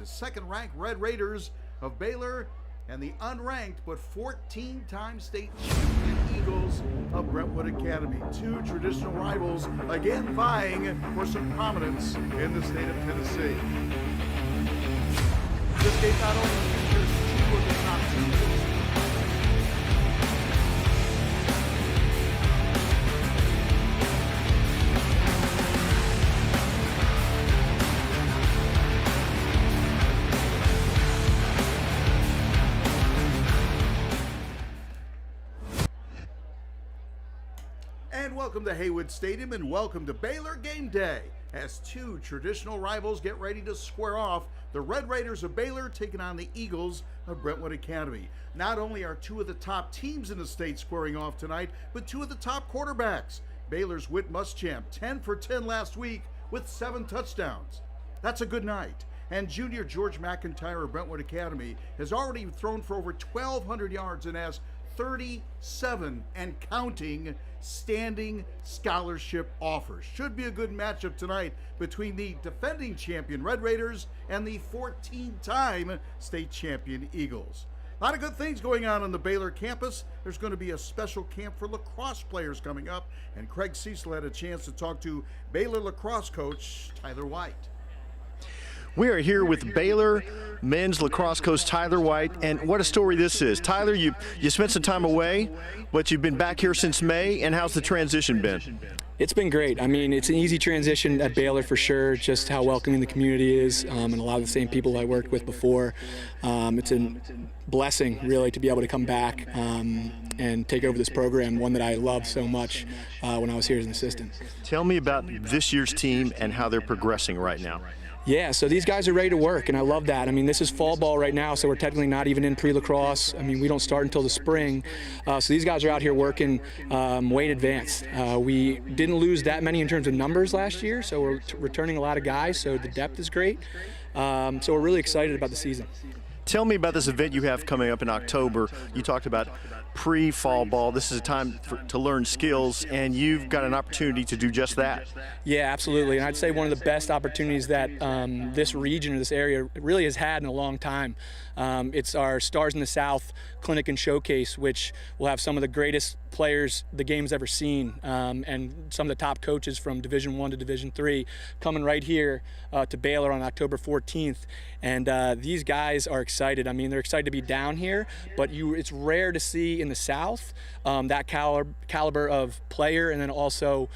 the second-ranked Red Raiders of Baylor and the unranked but 14-time state champion Eagles of Brentwood Academy. Two traditional rivals again vying for some prominence in the state of Tennessee. This game not only features two of the top teams in the state. And welcome to Haywood Stadium and welcome to Baylor Game Day as two traditional rivals get ready to square off. The Red Raiders of Baylor taking on the Eagles of Brentwood Academy. Not only are two of the top teams in the state squaring off tonight, but two of the top quarterbacks. Baylor's Whit Muschamp, 10 for 10 last week with 7 touchdowns. That's a good night. And junior George McIntyre of Brentwood Academy has already thrown for over 1,200 yards and has 37 and counting standing scholarship offers. Should be a good matchup tonight between the defending champion Red Raiders and the 14-time state champion Eagles. A lot of good things going on the Baylor campus. There's going to be a special camp for lacrosse players coming up, and Craig Cecil had a chance to talk to Baylor lacrosse coach Tyler White. We are here with Baylor men's lacrosse coach Tyler White, and what a story this is. Tyler, you spent some time away, but you've been back here since May, and how's the transition been? It's been great. I mean, it's an easy transition at Baylor for sure, just how welcoming the community is, and a lot of the same people I worked with before. It's a blessing, really, to be able to come back and take over this program, one that I loved so much when I was here as an assistant. Tell me about this year's team and how they're progressing right now. Yeah, so these guys are ready to work, and I love that. I mean, this is fall ball right now, so we're technically not even in pre-lacrosse. I mean, we don't start until the spring. So these guys are out here working way in advance. We didn't lose that many in terms of numbers last year, so we're returning a lot of guys, so the depth is great. So we're really excited about the season. Tell me about this event you have coming up in October. You talked about pre-fall ball. This is a time to learn skills, and you've got an opportunity to do just that. Yeah, absolutely. And I'd say one of the best opportunities that this region or this area really has had in a long time. It's our Stars in the South Clinic and Showcase, which will have some of the greatest players the game's ever seen, and some of the top coaches from Division I to Division III coming right here to Baylor on October 14th. And these guys are excited. I mean, they're excited to be down here, but it's rare to see in the South that caliber of player and then also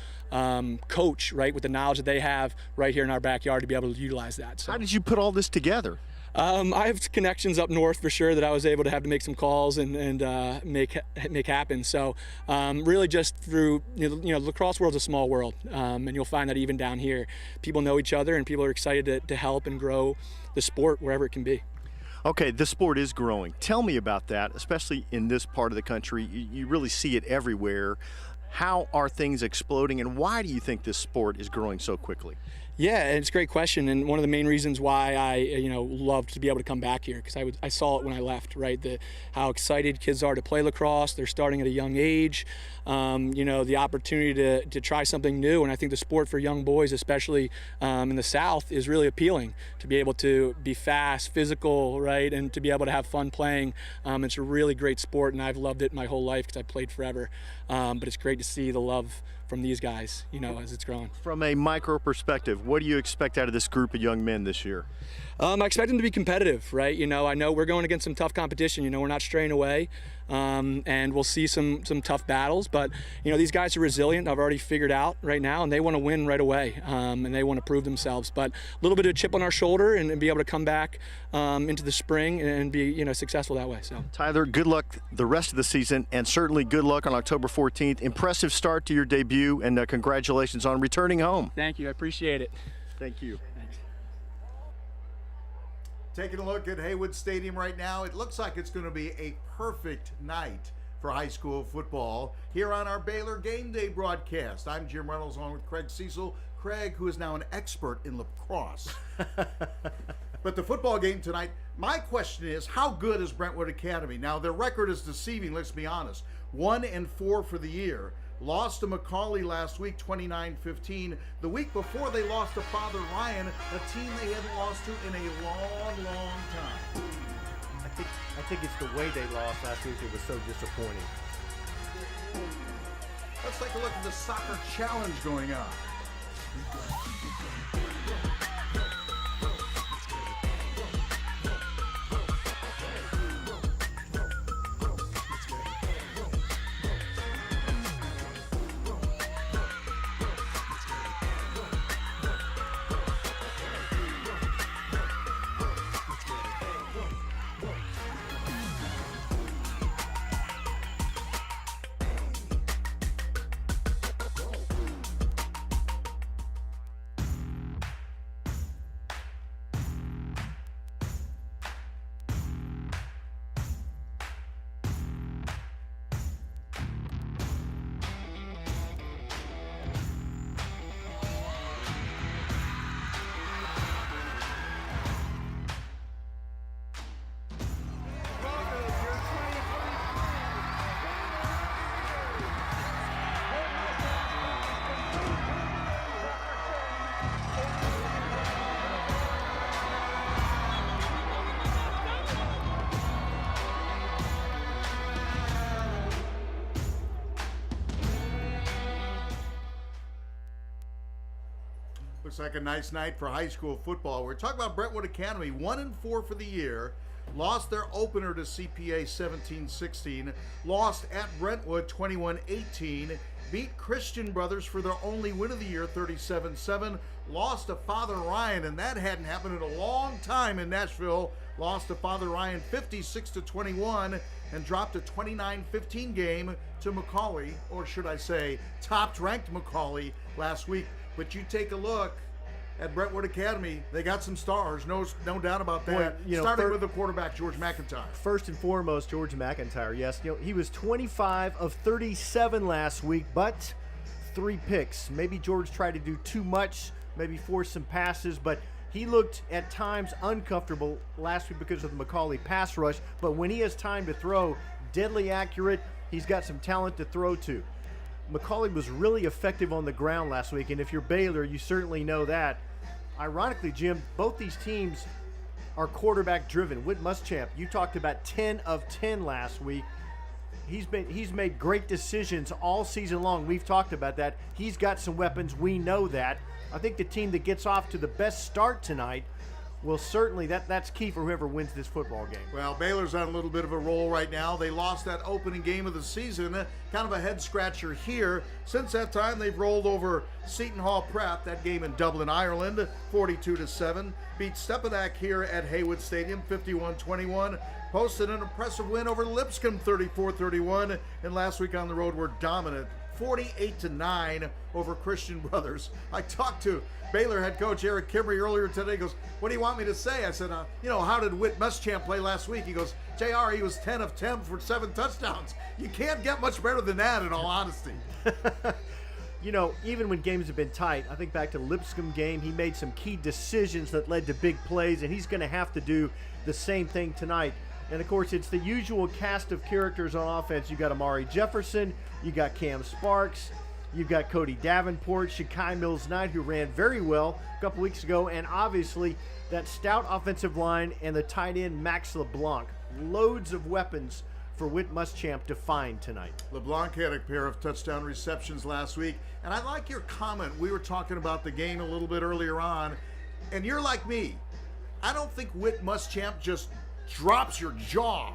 coach, right, with the knowledge that they have right here in our backyard to be able to utilize that. So. How did you put all this together? I have connections up north for sure that I was able to have to make some calls and make happen. So really just through, the lacrosse world's a small world, and you'll find that even down here, people know each other and people are excited to help and grow the sport wherever it can be. Okay, the sport is growing. Tell me about that, especially in this part of the country. You really see it everywhere. How are things exploding, and why do you think this sport is growing so quickly? Yeah, it's a great question, and one of the main reasons why I, loved to be able to come back here, because I saw it when I left, right? How excited kids are to play lacrosse. They're starting at a young age. The opportunity to try something new, and I think the sport for young boys, especially in the South, is really appealing. To be able to be fast, physical, right, and to be able to have fun playing. It's a really great sport, and I've loved it my whole life because I played forever. But it's great to see the love from these guys, as it's growing. From a micro perspective, what do you expect out of this group of young men this year? I expect them to be competitive, right? I know we're going against some tough competition. We're not straying away, and we'll see some tough battles. But these guys are resilient. I've already figured out right now, and they want to win right away, and they want to prove themselves. But a little bit of a chip on our shoulder, and be able to come back into the spring and be successful that way. So Tyler, good luck the rest of the season, and certainly good luck on October 14th. Impressive start to your debut, and congratulations on returning home. Thank you. I appreciate it. Thank you. Taking a look at Haywood Stadium right now, it looks like it's going to be a perfect night for high school football here on our Baylor Game Day broadcast. I'm Jim Reynolds along with Craig Cecil. Craig, who is now an expert in lacrosse. But the football game tonight, my question is, how good is Brentwood Academy? Now, their record is deceiving, let's be honest. 1-4 for the year. lost to Macaulay last week, 29-15. The week before, they lost to Father Ryan, a team they hadn't lost to in a long, long time. I think it's the way they lost last week that was so disappointing. Let's take a look at the soccer challenge going on. Looks like a nice night for high school football. We're talking about Brentwood Academy, 1-4 for the year. Lost their opener to CPA 17-16. Lost at Brentwood 21-18. Beat Christian Brothers for their only win of the year 37-7. Lost to Father Ryan, and that hadn't happened in a long time in Nashville. Lost to Father Ryan 56-21 and dropped a 29-15 game to Macaulay, or should I say top-ranked Macaulay last week. But you take a look at Brentwood Academy, they got some stars, no doubt about that. Boy, starting with the quarterback, George McIntyre. First and foremost, George McIntyre, yes. He was 25 of 37 last week, but 3 picks. Maybe George tried to do too much, maybe force some passes, but he looked at times uncomfortable last week because of the Macaulay pass rush. But when he has time to throw, deadly accurate, he's got some talent to throw to. Macaulay was really effective on the ground last week, and if you're Baylor, you certainly know that. Ironically, Jim, both these teams are quarterback driven. Whit Muschamp, you talked about 10 of 10 last week. He's made great decisions all season long. We've talked about that. He's got some weapons. We know that. I think the team that gets off to the best start tonight will certainly, that's key for whoever wins this football game. Well, Baylor's on a little bit of a roll right now. They lost that opening game of the season, kind of a head scratcher here. Since that time, they've rolled over Seton Hall Prep, that game in Dublin, Ireland, 42-7. Beat Stepinac here at Haywood Stadium, 51-21. Posted an impressive win over Lipscomb, 34-31. And last week on the road were dominant, 48-9 over Christian Brothers. I talked to Baylor head coach Eric Kimbrey earlier today. He goes, "What do you want me to say?" I said, how did Whit Muschamp play last week? He goes, "JR, he was 10 of 10 for 7 touchdowns. You can't get much better than that, in all honesty." Even when games have been tight, I think back to the Lipscomb game, he made some key decisions that led to big plays, and he's going to have to do the same thing tonight. And, of course, it's the usual cast of characters on offense. You got Amari Jefferson, you got Cam Sparks, you've got Cody Davenport, Shakai Mills-Knight, who ran very well a couple weeks ago, and obviously that stout offensive line and the tight end Max LeBlanc. Loads of weapons for Whit Muschamp to find tonight. LeBlanc had a pair of touchdown receptions last week, and I like your comment. We were talking about the game a little bit earlier on, and you're like me. I don't think Whit Muschamp just drops your jaw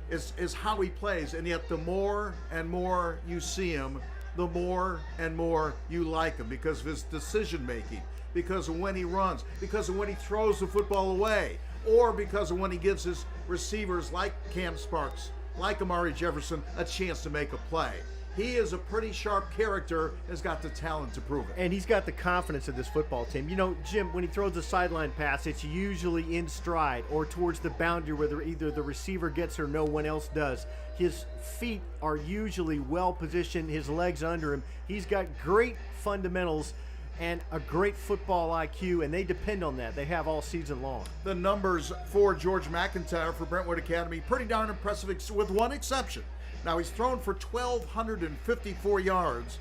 is how he plays, and yet the more and more you see him, the more and more you like him because of his decision making, because of when he runs, because of when he throws the football away, or because of when he gives his receivers like Cam Sparks, like Amari Jefferson, a chance to make a play. He is a pretty sharp character, has got the talent to prove it. And he's got the confidence of this football team. Jim, when he throws a sideline pass, it's usually in stride or towards the boundary where either the receiver gets or no one else does. His feet are usually well positioned, his legs under him. He's got great fundamentals and a great football IQ, and they depend on that. They have all season long. The numbers for George McIntyre for Brentwood Academy, pretty darn impressive with one exception. Now, he's thrown for 1,254 yards.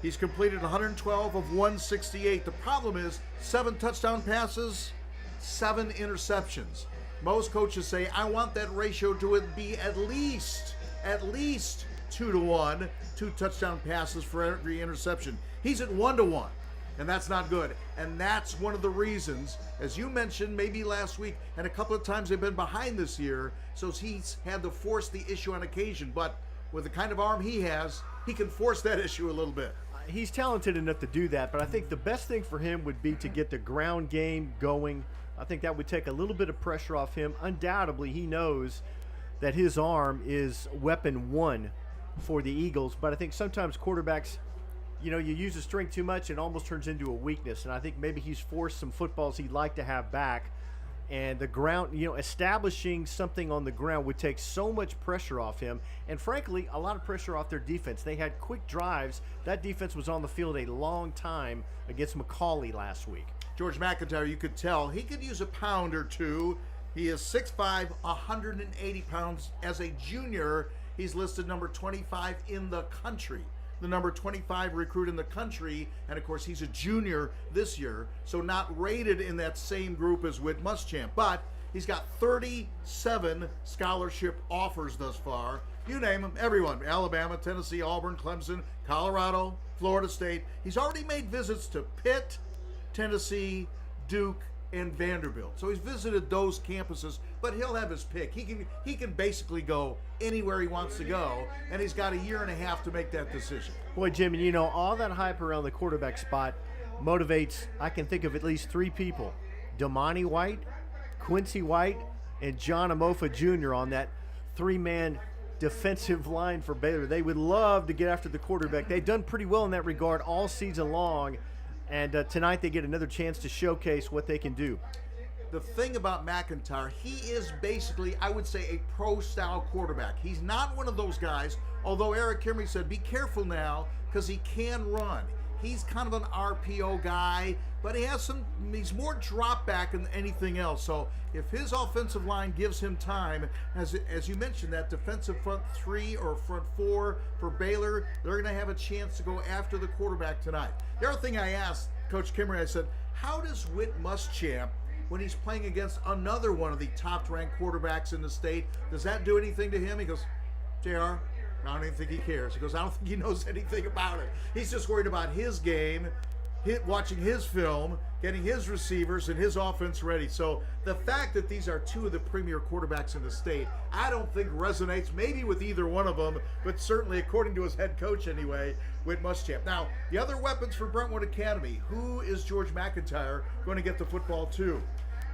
He's completed 112 of 168. The problem is 7 touchdown passes, 7 interceptions. Most coaches say, I want that ratio to be at least 2-to-1, 2 touchdown passes for every interception. He's at 1-to-1, and that's not good. And that's one of the reasons, as you mentioned maybe last week, and a couple of times they've been behind this year, so he's had to force the issue on occasion. But with the kind of arm he has, he can force that issue a little bit. He's talented enough to do that, but I think the best thing for him would be to get the ground game going. I think that would take a little bit of pressure off him. Undoubtedly, he knows that his arm is weapon 1 for the Eagles, but I think sometimes quarterbacks, you use the strength too much, it almost turns into a weakness, and I think maybe he's forced some footballs he'd like to have back. And the ground, establishing something on the ground would take so much pressure off him. And frankly, a lot of pressure off their defense. They had quick drives. That defense was on the field a long time against McCauley last week. George McIntyre, you could tell he could use a pound or two. He is 6'5", 180 pounds. As a junior, he's listed number 25 in the country. The number 25 recruit in the country, and of course he's a junior this year, so not rated in that same group as Whit Muschamp, but he's got 37 scholarship offers thus far. You name them, everyone: Alabama, Tennessee, Auburn, Clemson, Colorado, Florida State. He's already made visits to Pitt, Tennessee, Duke, and Vanderbilt. So he's visited those campuses, but he'll have his pick. He can basically go anywhere he wants to go, and he's got a year and a half to make that decision. Boy, Jim, all that hype around the quarterback spot motivates, I can think of at least 3 people: Damani White, Quincy White, and John Amofa Jr. on that 3-man defensive line for Baylor. They would love to get after the quarterback. They've done pretty well in that regard all season long. And tonight they get another chance to showcase what they can do. The thing about McIntyre, he is basically, I would say, a pro-style quarterback. He's not one of those guys, although Eric Kimry said, be careful now, because he can run. He's kind of an RPO guy, but he's more drop back than anything else. So if his offensive line gives him time, as you mentioned, that defensive front 3 or front 4 for Baylor, they're going to have a chance to go after the quarterback tonight. The other thing I asked Coach Kimry, I said, how does Whit Muschamp, when he's playing against another one of the top-ranked quarterbacks in the state, does that do anything to him? He goes, JR, I don't even think he cares. He goes, I don't think he knows anything about it. He's just worried about his game, watching his film, getting his receivers and his offense ready. So the fact that these are 2 of the premier quarterbacks in the state, I don't think resonates maybe with either one of them, but certainly, according to his head coach anyway, with Muschamp. Now, the other weapons for Brentwood Academy, who is George McIntyre going to get the football to?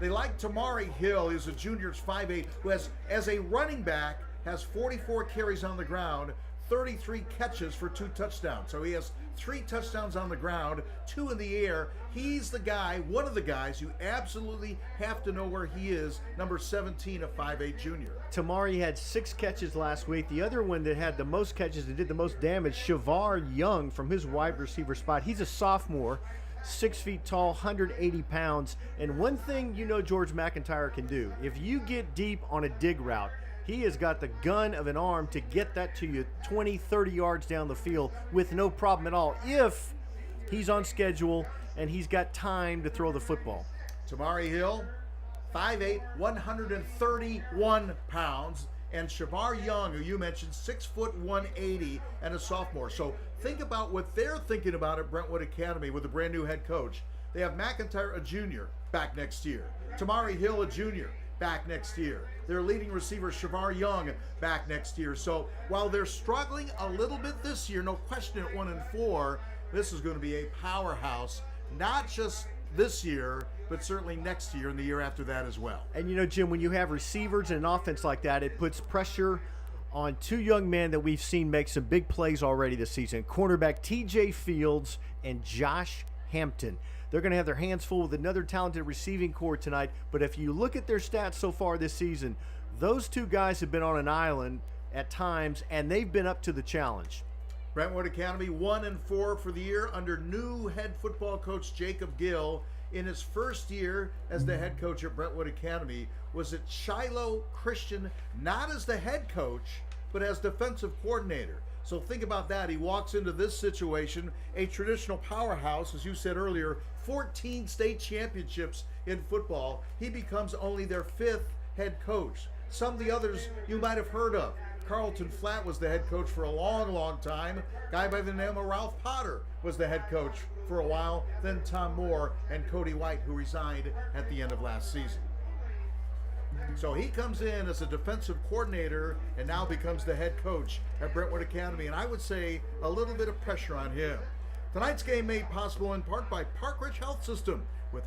They like Tamari Hill, who's a junior, 5'8", who has, as a running back, has 44 carries on the ground, 33 catches for 2 touchdowns. So he has 3 touchdowns on the ground, 2 in the air. He's the guy, one of the guys you absolutely have to know where he is, number 17, a 5'8" junior. Tamari had 6 catches last week. The other one that had the most catches and did the most damage, Shavar Young from his wide receiver spot. He's a sophomore, 6 feet tall, 180 pounds. And one thing George McIntyre can do, if you get deep on a dig route, he has got the gun of an arm to get that to you 20, 30 yards down the field with no problem at all if he's on schedule and he's got time to throw the football. Tamari Hill, 5'8", 131 pounds. And Shavar Young, who you mentioned, 6 foot 180 and a sophomore. So think about what they're thinking about at Brentwood Academy with a brand new head coach. They have McIntyre, a junior, back next year. Tamari Hill, a junior, back next year. Their leading receiver, Shavar Young, back next year. So while they're struggling a little bit this year, no question at 1-4, this is going to be a powerhouse, not just this year, but certainly next year and the year after that as well. And Jim, when you have receivers and an offense like that, it puts pressure on 2 young men that we've seen make some big plays already this season. Cornerback TJ Fields and Josh Hampton. They're going to have their hands full with another talented receiving corps tonight. But if you look at their stats so far this season, those 2 guys have been on an island at times, and they've been up to the challenge. Brentwood Academy 1-4 for the year under new head football coach Jacob Gill. In his first year as the head coach at Brentwood Academy was at Shiloh Christian, not as the head coach, but as defensive coordinator. So think about that. He walks into this situation, a traditional powerhouse, as you said earlier, 14 state championships in football. He becomes only their 5th head coach. Some of the others you might have heard of. Carlton Flatt was the head coach for a long, long time. Guy by the name of Ralph Potter was the head coach for a while. Then Tom Moore and Cody White, who resigned at the end of last season. So he comes in as a defensive coordinator and now becomes the head coach at Brentwood Academy. And I would say a little bit of pressure on him. Tonight's game made possible in part by Park Ridge Health System, with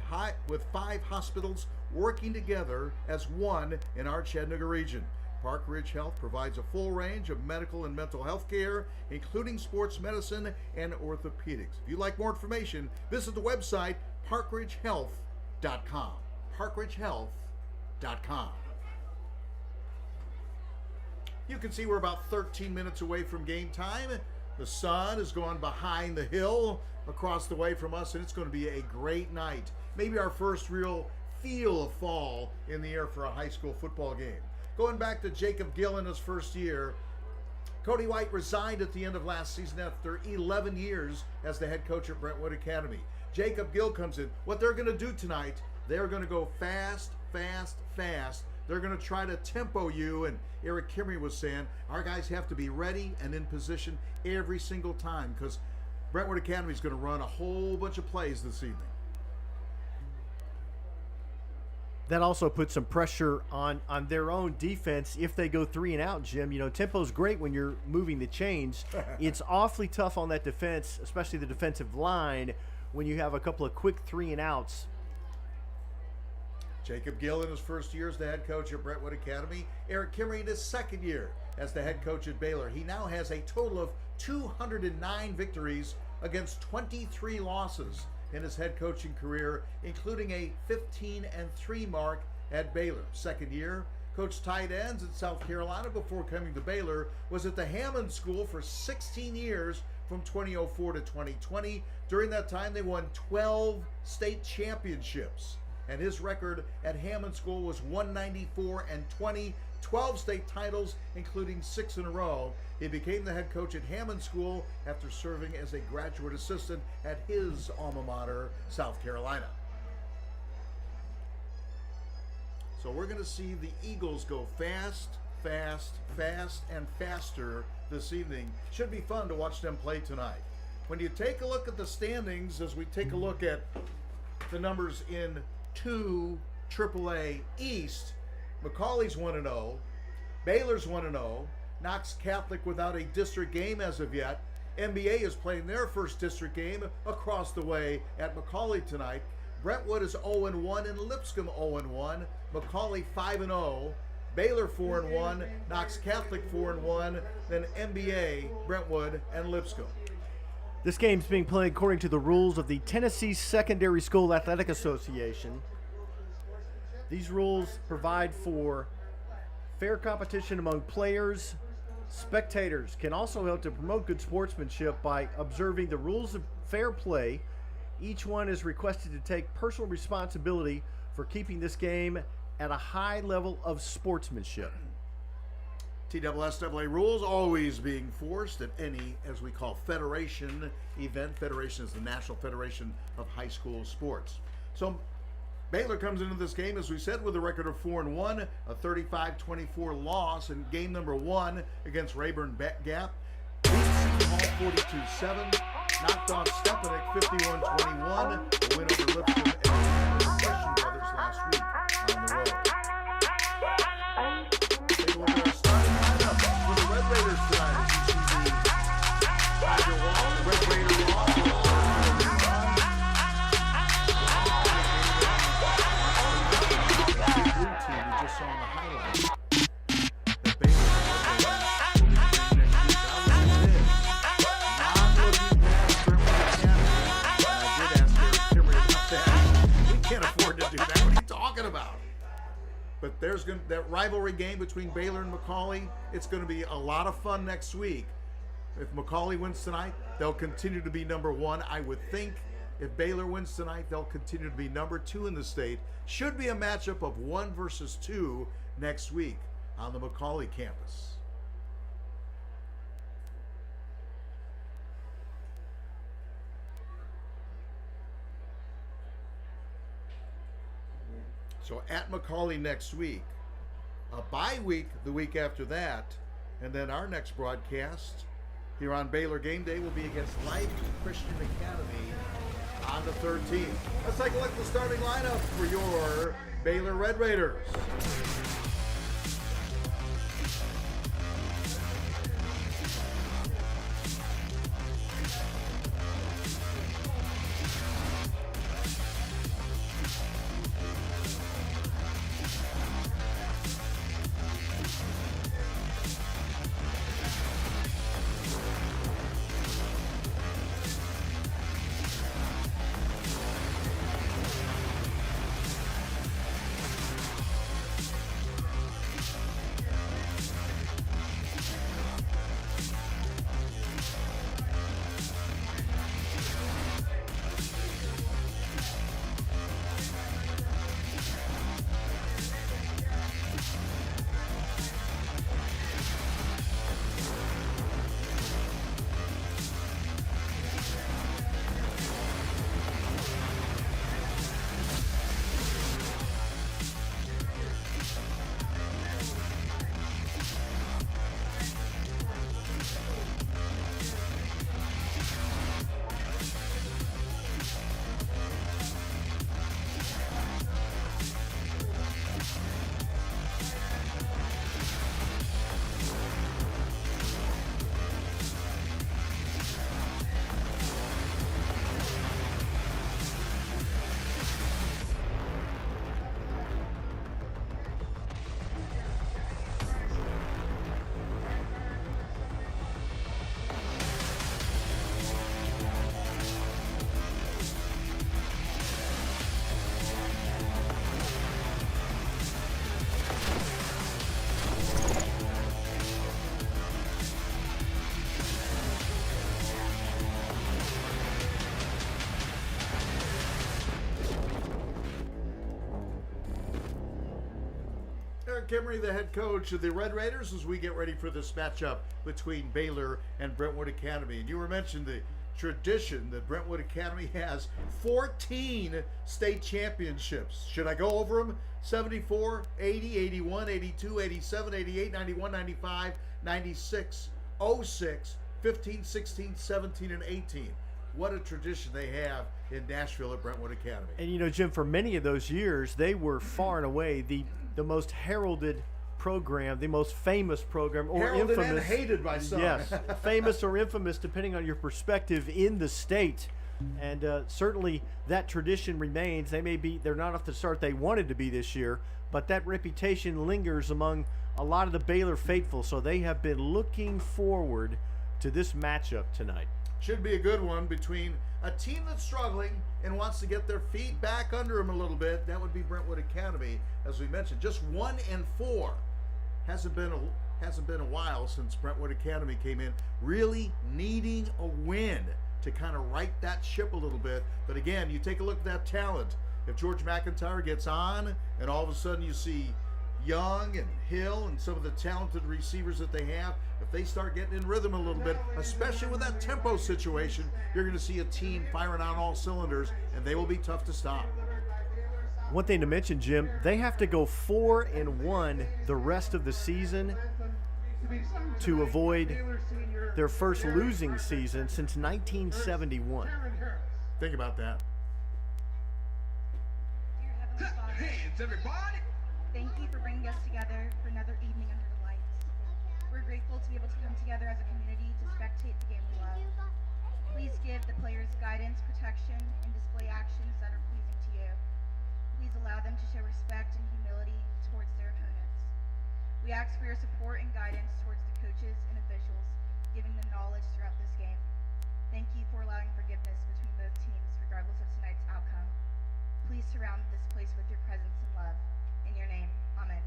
5 hospitals working together as one in our Chattanooga region. Park Ridge Health provides a full range of medical and mental health care, including sports medicine and orthopedics. If you'd like more information, visit the website parkridgehealth.com. parkridgehealth.com. You can see we're about 13 minutes away from game time. The sun is going behind the hill across the way from us, and it's going to be a great night. Maybe our first real feel of fall in the air for a high school football game. Going back to Jacob Gill in his first year, Cody White resigned at the end of last season after 11 years as the head coach at Brentwood Academy. Jacob Gill comes in. What they're going to do tonight, they're going to go fast, fast, fast. They're going to try to tempo you, and Eric Kimmery was saying, our guys have to be ready and in position every single time because Brentwood Academy is going to run a whole bunch of plays this evening. That also puts some pressure on their own defense if they go 3 and out, Jim. You know, tempo's great when you're moving the chains. It's awfully tough on that defense, especially the defensive line, when you have a couple of quick 3 and outs. Jacob Gill in his first year as the head coach at Brentwood Academy. Eric Kimmery in his second year as the head coach at Baylor. He now has a total of 209 victories against 23 losses in his head coaching career, including a 15-3 mark at Baylor. Second year, coached tight ends at South Carolina before coming to Baylor, was at the Hammond School for 16 years from 2004 to 2020. During that time, they won 12 state championships, and his record at Hammond School was 194-20, 12 state titles, including 6 in a row. He became the head coach at Hammond School after serving as a graduate assistant at his alma mater, South Carolina. So we're going to see the Eagles go fast, fast, fast, and faster this evening. Should be fun to watch them play tonight. When you take a look at the standings, as we take a look at the numbers in 2 AAA East, McCauley's 1-0, Baylor's 1-0, Knox Catholic without a district game as of yet. NBA is playing their first district game across the way at McCauley tonight. Brentwood is 0-1 and Lipscomb 0-1. McCauley 5-0. Baylor 4-1. Knox Catholic 4-1. Then NBA, Brentwood, and Lipscomb. This game's being played according to the rules of the Tennessee Secondary School Athletic Association. These rules provide for fair competition among players. Spectators can also help to promote good sportsmanship by observing the rules of fair play. Each one is requested to take personal responsibility for keeping this game at a high level of sportsmanship. TSSAA rules always being forced at any, as we call, federation event. Federation is the National Federation of High School Sports. So Baylor comes into this game, as we said, with a record of 4-1, a 35-24 loss in game number 1 against Rayburn Gap. Beat Seton Hall 42-7, knocked off Stepanek 51-21, a win over Lipscomb and the Christian Brothers last week on the road. Take a look at our starting lineup for the Red Raiders tonight. As you see the Tiger Wall, the Red Raider Wall. Saw in the highlights that Baylor I did ask Eric Kimmery about that. We can't afford to do that. What are you talking about? But there's that rivalry game between Baylor and McCauley. It's going to be a lot of fun next week. If McCauley wins tonight, they'll continue to be number 1. I would think if Baylor wins tonight, they'll continue to be number 2 in the state. Should be a matchup of 1 versus 2 next week on the McCauley campus. So at McCauley next week, a bye week the week after that, and then our next broadcast here on Baylor Game Day will be against Life Christian Academy on the 13th. Let's take a look at the starting lineup for your Baylor Red Raiders. Eric Kimmery, the head coach of the Red Raiders, as we get ready for this matchup between Baylor and Brentwood Academy. And you were mentioning the tradition that Brentwood Academy has 14 state championships. Should I go over them? 74, 80, 81, 82, 87, 88, 91, 95, 96, 06, 15, 16, 17, and 18. What a tradition they have in Nashville at Brentwood Academy. And you know, Jim, for many of those years, they were far and away the most heralded program, the most famous program, or heralded infamous. And hated by some. Yes, famous or infamous, depending on your perspective in the state. And certainly that tradition remains. They're not off the start they wanted to be this year, but that reputation lingers among a lot of the Baylor faithful. So they have been looking forward to this matchup tonight. Should be a good one between a team that's struggling and wants to get their feet back under them a little bit. That would be Brentwood Academy, as we mentioned. Just 1-4. Hasn't been a while since Brentwood Academy came in, really needing a win to kind of right that ship a little bit. But again, you take a look at that talent. If George McIntyre gets on, and all of a sudden you see Young and Hill and some of the talented receivers that they have, if they start getting in rhythm a little bit, especially with that tempo situation, you're going to see a team firing on all cylinders, and they will be tough to stop. One thing to mention, Jim, they have to go 4-1 the rest of the season to avoid their first losing season since 1971. Think about that. Dear Heavenly Father, Hands, everybody! thank you for bringing us together for another evening under the lights. We're grateful to be able to come together as a community to spectate the game we love. Please give the players guidance, protection, and display actions that are pleasing to you. Please allow them to show respect and humility towards their opponents. We ask for your support and guidance towards the coaches and officials, giving them knowledge throughout this game. Thank you for allowing forgiveness between both teams, regardless of tonight's outcome. Please surround this place with your presence and love. In your name, amen.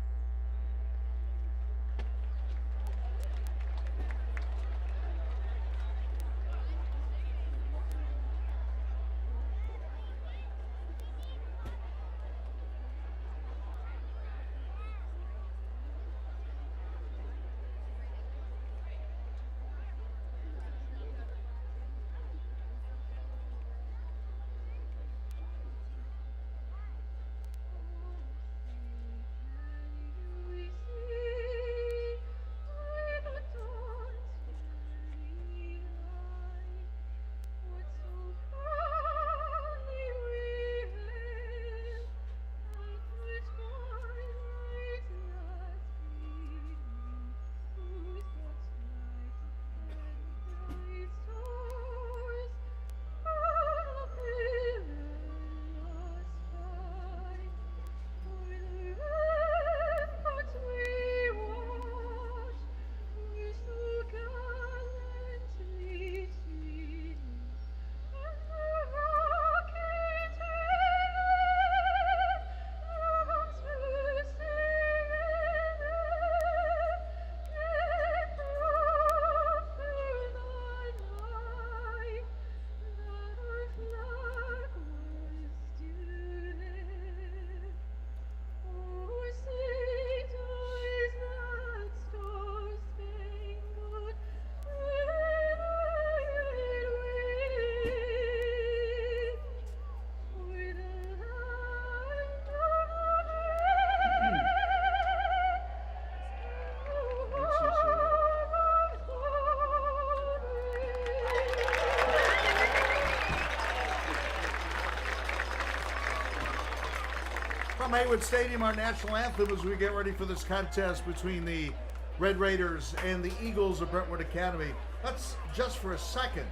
From Haywood Stadium, our national anthem as we get ready for this contest between the Red Raiders and the Eagles of Brentwood Academy. Let's just for a second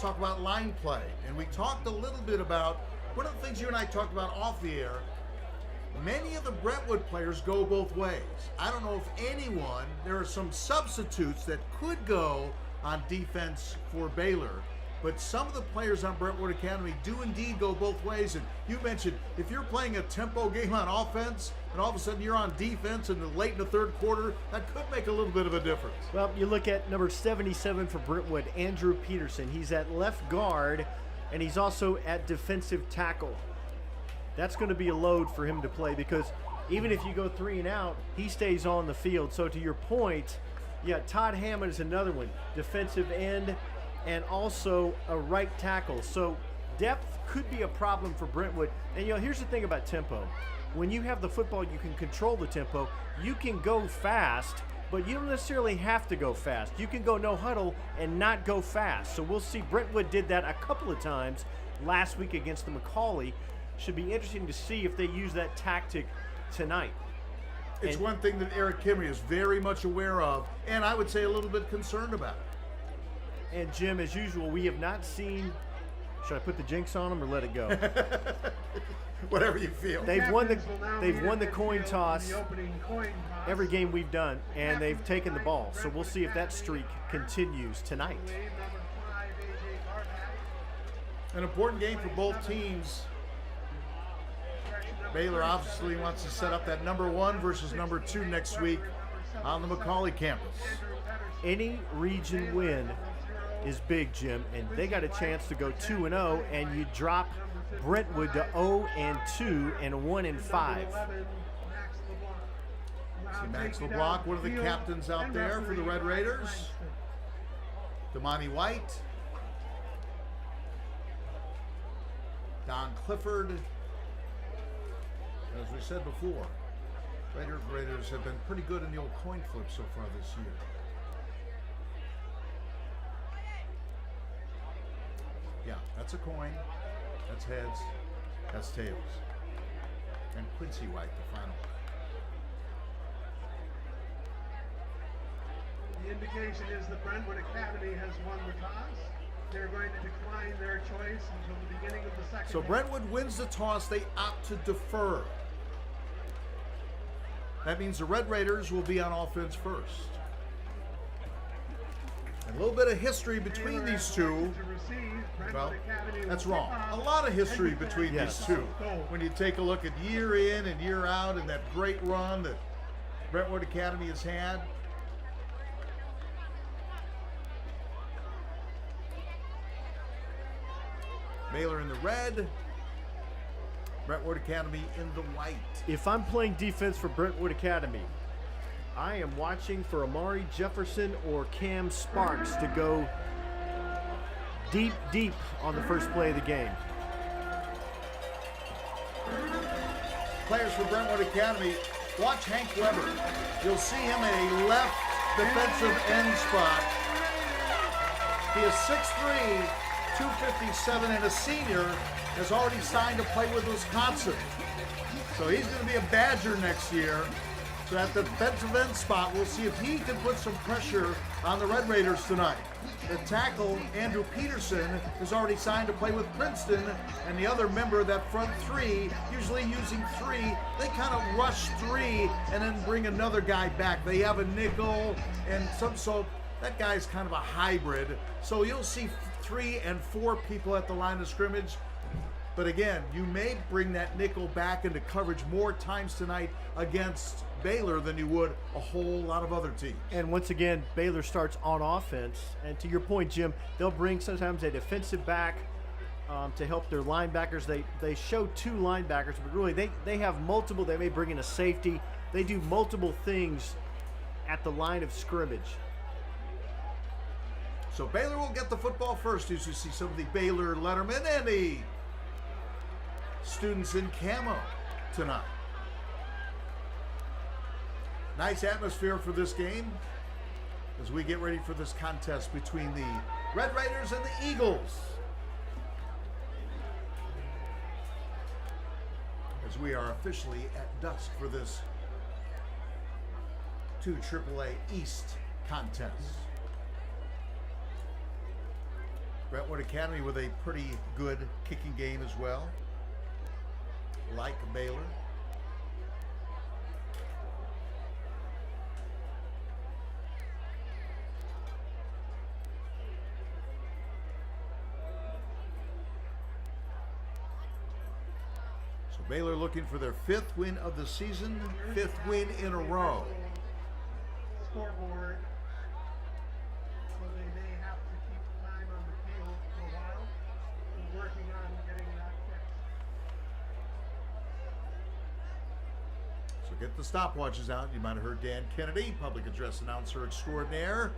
talk about line play. And we talked a little bit about, one of the things you and I talked about off the air, many of the Brentwood players go both ways. I don't know if anyone, there are some substitutes that could go on defense for Baylor, but some of the players on Brentwood Academy do indeed go both ways. And you mentioned if you're playing a tempo game on offense and all of a sudden you're on defense in late in the third quarter, that could make a little bit of a difference. Well, you look at number 77 for Brentwood, Andrew Peterson. He's at left guard, and he's also at defensive tackle. That's going to be a load for him to play because even if you go 3 and out, he stays on the field. So to your point, yeah, Todd Hammond is another one, defensive end, and also a right tackle. So depth could be a problem for Brentwood. And, here's the thing about tempo. When you have the football, you can control the tempo. You can go fast, but you don't necessarily have to go fast. You can go no huddle and not go fast. So we'll see. Brentwood did that a couple of times last week against the Macaulay. Should be interesting to see if they use that tactic tonight. It's one thing that Eric Kimry is very much aware of, and I would say a little bit concerned about. And Jim, as usual, we have not seen. Should I put the jinx on them or let it go? Whatever you feel. They've won the coin toss every game we've done, and they've taken the ball. So we'll see if that streak continues tonight. An important game for both teams. Baylor obviously wants to set up that number 1 versus number 2 next week on the Macaulay campus. Any region win is big, Jim, and they got a chance to go 2-0, and you drop Brentwood to 0-2 and 1-5. See Max LeBlanc, one of the captains out there for the Red Raiders. Damani White. Don Clifford. As we said before, Raiders have been pretty good in the old coin flip so far this year. Yeah, that's a coin. That's heads. That's tails. And Quincy White, the final. The indication is the Brentwood Academy has won the toss. They're going to decline their choice until the beginning of the second. So Brentwood wins the toss. They opt to defer. That means the Red Raiders will be on offense first. A little bit of history between these two. Well, that's wrong. A lot of history between these two. When you take a look at year in and year out and that great run that Brentwood Academy has had. Baylor in the red, Brentwood Academy in the white. If I'm playing defense for Brentwood Academy, I am watching for Amari Jefferson or Cam Sparks to go deep on the first play of the game. Players for Brentwood Academy, watch Hank Weber. You'll see him at a left defensive end spot. He is 6'3", 257, and a senior, has already signed to play with Wisconsin. So he's going to be a Badger next year. So at the defensive end spot, we'll see if he can put some pressure on the Red Raiders tonight. The tackle, Andrew Peterson, is already signed to play with Princeton, and the other member of that front 3, usually using 3, they kind of rush 3 and then bring another guy back. They have a nickel and so that guy's kind of a hybrid. So you'll see 3 and 4 people at the line of scrimmage. But again, you may bring that nickel back into coverage more times tonight against Baylor than you would a whole lot of other teams. And once again, Baylor starts on offense. And to your point, Jim, they'll bring sometimes a defensive back to help their linebackers. They show 2 linebackers, but really they have multiple. They may bring in a safety. They do multiple things at the line of scrimmage. So Baylor will get the football first as you see some of the Baylor lettermen and the students in camo tonight. Nice atmosphere for this game as we get ready for this contest between the Red Raiders and the Eagles. As as we are officially at dusk for this 2 AAA East contests. Brentwood Academy with a pretty good kicking game as well, like Baylor. So Baylor looking for their 5th win of the season, 5th win in a row. Scoreboard. So they may have to keep time on the field for a while. We're working on getting that fixed. So get the stopwatches out. You might have heard Dan Kennedy, public address announcer extraordinaire,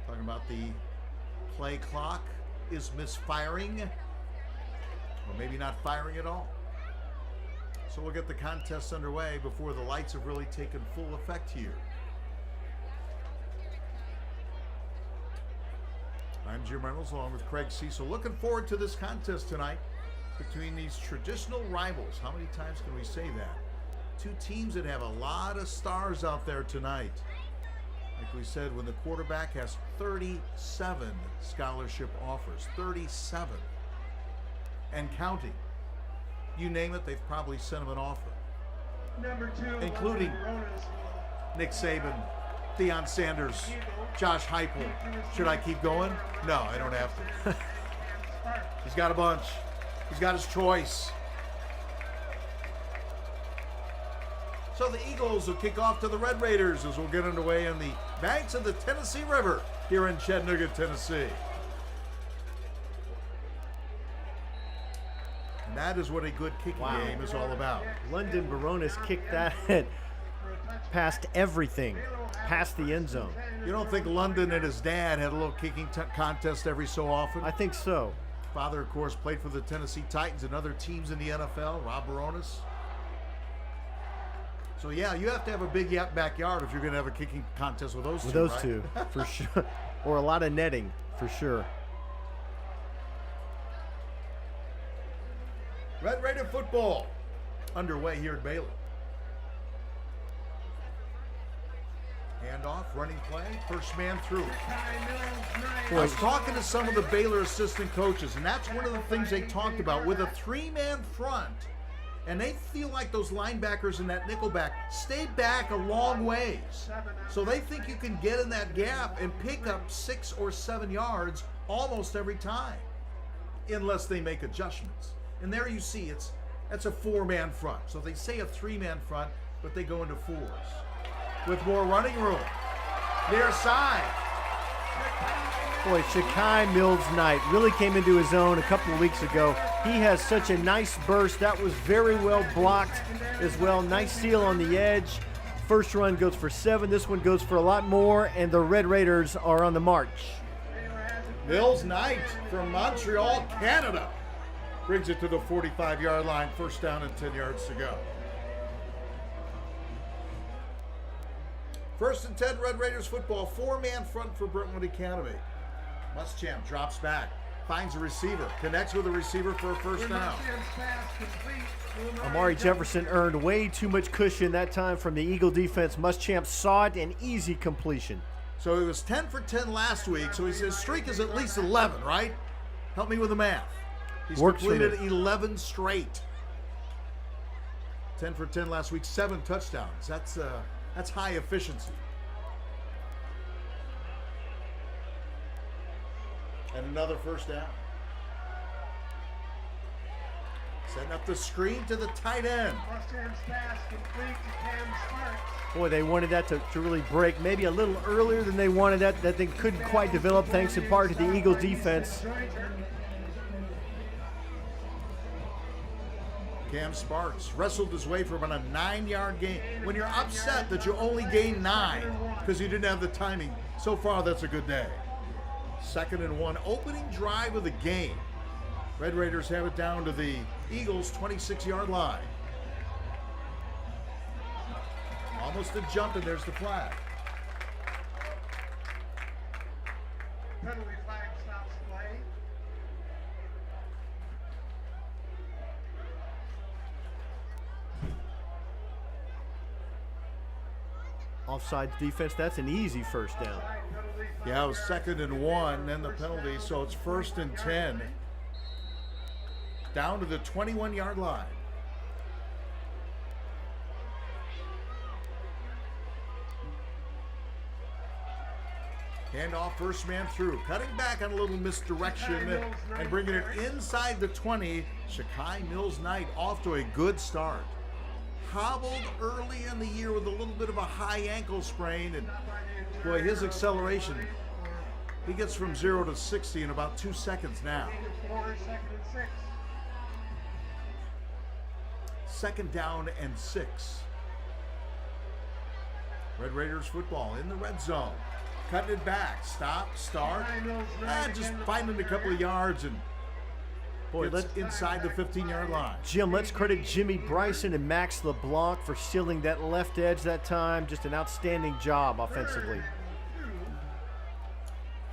talking about the play clock is misfiring, or maybe not firing at all. So we'll get the contest underway before the lights have really taken full effect here. I'm Jim Reynolds along with Craig Cecil. Looking forward to this contest tonight between these traditional rivals. How many times can we say that? 2 teams that have a lot of stars out there tonight. Like we said, when the quarterback has 37 scholarship offers, 37, and counting. You name it, they've probably sent him an offer. Number 2, including Nick Saban, Deion Sanders, Josh Heupel. Should I keep going? No, I don't have to. He's got a bunch. He's got his choice. So the Eagles will kick off to the Red Raiders as we'll get underway on the banks of the Tennessee River here in Chattanooga, Tennessee. And that is what a good kicking game is all about. London Baronis kicked that past everything, past the end zone. You don't think London and his dad had a little kicking contest every so often? I think so. Father, of course, played for the Tennessee Titans and other teams in the NFL, Rob Baronis. So, yeah, you have to have a big backyard if you're going to have a kicking contest with those two, With those right? two, for sure. Or a lot of netting, for sure. Red Raider football underway here at Baylor. Handoff, running play, first man through. I was talking to some of the Baylor assistant coaches, and that's one of the things they talked about. With a 3-man front, and they feel like those linebackers in that nickelback stay back a long ways. So they think you can get in that gap and pick up 6 or 7 yards almost every time, unless they make adjustments. And there you see, that's a 4-man front. So they say a 3-man front, but they go into 4s. With more running room. Near side. Boy, Shakai Mills-Knight really came into his own a couple of weeks ago. He has such a nice burst. That was very well blocked as well. Nice seal on the edge. First run goes for 7. This one goes for a lot more, and the Red Raiders are on the march. Mills-Knight from Montreal, Canada. Brings it to the 45-yard line. First down and 10 yards to go. First and 10, Red Raiders football. 4-man front for Brentwood Academy. Muschamp drops back, finds a receiver, connects with a receiver for a first down. Amari Jefferson earned way too much cushion that time from the Eagle defense. Muschamp saw it, an easy completion. So he was 10 for 10 last week, so his streak is at least 11, right? Help me with the math. He's completed 11 straight. 10 for 10 last week, 7 touchdowns. That's high efficiency. And another first down. Setting up the screen to the tight end. Boy, they wanted that to really break maybe a little earlier than they wanted that they couldn't quite develop thanks in part to the Eagle defense. Cam Sparks wrestled his way from a 9-yard gain. When you're upset that you only gained 9 because you didn't have the timing, so far that's a good day. 2nd and 1, opening drive of the game. Red Raiders have it down to the Eagles' 26-yard line. Almost a jump, and there's the flag. Penalty flag stops play. Offside defense, that's an easy first down. Yeah, it was 2nd and 1, then the penalty, so it's 1st and 10. Down to the 21-yard line. Handoff, first man through. Cutting back on a little misdirection and bringing it inside the 20. Shakai Mills-Knight off to a good start. Hobbled early in the year with a little bit of a high ankle sprain, and boy, his acceleration, he gets from 0 to 60 in about 2 seconds now. 2nd down and 6. Red Raiders football in the red zone. Cutting it back. Stop, start. Just finding a couple of yards and gets inside the 15-yard line. Jim, let's credit Jimmy Bryson and Max LeBlanc for sealing that left edge that time. Just an outstanding job offensively.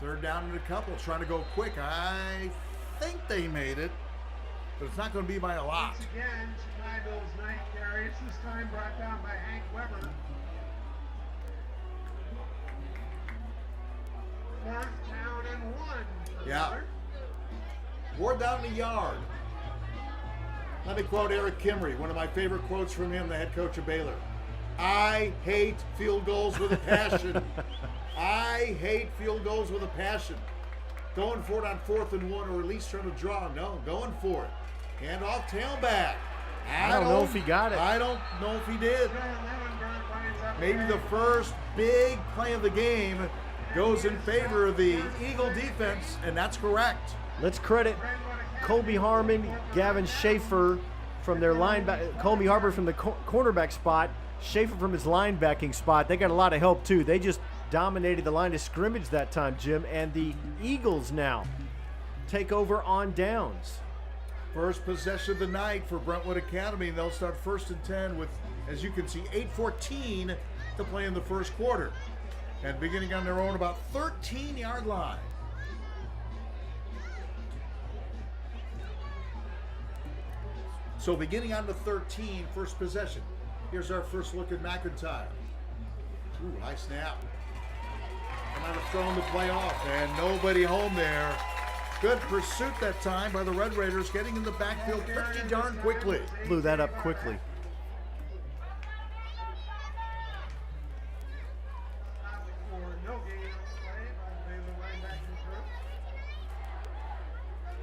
3rd down and a couple, trying to go quick. I think they made it, but it's not going to be by a lot. Again, Chicago's 9th carry. It's this time brought down by Hank Weber. 4th down and 1. Yeah. 4 down the yard. Let me quote Eric Kimry, one of my favorite quotes from him, the head coach of Baylor. I hate field goals with a passion. I hate field goals with a passion. Going for it on 4th and 1, or at least trying to draw. No, going for it. Hand off tailback. I don't know if he got it. I don't know if he did. Maybe the first big play of the game goes in favor of the Eagle defense, and that's correct. Let's credit Colby Harmon, Gavin Schaefer from their linebacker. Colby Harmon from the cornerback spot, Schaefer from his linebacking spot. They got a lot of help too. They just dominated the line of scrimmage that time, Jim. And the Eagles now take over on downs. First possession of the night for Brentwood Academy. They'll start 1st and 10 with, as you can see, 8:14 to play in the first quarter. And beginning on their own about 13-yard line. So beginning on the 13, first possession. Here's our first look at McIntyre. Ooh, high snap. And might have thrown the play off, and nobody home there. Good pursuit that time by the Red Raiders, getting in the backfield pretty darn quickly. Blew that up quickly.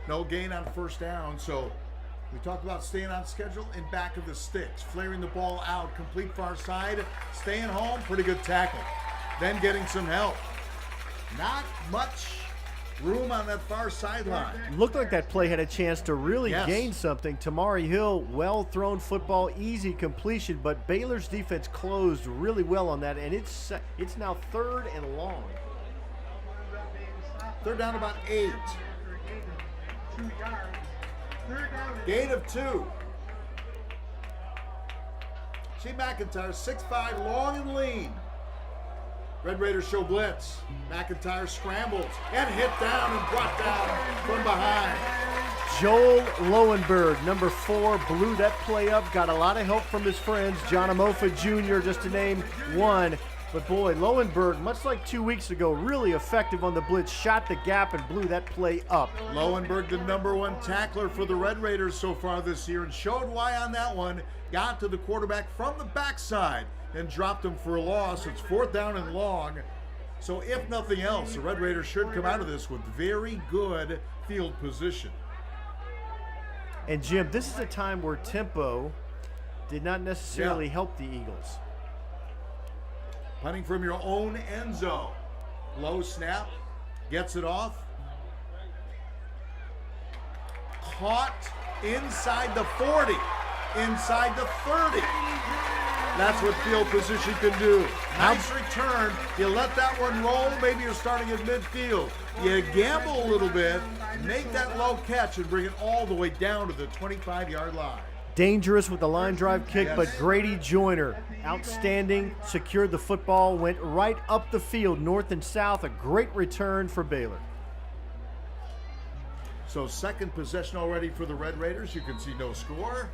No gain on 1st down, so we talked about staying on schedule and back of the sticks. Flaring the ball out, complete far side, staying home, pretty good tackle. Then getting some help. Not much room on that far sideline. Looked like that play had a chance to really gain something. Tamari Hill, well-thrown football, easy completion, but Baylor's defense closed really well on that, and it's now 3rd and long. 3rd down about 8. 2 yards. 3rd down. Gain of 2. See McIntyre, 6'5", long and lean. Red Raiders show blitz. McIntyre scrambles and hit down and brought down from behind. Joel Lowenberg, number 4, blew that play up. Got a lot of help from his friends, John Amofa Jr., just to name one. But boy, Lowenberg, much like 2 weeks ago, really effective on the blitz, shot the gap and blew that play up. Lowenberg, the number 1 tackler for the Red Raiders so far this year, and showed why on that one. Got to the quarterback from the backside and dropped him for a loss. It's 4th down and long. So if nothing else, the Red Raiders should come out of this with very good field position. And Jim, this is a time where tempo did not necessarily help the Eagles. Punting from your own end zone. Low snap, gets it off. Caught inside the 40, inside the 30. That's what field position can do. Nice return. You let that one roll. Maybe you're starting at midfield. You gamble a little bit, make that low catch, and bring it all the way down to the 25-yard line. Dangerous with the line drive kick, but Grady Joyner, outstanding, secured the football, went right up the field, north and south. A great return for Baylor. So 2nd possession already for the Red Raiders. You can see no score.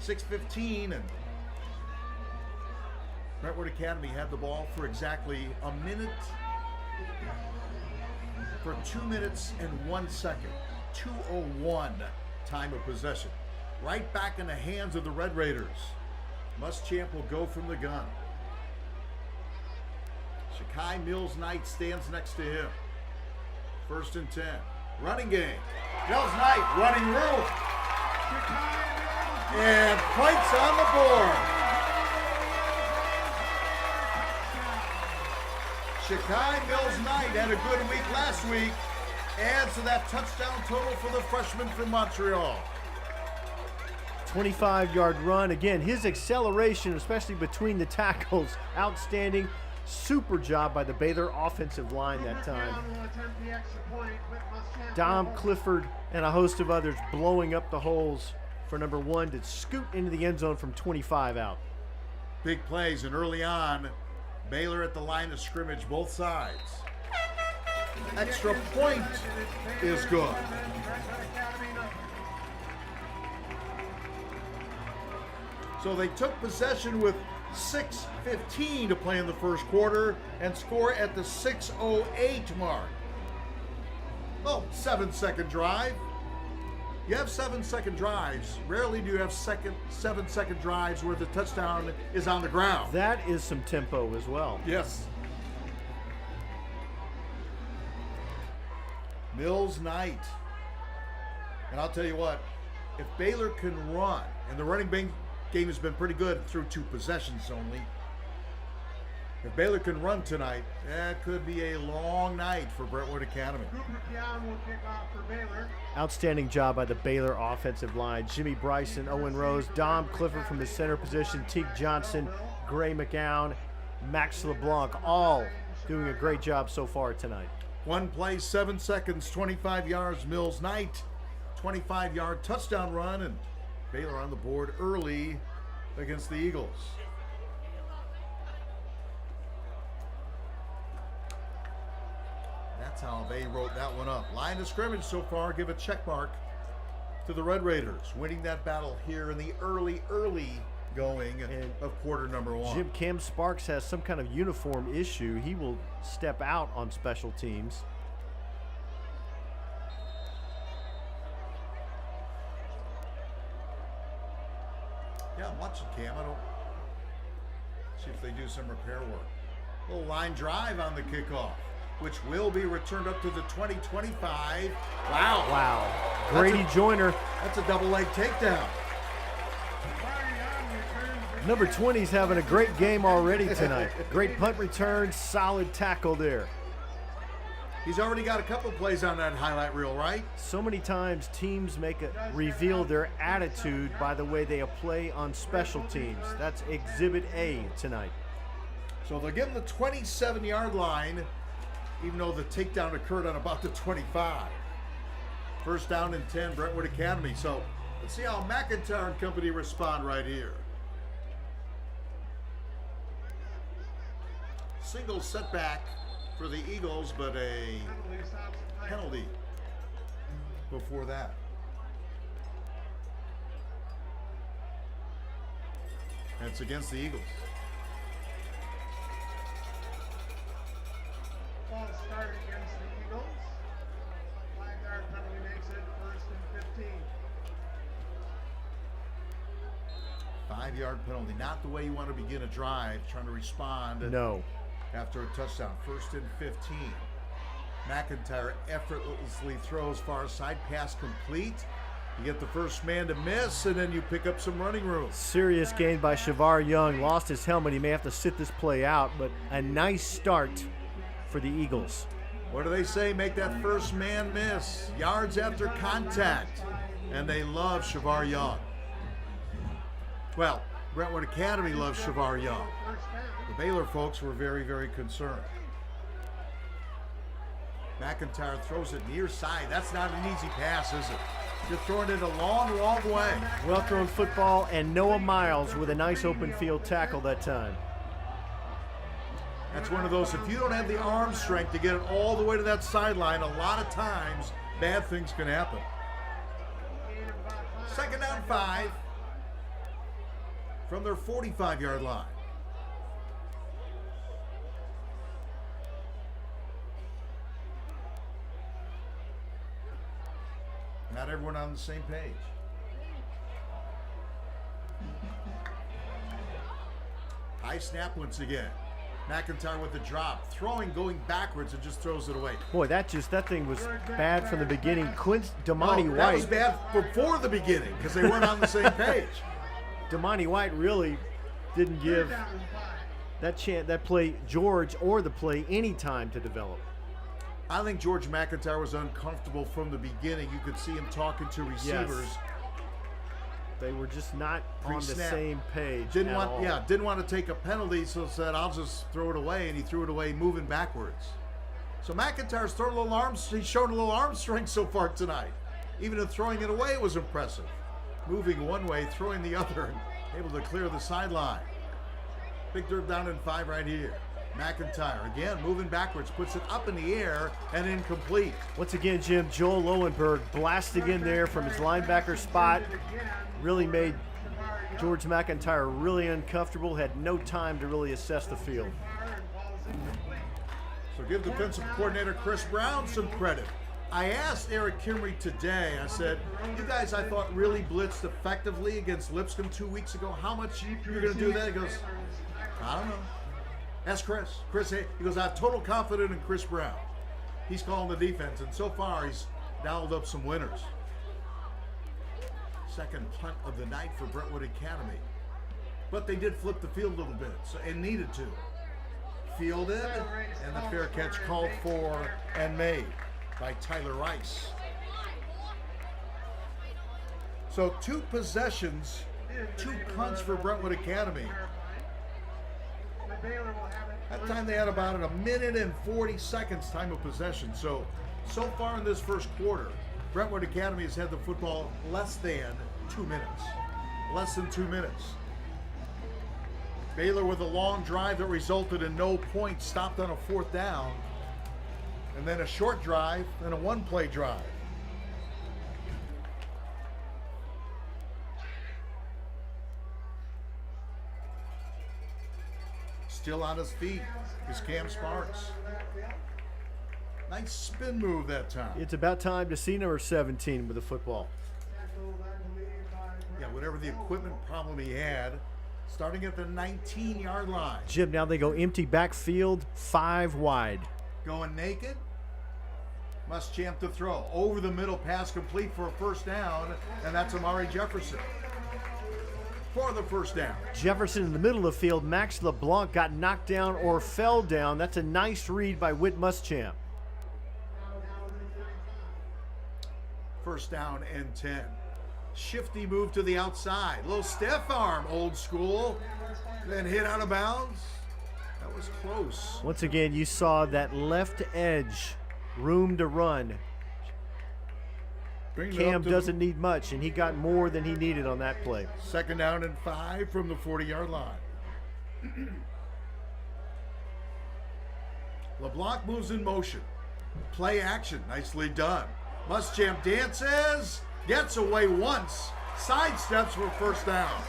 6:15, and Brentwood Academy had the ball for exactly a minute, for 2 minutes and 1 second. 2:01 time of possession. Right back in the hands of the Red Raiders. Muschamp will go from the gun. Shakai Mills Knight stands next to him. 1st and 10. Running game. Mills Knight running room. And points on the board. Shakai Mills Knight had a good week last week. Adds to that touchdown total for the freshman from Montreal. 25-yard run. Again, his acceleration, especially between the tackles, outstanding. Super job by the Baylor offensive line that time. Dom Clifford and a host of others blowing up the holes for number 1 to scoot into the end zone from 25 out. Big plays, and early on, Baylor at the line of scrimmage, both sides. Extra point is good. So they took possession with 6:15 to play in the first quarter and score at the 6:08 mark. Oh, 7-second drive. You have 7-second drives. Rarely do you have 7-second drives where the touchdown is on the ground. That is some tempo as well. Yes. Mills Knight. And I'll tell you what, if Baylor can run, and the running game has been pretty good through 2 possessions only. If Baylor can run tonight, that could be a long night for Brentwood Academy. Cooper Keon will kick off for Baylor. Outstanding job by the Baylor offensive line. Jimmy Bryson, Owen Rose, Dom Clifford from the center position, Teague Johnson, Gray McGowan, Max LeBlanc, all doing a great job so far tonight. 1 play, 7 seconds, 25 yards. Mills Knight, 25-yard touchdown run, and Baylor on the board early against the Eagles. That's how they wrote that one up. Line of scrimmage so far, give a check mark to the Red Raiders, winning that battle here in the early going of quarter number 1. Jim Cam Sparks has some kind of uniform issue. He will step out on special teams. Yeah, I'm watching Cam. I don't see if they do some repair work. Little line drive on the kickoff, which will be returned up to the 20-25. Wow. Wow. Grady Joyner. That's a double leg takedown. Number 20's having a great game already tonight. Great punt return, solid tackle there. He's already got a couple plays on that highlight reel, right? So many times teams reveal their attitude by the way they play on special teams. That's Exhibit A tonight. So they'll give him the 27-yard line, even though the takedown occurred on about the 25. 1st down and 10, Brentwood Academy. So let's see how McIntyre and company respond right here. Single setback for the Eagles, but a penalty before that. That's against the Eagles. False start against the Eagles. 5-yard penalty makes it 1st and 15. 5-yard penalty. Not the way you want to begin a drive, trying to respond. No. After a touchdown. 1st and 15. McIntyre effortlessly throws far side, pass complete. You get the first man to miss, and then you pick up some running room. Serious gain by Shavar Young. Lost his helmet. He may have to sit this play out, but a nice start for the Eagles. What do they say? Make that first man miss. Yards after contact. And they love Shavar Young. Well, Brentwood Academy loves Shavar Young. The Baylor folks were very, very concerned. McIntyre throws it near side. That's not an easy pass, is it? You're throwing it a long, long way. Well thrown football, and Noah Miles with a nice open field tackle that time. That's one of those, if you don't have the arm strength to get it all the way to that sideline, a lot of times bad things can happen. 2nd down 5 from their 45-yard line. Not everyone on the same page. High snap once again. McIntyre with the drop, throwing, going backwards, and just throws it away. Boy, that thing was bad from the beginning. Damani White. That was bad before the beginning because they weren't on the same page. Damani White really didn't give that play George or the play any time to develop. I think George McIntyre was uncomfortable from the beginning. You could see him talking to receivers. Yes. They were just not on the same page. Didn't want to take a penalty, so said, I'll just throw it away, and he threw it away moving backwards. So McIntyre's he's shown a little arm strength so far tonight. Even in throwing it away, it was impressive. Moving one way, throwing the other, and able to clear the sideline. Big third down and 5 right here. McIntyre, again, moving backwards, puts it up in the air and incomplete. Once again, Jim, Joel Lowenberg blasting in there from his linebacker spot. Really made George McIntyre really uncomfortable, had no time to really assess the field. So give defensive coordinator Chris Brown some credit. I asked Eric Kimry today, I said, you guys, I thought, really blitzed effectively against Lipscomb 2 weeks ago. How much you're going to do that? He goes, I don't know. Ask Chris. He goes, I have total confidence in Chris Brown. He's calling the defense, and so far he's dialed up some winners. Second punt of the night for Brentwood Academy. But they did flip the field a little bit, and needed to. Fielded, and the fair catch called for and made by Tyler Rice. So 2 possessions, 2 punts for Brentwood Academy. That time they had about a minute and 40 seconds time of possession. So far in this first quarter, Brentwood Academy has had the football less than 2 minutes. Less than 2 minutes. Baylor with a long drive that resulted in no points, stopped on a 4th down. And then a short drive, and a 1-play drive. Still on his feet is Cam Sparks. Nice spin move that time. It's about time to see number 17 with the football. Yeah, whatever the equipment problem he had, starting at the 19-yard line. Jim, now they go empty backfield, 5 wide. Going naked. Muschamp to throw. Over the middle, pass complete for a first down, and that's Amari Jefferson for the first down. Jefferson in the middle of the field. Max LeBlanc got knocked down or fell down. That's a nice read by Whit Muschamp. First down and 10. Shifty move to the outside. Little stiff arm, old school. Then hit out of bounds. That was close. Once again, you saw that left edge, room to run. Cam doesn't need much, and he got more than he needed on that play. Second down and 5 from the 40-yard line. LeBlanc moves in motion. Play action, nicely done. Muschamp dances, gets away once, sidesteps for first down.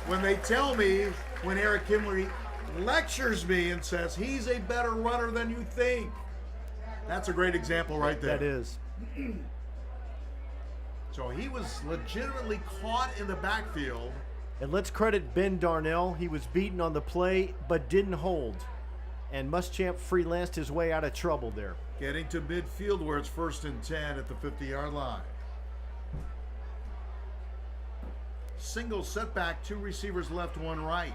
When they tell me, when Eric Kimley lectures me and says he's a better runner than you think, that's a great example right there. That is. So he was legitimately caught in the backfield. And let's credit Ben Darnell. He was beaten on the play, but didn't hold. And Muschamp freelanced his way out of trouble there. Getting to midfield where it's 1st and 10 at the 50-yard line. Single setback, 2 receivers left, 1 right.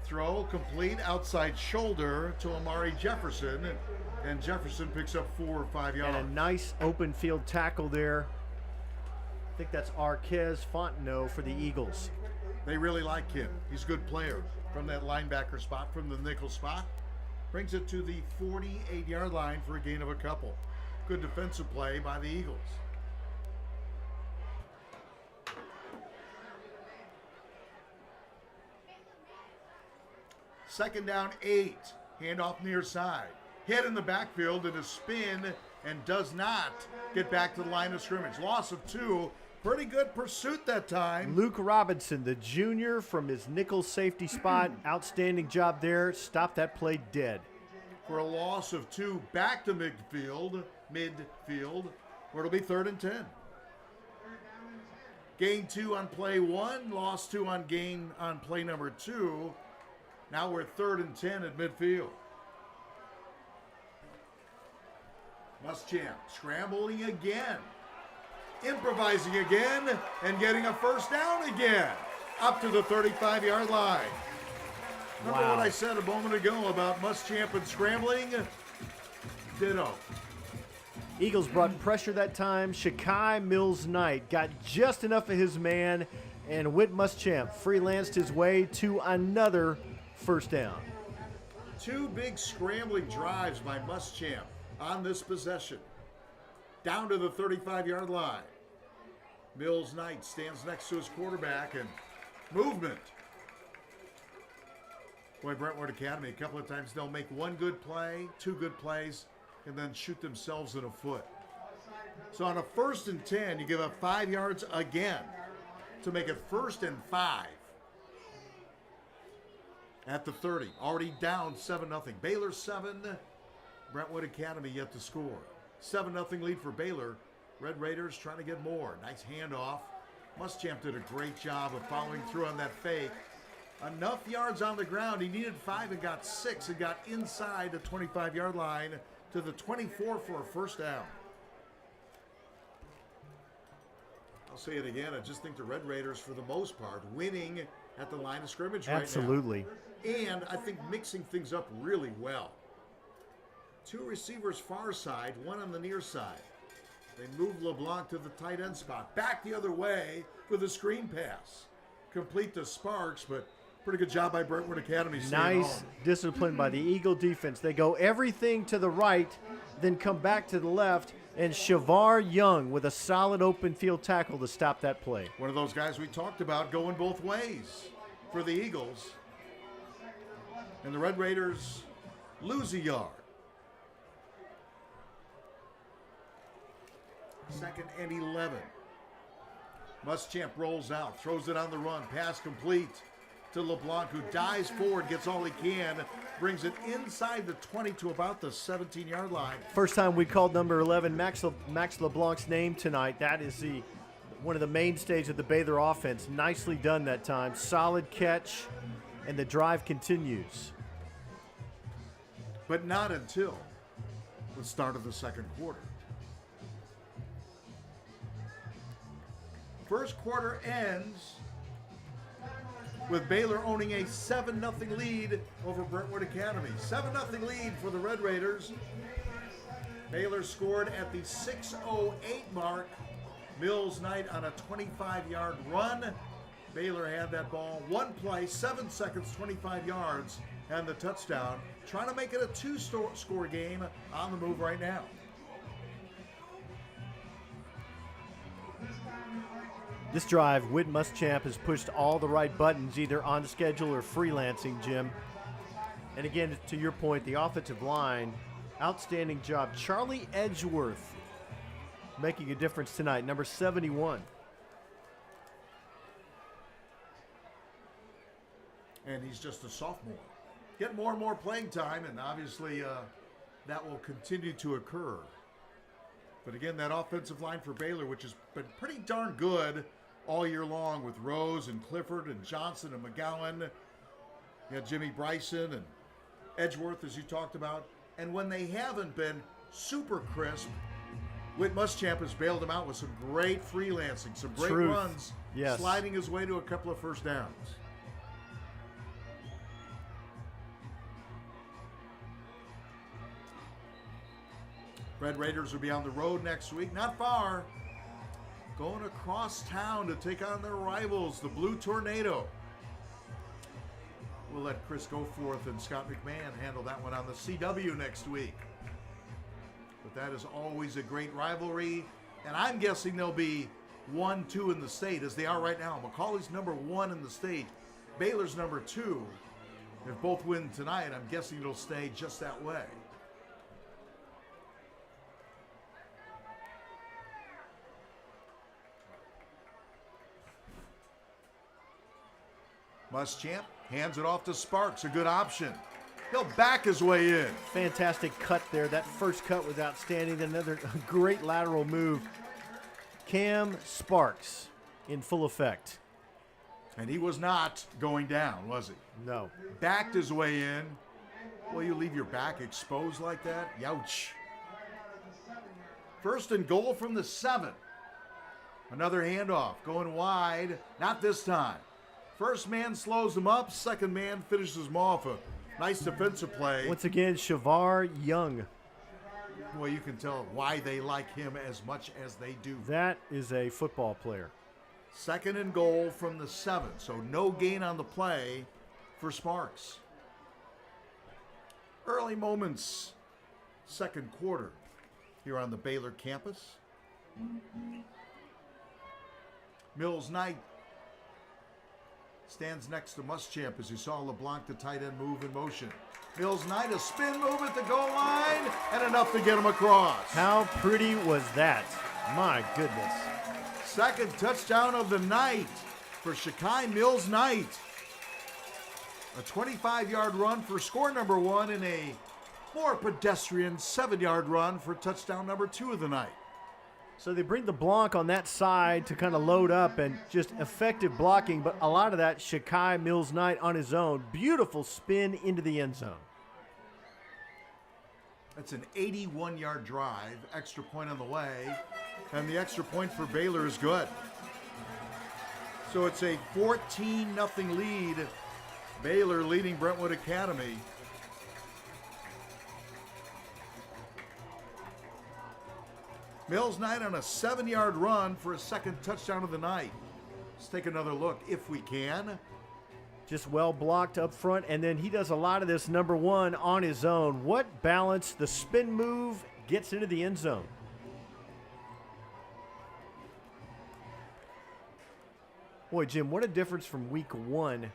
Throw complete, outside shoulder to Amari Jefferson. And Jefferson picks up 4 or 5 yards. And a nice open field tackle there. I think that's Arquez Fontenot for the Eagles. They really like him. He's a good player from that linebacker spot, from the nickel spot. Brings it to the 48-yard line for a gain of a couple. Good defensive play by the Eagles. Second down, 8. Handoff near side. Hit in the backfield and a spin, and does not get back to the line of scrimmage. Loss of 2. Pretty good pursuit that time. Luke Robinson, the junior from his nickel safety spot. Outstanding job there. Stopped that play dead. For a loss of 2, back to midfield. where it'll be 3rd and 10. Gain 2 on play 1, loss 2 on play number 2. Now we're 3rd and 10 at midfield. Muschamp scrambling again, improvising again, and getting a first down again, up to the 35-yard line. Remember what I said a moment ago about Muschamp and scrambling? Ditto. Eagles brought pressure that time. Shakai Mills-Knight got just enough of his man, and Whit Muschamp freelanced his way to another first down. 2 big scrambling drives by Muschamp on this possession. Down to the 35-yard line. Mills-Knight stands next to his quarterback, and movement. Boy, Brentwood Academy, a couple of times they'll make 1 good play, 2 good plays, and then shoot themselves in the foot. So on a 1st and 10, you give up 5 yards again to make it 1st and 5. At the 30, already down 7-0. Baylor 7, Brentwood Academy yet to score. 7-0 lead for Baylor. Red Raiders trying to get more. Nice handoff. Muschamp did a great job of following through on that fake. Enough yards on the ground. He needed 5 and got 6 and got inside the 25-yard line to the 24 for a first down. I'll say it again. I just think the Red Raiders, for the most part, winning at the line of scrimmage right now. Absolutely. And I think mixing things up really well. 2 receivers far side, 1 on the near side. They move LeBlanc to the tight end spot. Back the other way with a screen pass. Complete to Sparks, but pretty good job by Brentwood Academy. Nice discipline by the Eagle defense. They go everything to the right, then come back to the left, and Shavar Young with a solid open field tackle to stop that play. One of those guys we talked about going both ways for the Eagles. And the Red Raiders lose a yard. 2nd and 11. Muschamp rolls out, throws it on the run, pass complete to LeBlanc, who dives forward, gets all he can, brings it inside the 20 to about the 17-yard line. First time we called number 11 Max LeBlanc's name tonight. That is one of the mainstays of the Baylor offense. Nicely done that time. Solid catch, and the drive continues. But not until the start of the 2nd quarter. First quarter ends with Baylor owning a 7-0 lead over Brentwood Academy. 7-0 lead for the Red Raiders. Baylor scored at the 6:08 mark. Mills-Knight on a 25-yard run. Baylor had that ball. 1 play, 7 seconds, 25 yards, and the touchdown. Trying to make it a 2-score game on the move right now. This drive, Whit Muschamp has pushed all the right buttons, either on schedule or freelancing, Jim. And again, to your point, the offensive line, outstanding job. Charlie Edgeworth making a difference tonight, number 71. And he's just a sophomore. Get more and more playing time, and obviously that will continue to occur. But again, that offensive line for Baylor, which has been pretty darn good all year long with Rose and Clifford and Johnson and McGowan. You had Jimmy Bryson and Edgeworth, as you talked about. And when they haven't been super crisp, Whit Muschamp has bailed them out with some great freelancing, some great runs, yes, sliding his way to a couple of first downs. Red Raiders will be on the road next week, not far. Going across town to take on their rivals, the Blue Tornado. We'll let Chris Goforth and Scott McMahon handle that one on the CW next week. But that is always a great rivalry, and I'm guessing they'll be 1-2 in the state, as they are right now. McCauley's number 1 in the state. Baylor's number 2. If both win tonight, I'm guessing it'll stay just that way. Muschamp hands it off to Sparks, a good option. He'll back his way in. Fantastic cut there. That first cut was outstanding. Another great lateral move. Cam Sparks in full effect. And he was not going down, was he? No. Backed his way in. Well, you leave your back exposed like that? Youch. First and goal from the 7. Another handoff going wide. Not this time. First man slows him up. Second man finishes him off. A nice defensive play. Once again, Shavar Young. Boy, you can tell why they like him as much as they do. That is a football player. Second and goal from the 7. So no gain on the play for Sparks. Early moments, second quarter here on the Baylor campus. Mills Knight stands next to Muschamp as you saw LeBlanc, the tight end, move in motion. Mills Knight, a spin move at the goal line, and enough to get him across. How pretty was that? My goodness. Second touchdown of the night for Shakai Mills Knight. A 25-yard run for score number 1 and a more pedestrian 7-yard run for touchdown number 2 of the night. So they bring the Blanc on that side to kind of load up and just effective blocking, but a lot of that Shakai Mills Knight on his own. Beautiful spin into the end zone. That's an 81-yard drive, extra point on the way, and the extra point for Baylor is good. So it's a 14-0 lead. Baylor leading Brentwood Academy. Mills Knight on a 7-yard run for a second touchdown of the night. Let's take another look if we can. Just well blocked up front, and then he does a lot of this number 1 on his own. What balance, the spin move gets into the end zone. Boy, Jim, what a difference from week 1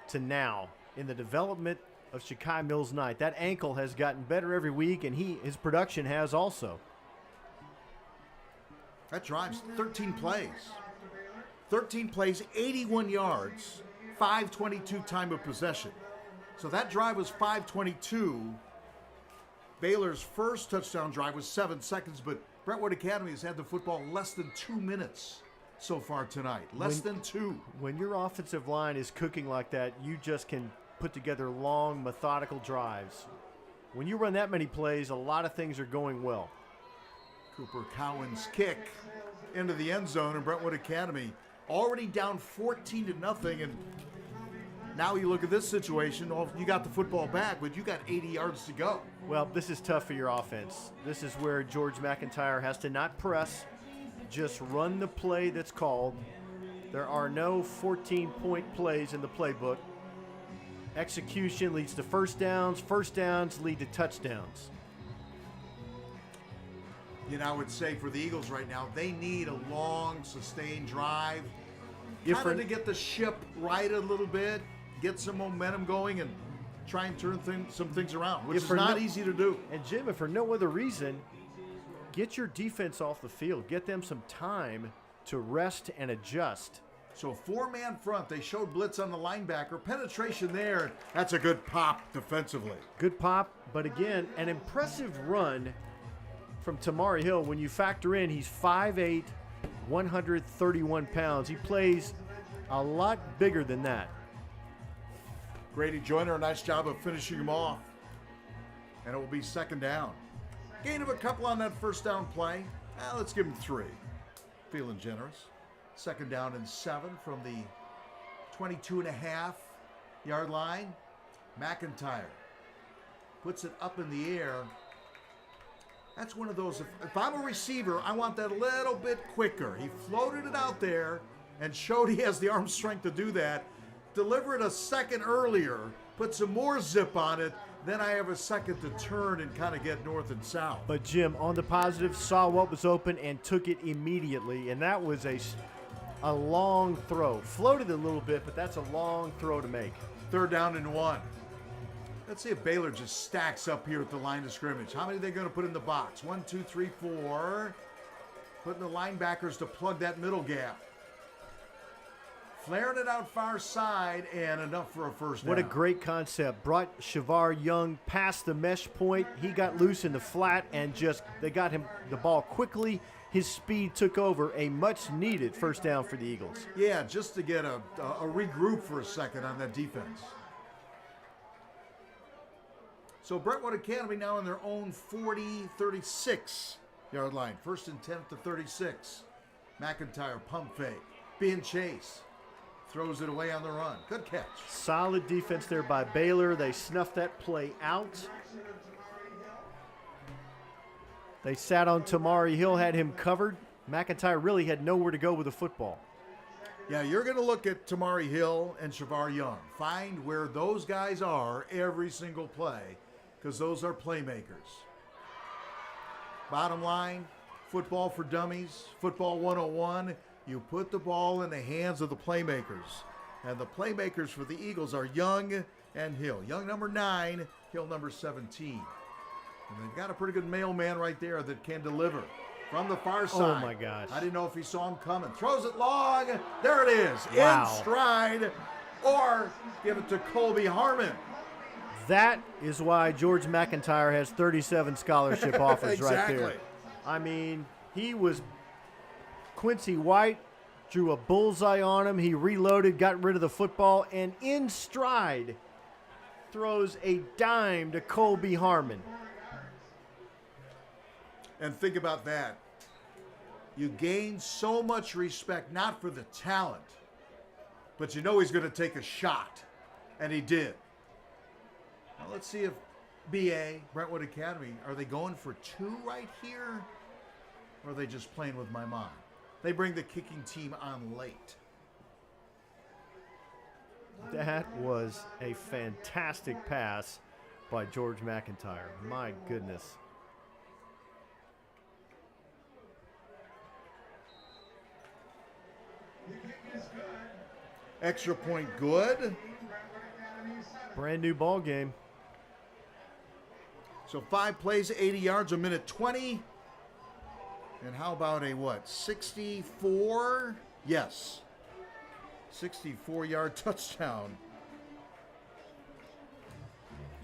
to now in the development of Shakai Mills Knight. That ankle has gotten better every week, and his production has also. That drives 13 plays. 13 plays, 81 yards, 5:22 time of possession. So that drive was 5:22. Baylor's first touchdown drive was 7 seconds, but Brentwood Academy has had the football less than 2 minutes so far tonight. Less than 2. When your offensive line is cooking like that, you just can put together long, methodical drives. When you run that many plays, a lot of things are going well. Cooper Cowan's kick into the end zone, and Brentwood Academy already down 14-0, and now you look at this situation. Well, you got the football back, but you got 80 yards to go. Well, this is tough for your offense. This is where George McIntyre has to not press, just run the play that's called. There are no 14-point plays in the playbook. Execution leads to first downs lead to touchdowns. You know, I would say for the Eagles right now, they need a long, sustained drive. Kind of to get the ship right a little bit, get some momentum going, and try and turn some things around, which is not easy to do. And Jim, if for no other reason, get your defense off the field. Get them some time to rest and adjust. So 4-man front. They showed blitz on the linebacker. Penetration there. That's a good pop defensively. Good pop, but again, an impressive run from Tamari Hill. When you factor in he's 5'8", 131 pounds. He plays a lot bigger than that. Grady Joyner, a nice job of finishing him off. And it will be second down. Gain of a couple on that first down play. Let's give him 3. Feeling generous. Second down and 7 from the 22.5-yard line. McIntyre puts it up in the air. That's one of those, if I'm a receiver, I want that a little bit quicker. He floated it out there and showed he has the arm strength to do that. Deliver it a second earlier, put some more zip on it, then I have a second to turn and kind of get north and south. But Jim, on the positive, saw what was open and took it immediately, and that was a long throw. Floated a little bit, but that's a long throw to make. Third down and 1. Let's see if Baylor just stacks up here at the line of scrimmage. How many are they going to put in the box? 1, 2, 3, 4. Putting the linebackers to plug that middle gap. flaring it out far side, and enough for a first down. What a great concept. Brought Shavar Young past the mesh point. He got loose in the flat and they got him the ball quickly. His speed took over. A much-needed first down for the Eagles. Yeah, just to get a regroup for a second on that defense. So Brentwood Academy now on their own 36-yard line. 1st and 10 at the 36. McIntyre, pump fake. Being chased. Throws it away on the run. Good catch. Solid defense there by Baylor. They snuffed that play out. They sat on Tamari Hill, had him covered. McIntyre really had nowhere to go with the football. Yeah, you're going to look at Tamari Hill and Shavar Young. Find where those guys are every single play, because those are playmakers. Bottom line, football for dummies, football 101. You put the ball in the hands of the playmakers. And the playmakers for the Eagles are Young and Hill. Young number 9, Hill number 17. And they've got a pretty good mailman right there that can deliver from the far side. Oh, my gosh. I didn't know if he saw him coming. Throws it long. There it is. Wow. In stride. Or give it to Colby Harmon. That is why George McIntyre has 37 scholarship offers right there. Exactly. I mean, he was Quincy White, drew a bullseye on him. He reloaded, got rid of the football, and in stride throws a dime to Colby Harmon. And think about that. You gain so much respect, not for the talent, but you know he's going to take a shot. And he did. Now let's see if BA, Brentwood Academy, are they going for 2 right here? Or are they just playing with my mind? They bring the kicking team on late. That was a fantastic pass by George McIntyre. My goodness. Extra point good. Brand new ball game. So 5 plays, 80 yards, a minute 20. And how about a what? 64? Yes. 64-yard touchdown.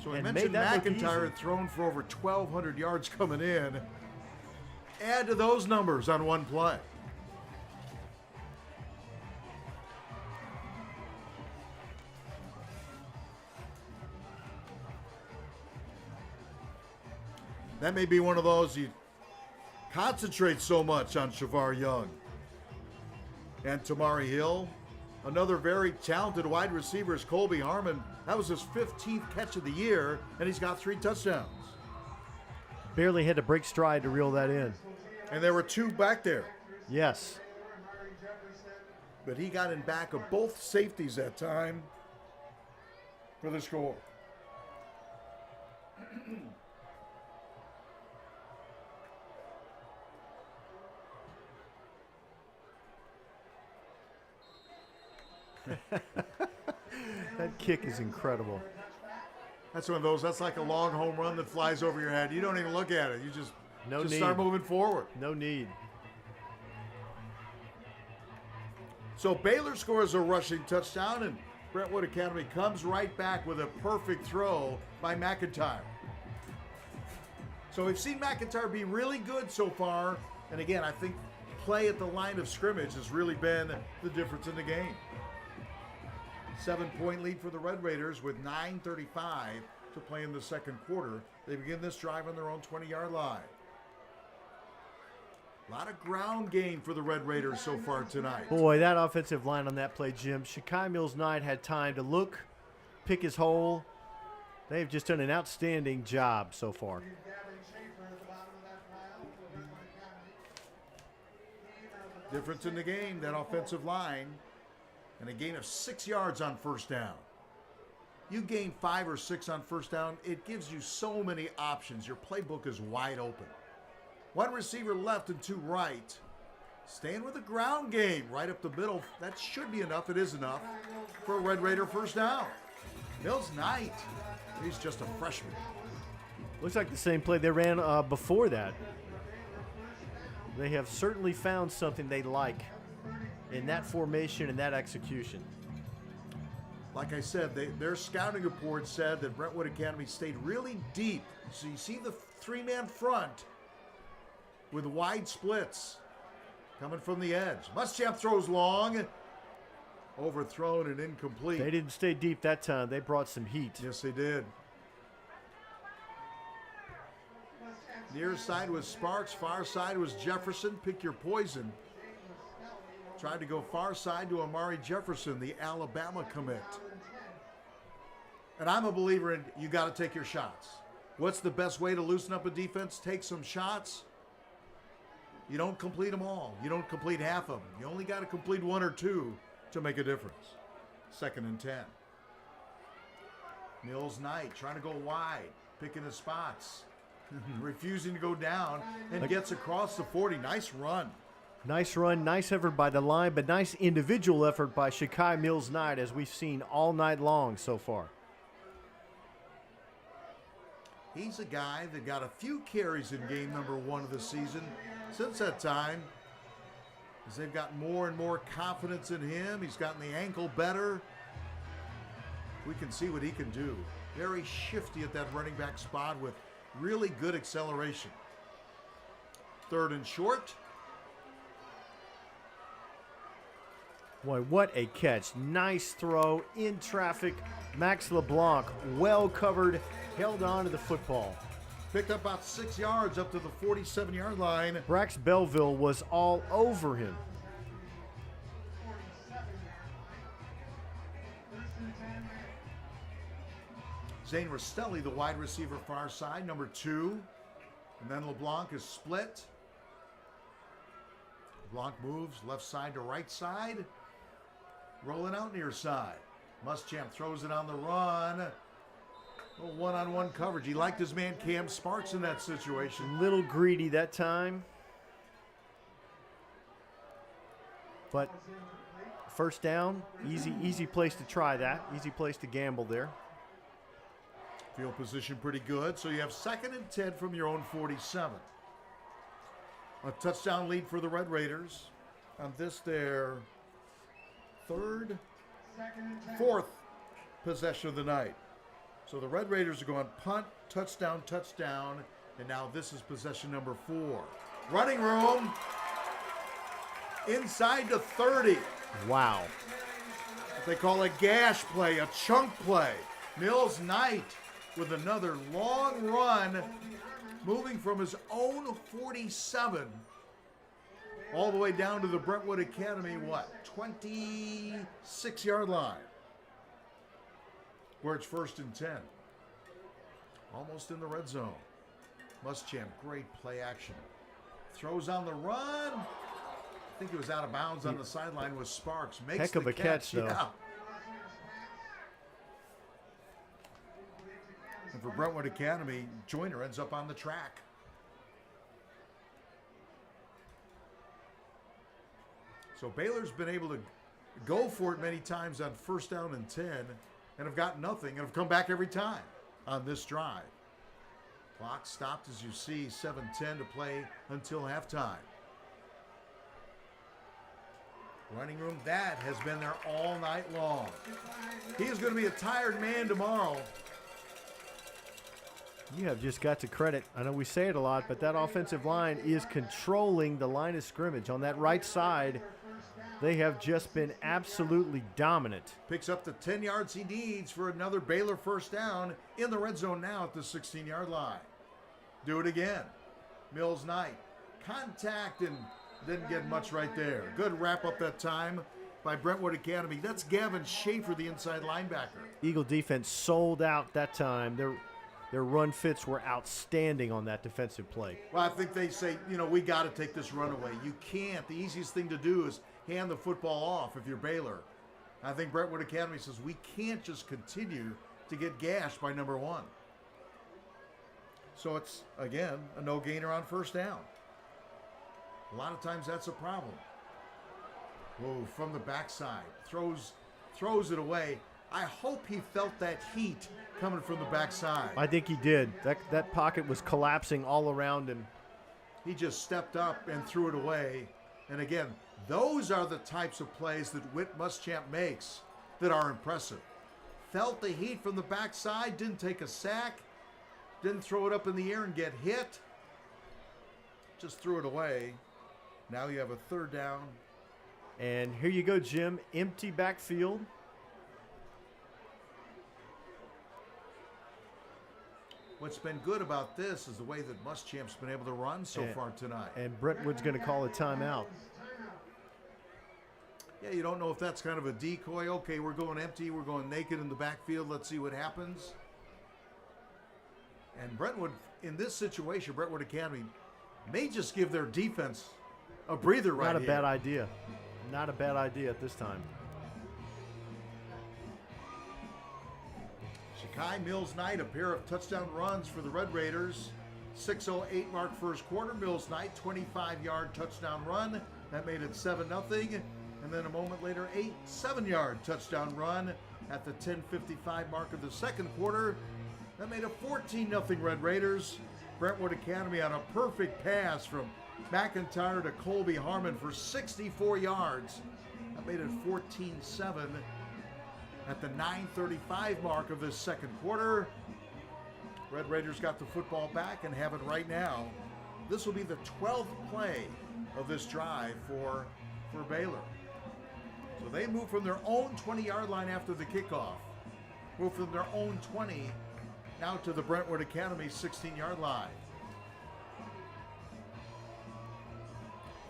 So I And mentioned made that look McIntyre easy. had thrown for over 1,200 yards coming in. Add to those numbers on one play. That may be one of those you concentrate so much on Shavar Young. And Tamari Hill, another very talented wide receiver is Colby Harmon. That was his 15th catch of the year, and he's got 3 touchdowns. Barely had to break stride to reel that in. And there were 2 back there. Yes. But he got in back of both safeties that time for the score. That kick is incredible. That's one of those, that's like a long home run that flies over your head. You don't even look at it. You just, No need. start moving forward. No need. So Baylor scores a rushing touchdown, and Brentwood Academy comes right back with a perfect throw by McIntyre. So we've seen McIntyre be really good so far. And again, I think play at the line of scrimmage has really been the difference in the game. 7-point lead for the Red Raiders with 9:35 to play in the second quarter. They begin this drive on their own 20-yard line. A lot of ground game for the Red Raiders so far tonight. Boy, that offensive line on that play, Jim. Shakai Mills-Knight had time to look, pick his hole. They've just done an outstanding job so far. Difference in the game, that offensive line, and a gain of 6 yards on first down. You gain 5 or 6 on first down, it gives you so many options. Your playbook is wide open. 1 receiver left and 2 right. Staying with the ground game right up the middle. That should be enough. It is enough for a Red Raider first down. Mills-Knight, he's just a freshman. Looks like the same play they ran before that. They have certainly found something they like. in that formation and that execution. Like I said, their scouting report said that Brentwood Academy stayed really deep. So you see the three-man front with wide splits coming from the edge. Muschamp throws long, overthrown and incomplete. They didn't stay deep that time. They brought some heat. Yes, they did. Near side was Sparks, far side was Jefferson. Pick your poison. Tried to go far side to Amari Jefferson, the Alabama commit. And I'm a believer in you got to take your shots. What's the best way to loosen up a defense? Take some shots. You don't complete them all. You don't complete half of them. You only got to complete one or two to make a difference. 2nd and 10. Mills Knight trying to go wide, picking his spots, refusing to go down, and gets across the 40. Nice run. Nice run, nice effort by the line, but nice individual effort by Shakai Mills Knight, as we've seen all night long so far. He's a guy that got a few carries in game number 1 of the season. Since that time, as they've got more and more confidence in him, he's gotten the ankle better. We can see what he can do. Very shifty at that running back spot with really good acceleration. 3rd and short. Boy, what a catch. Nice throw in traffic. Max LeBlanc, well covered, held on to the football. Picked up about 6 yards up to the 47-yard line. Brax Belleville was all over him. Zane Rastelli, the wide receiver far side, number 2. And then LeBlanc is split. LeBlanc moves left side to right side. Rolling out near side. Muschamp throws it on the run. A little one-on-one coverage. He liked his man Cam Sparks in that situation. Little greedy that time. But first down, easy place to try that. Easy place to gamble there. Field position pretty good. So you have 2nd and 10 from your own 47. A touchdown lead for the Red Raiders on this their 4th possession of the night. So the Red Raiders are going punt, touchdown, touchdown, and now this is possession number 4. Running room inside the 30. Wow. What they call a gash play, a chunk play. Mills Knight with another long run, moving from his own 47 all the way down to the Brentwood Academy, 26-yard line, where it's 1st and 10. Almost in the red zone. Muschamp, great play action. Throws on the run. I think it was out of bounds on the sideline with Sparks. Makes Heck of the a catch, though. Yeah. And for Brentwood Academy, Joyner ends up on the track. So Baylor's been able to go for it many times on 1st down and 10 and have got nothing and have come back every time on this drive. Clock stopped, as you see, 7:10 to play until halftime. Running room, that has been there all night long. He is going to be a tired man tomorrow. You have just got to credit, I know we say it a lot, but that offensive line is controlling the line of scrimmage. On that right side, they have just been absolutely dominant. Picks up the 10 yards he needs for another Baylor 1st down in the red zone now at the 16-yard line. Do it again. Mills Knight. Contact and didn't get much right there. Good wrap up that time by Brentwood Academy. That's Gavin Schaefer, the inside linebacker. Eagle defense sold out that time. Their run fits were outstanding on that defensive play. Well, I think they say, we got to take this run away. You can't. The easiest thing to do is hand the football off if you're Baylor. I think Brentwood Academy says we can't just continue to get gashed by number 1. So it's, again, a no-gainer on 1st down. A lot of times that's a problem. Whoa, from the backside. Throws it away. I hope he felt that heat coming from the backside. I think he did. That pocket was collapsing all around him. He just stepped up and threw it away. And again, Those are the types of plays that Whit Muschamp makes that are impressive. Felt the heat from the backside, didn't take a sack, didn't throw it up in the air and get hit. Just threw it away. Now you have a third down. And here you go, Jim. Empty backfield. What's been good about this is the way that Muschamp's been able to run so far tonight. And Brentwood's going to call a timeout. Yeah, you don't know if that's kind of a decoy. Okay, we're going empty. We're going naked in the backfield. Let's see what happens. And Brentwood, in this situation, Brentwood Academy may just give their defense a breather right Not a here. bad idea. Not a bad idea at this time. Shakai Mills Knight, a pair of touchdown runs for the Red Raiders. 6:08 mark first quarter. Mills Knight, 25-yard touchdown run. That made it 7-0. And then a moment later, 7-yard touchdown run at the 10:55 mark of the second quarter. That made it 14-0 Red Raiders. Brentwood Academy on a perfect pass from McIntyre to Colby Harmon for 64 yards. That made it 14-7 at the 9:35 mark of this second quarter. Red Raiders got the football back and have it right now. This will be the 12th play of this drive for Baylor. So they move from their own 20-yard line after the kickoff. Move from their own 20 now to the Brentwood Academy 16-yard line.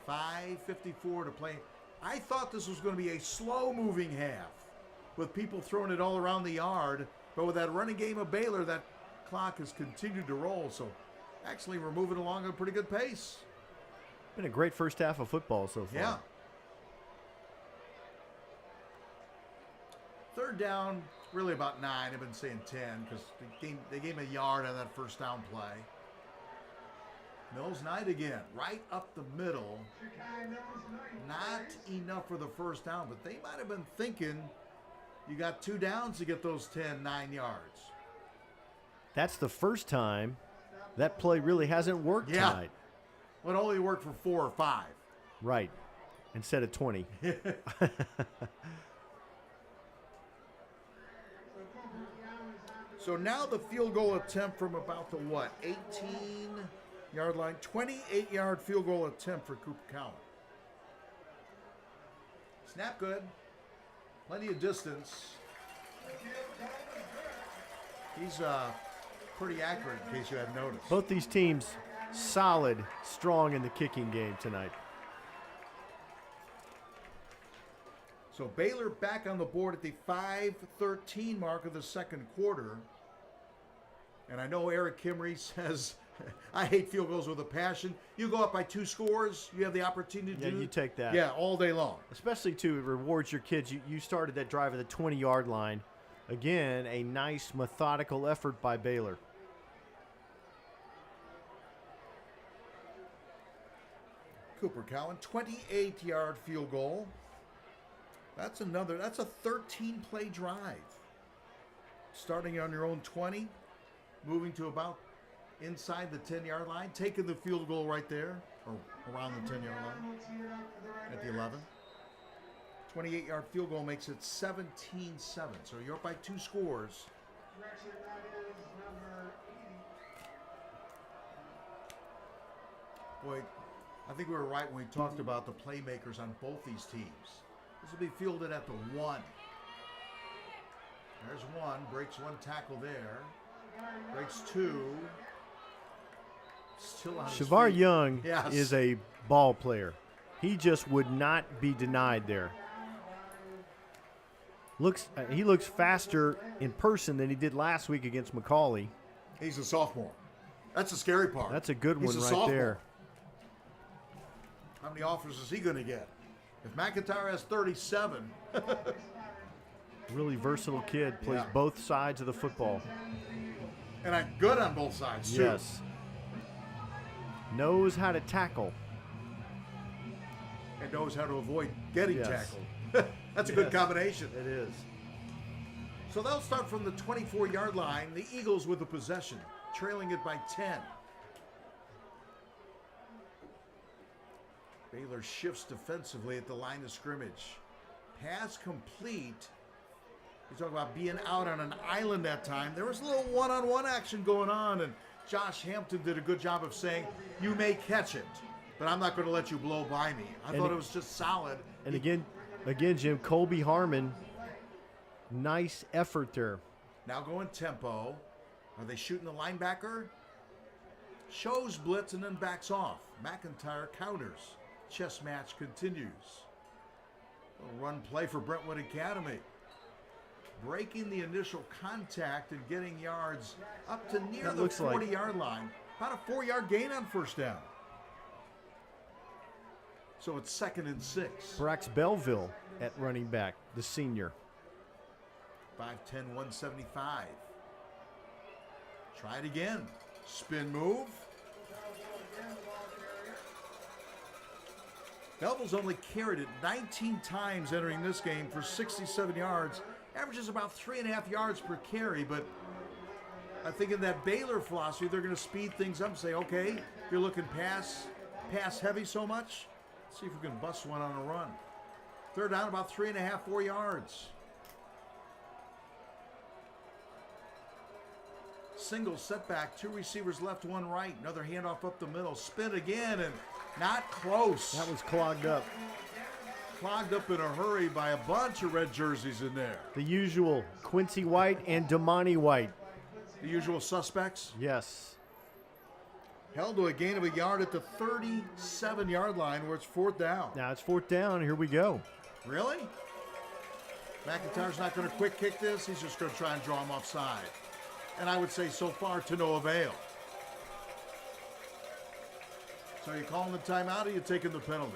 5:54 to play. I thought this was going to be a slow-moving half with people throwing it all around the yard, but with that running game of Baylor, that clock has continued to roll. So actually we're moving along at a pretty good pace. Been a great first half of football so far. Yeah. Third down, really about 9. I've been saying 10 because they gave him a yard on that first down play. Mills Knight again, right up the middle. Not enough for the first down, but they might have been thinking you got 2 downs to get those 9 yards. That's the first time that play really hasn't worked tonight. Well, it only worked for 4 or 5. Right. Instead of 20. So now the field goal attempt from about the 18-yard line, 28-yard field goal attempt for Cooper Cowan. Snap good, plenty of distance. He's pretty accurate in case you hadn't noticed. Both these teams solid, strong in the kicking game tonight. So Baylor back on the board at the 5:13 mark of the second quarter. And I know Eric Kimry says, I hate field goals with a passion. You go up by 2 scores, you have the opportunity to do. Yeah, you take that. Yeah, all day long. Especially to reward your kids. You started that drive at the 20-yard line. Again, a nice methodical effort by Baylor. Cooper Cowan, 28-yard field goal. That's a 13-play drive. Starting on your own 20, moving to about inside the 10-yard line, taking the field goal right there, or around the 10-yard line, at the 11. 28-yard field goal makes it 17-7. So you're up by 2 scores. Boy, I think we were right when we talked about the playmakers on both these teams. This will be fielded at the 1. There's 1, breaks 1 tackle there. Breaks 2. Still on his Shavar feet. Young Yes. is a ball player. He just would not be denied there. He looks faster in person than he did last week against McCauley. He's a sophomore. That's the scary part. That's a good He's one a right sophomore. there. How many offers is he going to get? If McIntyre has 37, Really versatile kid, plays Yeah. both sides of the football. and I'm good on both sides too. Yes. Knows how to tackle. And knows how to avoid getting Yes. tackled. That's a good combination. It is. So they'll start from the 24-yard line. The Eagles with the possession, trailing it by 10. Baylor shifts defensively at the line of scrimmage. Pass complete. You talk about being out on an island that time. There was a little one-on-one action going on, and Josh Hampton did a good job of saying, you may catch it, but I'm not going to let you blow by me. I thought it was just solid. And again, Jim, Colby Harmon, nice effort there. Now going tempo. Are they shooting the linebacker? Shows blitz and then backs off. McIntyre counters. Chess match continues. A run play for Brentwood Academy. Breaking the initial contact and getting yards up to near the 40-yard line. About a 4-yard gain on first down. So it's 2nd and 6. Brax Belleville at running back, the senior. 5'10", 175. Try it again. Spin move. Belleville's only carried it 19 times entering this game for 67 yards. Averages about 3.5 yards per carry, but I think in that Baylor philosophy, they're going to speed things up and say, okay, you're looking pass heavy so much. Let's see if we can bust one on a run. 3rd down, about 3.5, 4 yards. Single setback, 2 receivers left, 1 right. Another handoff up the middle. Spin again and not close. That was clogged up. Clogged up in a hurry by a bunch of red jerseys in there. The usual Quincy White and Damani White. The usual suspects. Yes. Held to a gain of a yard at the 37-yard line where it's 4th down. Now it's 4th down. Here we go. Really? McIntyre's not going to quick kick this. He's just going to try and draw him offside. And I would say so far to no avail. So are you calling the timeout or are you taking the penalty?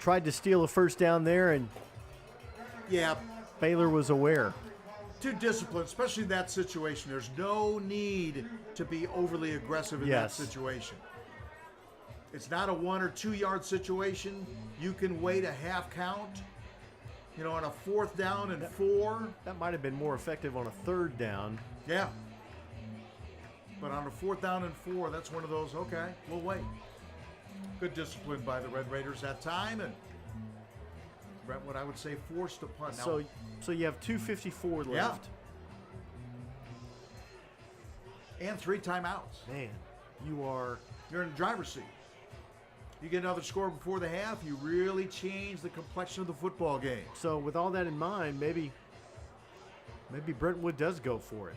Tried to steal a first down there, and Yeah, Baylor was aware. too disciplined, especially in that situation. There's no need to be overly aggressive in that situation. It's not a 1 or 2 yard situation. You can wait a half count. You know, on a 4th down and 4. That might have been more effective on a 3rd down. Yeah. But on a 4th down and 4, that's one of those, okay, we'll wait. Good discipline by the Red Raiders that time, and Brentwood, I would say, forced to punt. Now, So you have 2:54 left. and 3 timeouts. Man, You're in the driver's seat. You get another score before the half, you really change the complexion of the football game. so with all that in mind, maybe Brentwood does go for it.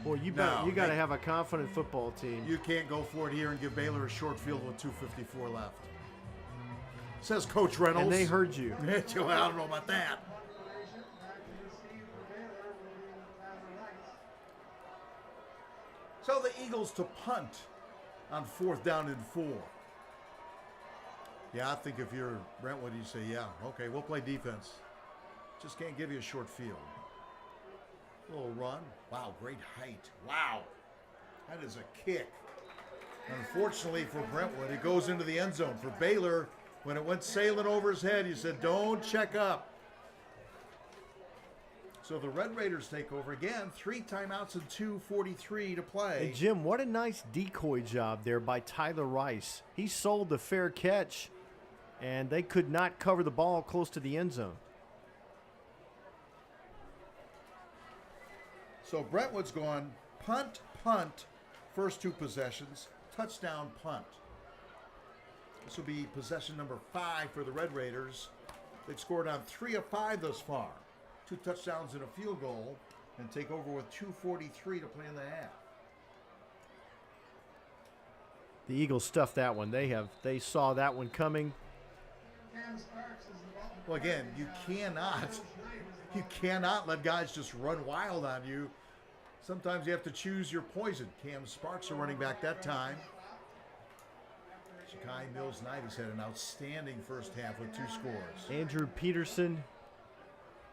Boy, you got to have a confident football team. You can't go for it here and give Baylor a short field with 2:54 left. Says Coach Reynolds. And they heard you. I don't know about that. So the Eagles to punt on 4th down and 4. Yeah, I think if you're Brentwood, you say, yeah, okay, we'll play defense. Just can't give you a short field. Little run. Wow, great height. Wow. That is a kick. Unfortunately for Brentwood, it goes into the end zone. For Baylor, when it went sailing over his head, you said, don't check up. So the Red Raiders take over again. 3 timeouts and 2:43 to play. And Jim, what a nice decoy job there by Tyler Rice. He sold the fair catch, and they could not cover the ball close to the end zone. So Brentwood's gone punt, punt, first 2 possessions, touchdown, punt. This will be possession number 5 for the Red Raiders. They've scored on 3 of 5 thus far. 2 touchdowns and a field goal, and take over with 2:43 to play in the half. The Eagles stuffed that one. They saw that one coming. Well, again, you cannot let guys just run wild on you. Sometimes you have to choose your poison. Cam Sparks, a running back that time. Shakai Mills-Knight has had an outstanding first half with 2 scores. Andrew Peterson,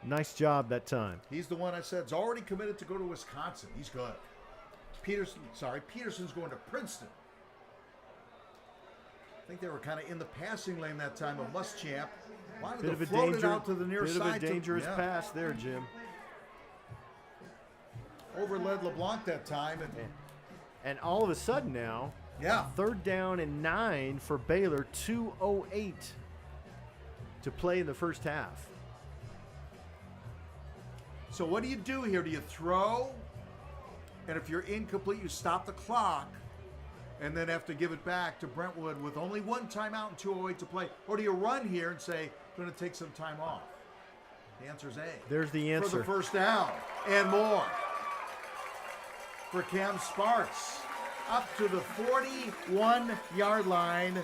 nice job that time. He's the one I said is already committed to go to Wisconsin. He's good. Peterson's going to Princeton. I think they were kind of in the passing lane that time of Muschamp. Wanted Bit to of a float it out to the near bit side. of a dangerous yeah. pass there, Jim. Overled LeBlanc that time. And all of a sudden now, Yeah. 3rd down and 9 for Baylor, 2:08 to play in the first half. So what do you do here? Do you throw? And if you're incomplete, you stop the clock and then have to give it back to Brentwood with only 1 timeout and 2:08 to play? Or do you run here and say, going to take some time off? The answer is A. There's the For answer. the first down and more. For Cam Sparks, up to the 41-yard line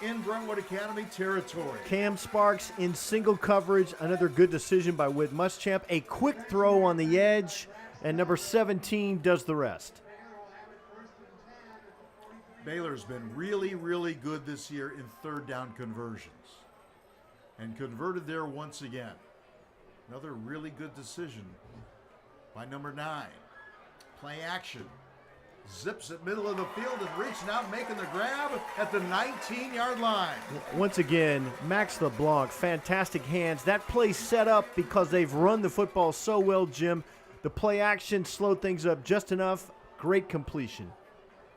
in Brentwood Academy territory. Cam Sparks in single coverage. Another good decision by Whit Muschamp. A quick throw on the edge, and number 17 does the rest. Baylor's been really, really good this year in 3rd down conversions and converted there once again. Another really good decision by number 9. Play action. Zips it middle of the field and reaching out, making the grab at the 19-yard line. Once again, Max LeBlanc, fantastic hands. That play set up because they've run the football so well, Jim. The play action slowed things up just enough. Great completion.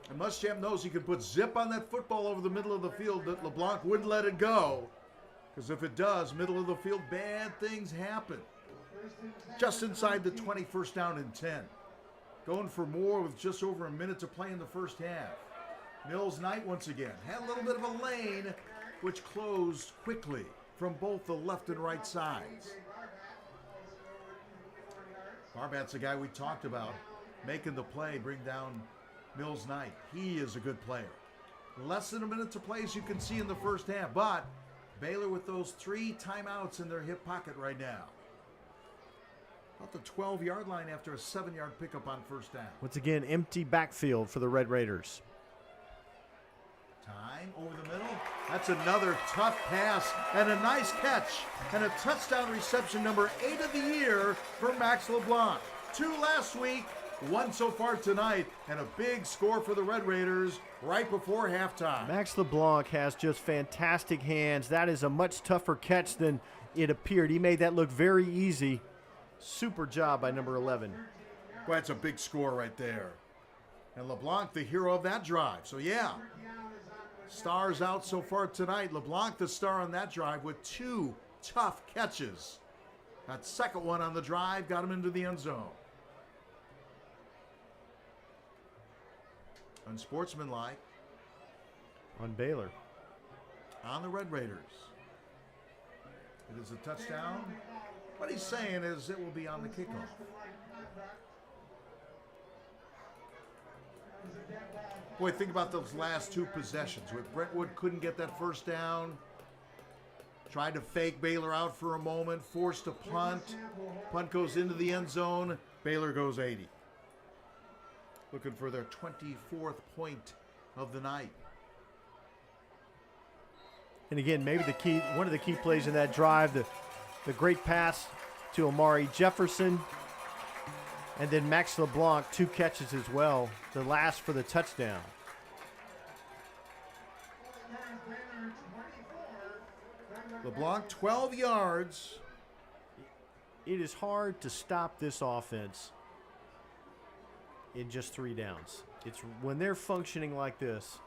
And Muschamp knows he can put zip on that football over the middle of the field, that LeBlanc wouldn't let it go. Because if it does, middle of the field, bad things happen. Just inside the 20, 1st down and 10. Going for more with just over a minute to play in the first half. Mills Knight once again had a little bit of a lane, which closed quickly from both the left and right sides. Barbat's the guy we talked about, making the play, bring down Mills Knight. He is a good player. Less than a minute to play, as you can see in the first half, but Baylor with those 3 timeouts in their hip pocket right now. About the 12-yard line after a 7-yard pickup on first down. Once again, empty backfield for the Red Raiders. Time over the middle. That's another tough pass and a nice catch and a touchdown reception, number 8 of the year for Max LeBlanc. 2 last week, 1 so far tonight, and a big score for the Red Raiders right before halftime. Max LeBlanc has just fantastic hands. That is a much tougher catch than it appeared. He made that look very easy. Super job by number 11. Well, that's a big score right there. And LeBlanc, the hero of that drive. So, yeah, stars out so far tonight. LeBlanc, the star on that drive with 2 tough catches. That second one on the drive got him into the end zone. Unsportsmanlike On Baylor. on the Red Raiders. It is a touchdown. What he's saying is it will be on the kickoff. Boy, think about those last 2 possessions. With Brentwood couldn't get that first down. Tried to fake Baylor out for a moment. Forced a punt. Punt goes into the end zone. Baylor goes 80. Looking for their 24th point of the night. And again, maybe one of the key plays in that drive, the great pass to Amari Jefferson. And then Max LeBlanc, 2 catches as well. The last for the touchdown. LeBlanc, 12 yards. It is hard to stop this offense in just 3 downs. It's when they're functioning like this,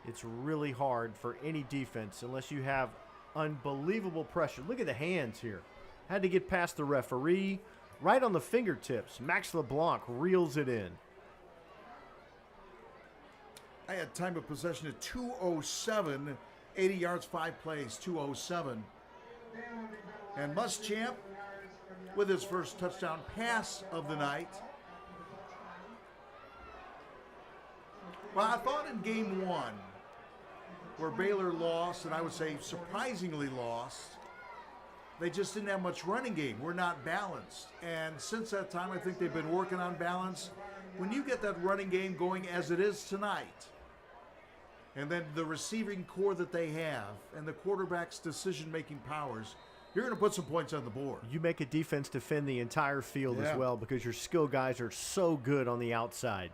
it's really hard for any defense unless you have unbelievable pressure. Look at the hands here. Had to get past the referee, right on the fingertips. Max LeBlanc reels it in. I had time of possession at 2:07, 80 yards, 5 plays, 2:07. And Muschamp with his first touchdown pass of the night. Well, I thought in game 1, where Baylor lost, and I would say surprisingly lost, they just didn't have much running game. We're not balanced. And since that time, I think they've been working on balance. When you get that running game going as it is tonight, and then the receiving core that they have, and the quarterback's decision-making powers, you're going to put some points on the board. You make a defense defend the entire field Yeah. as well because your skill guys are so good on the outside.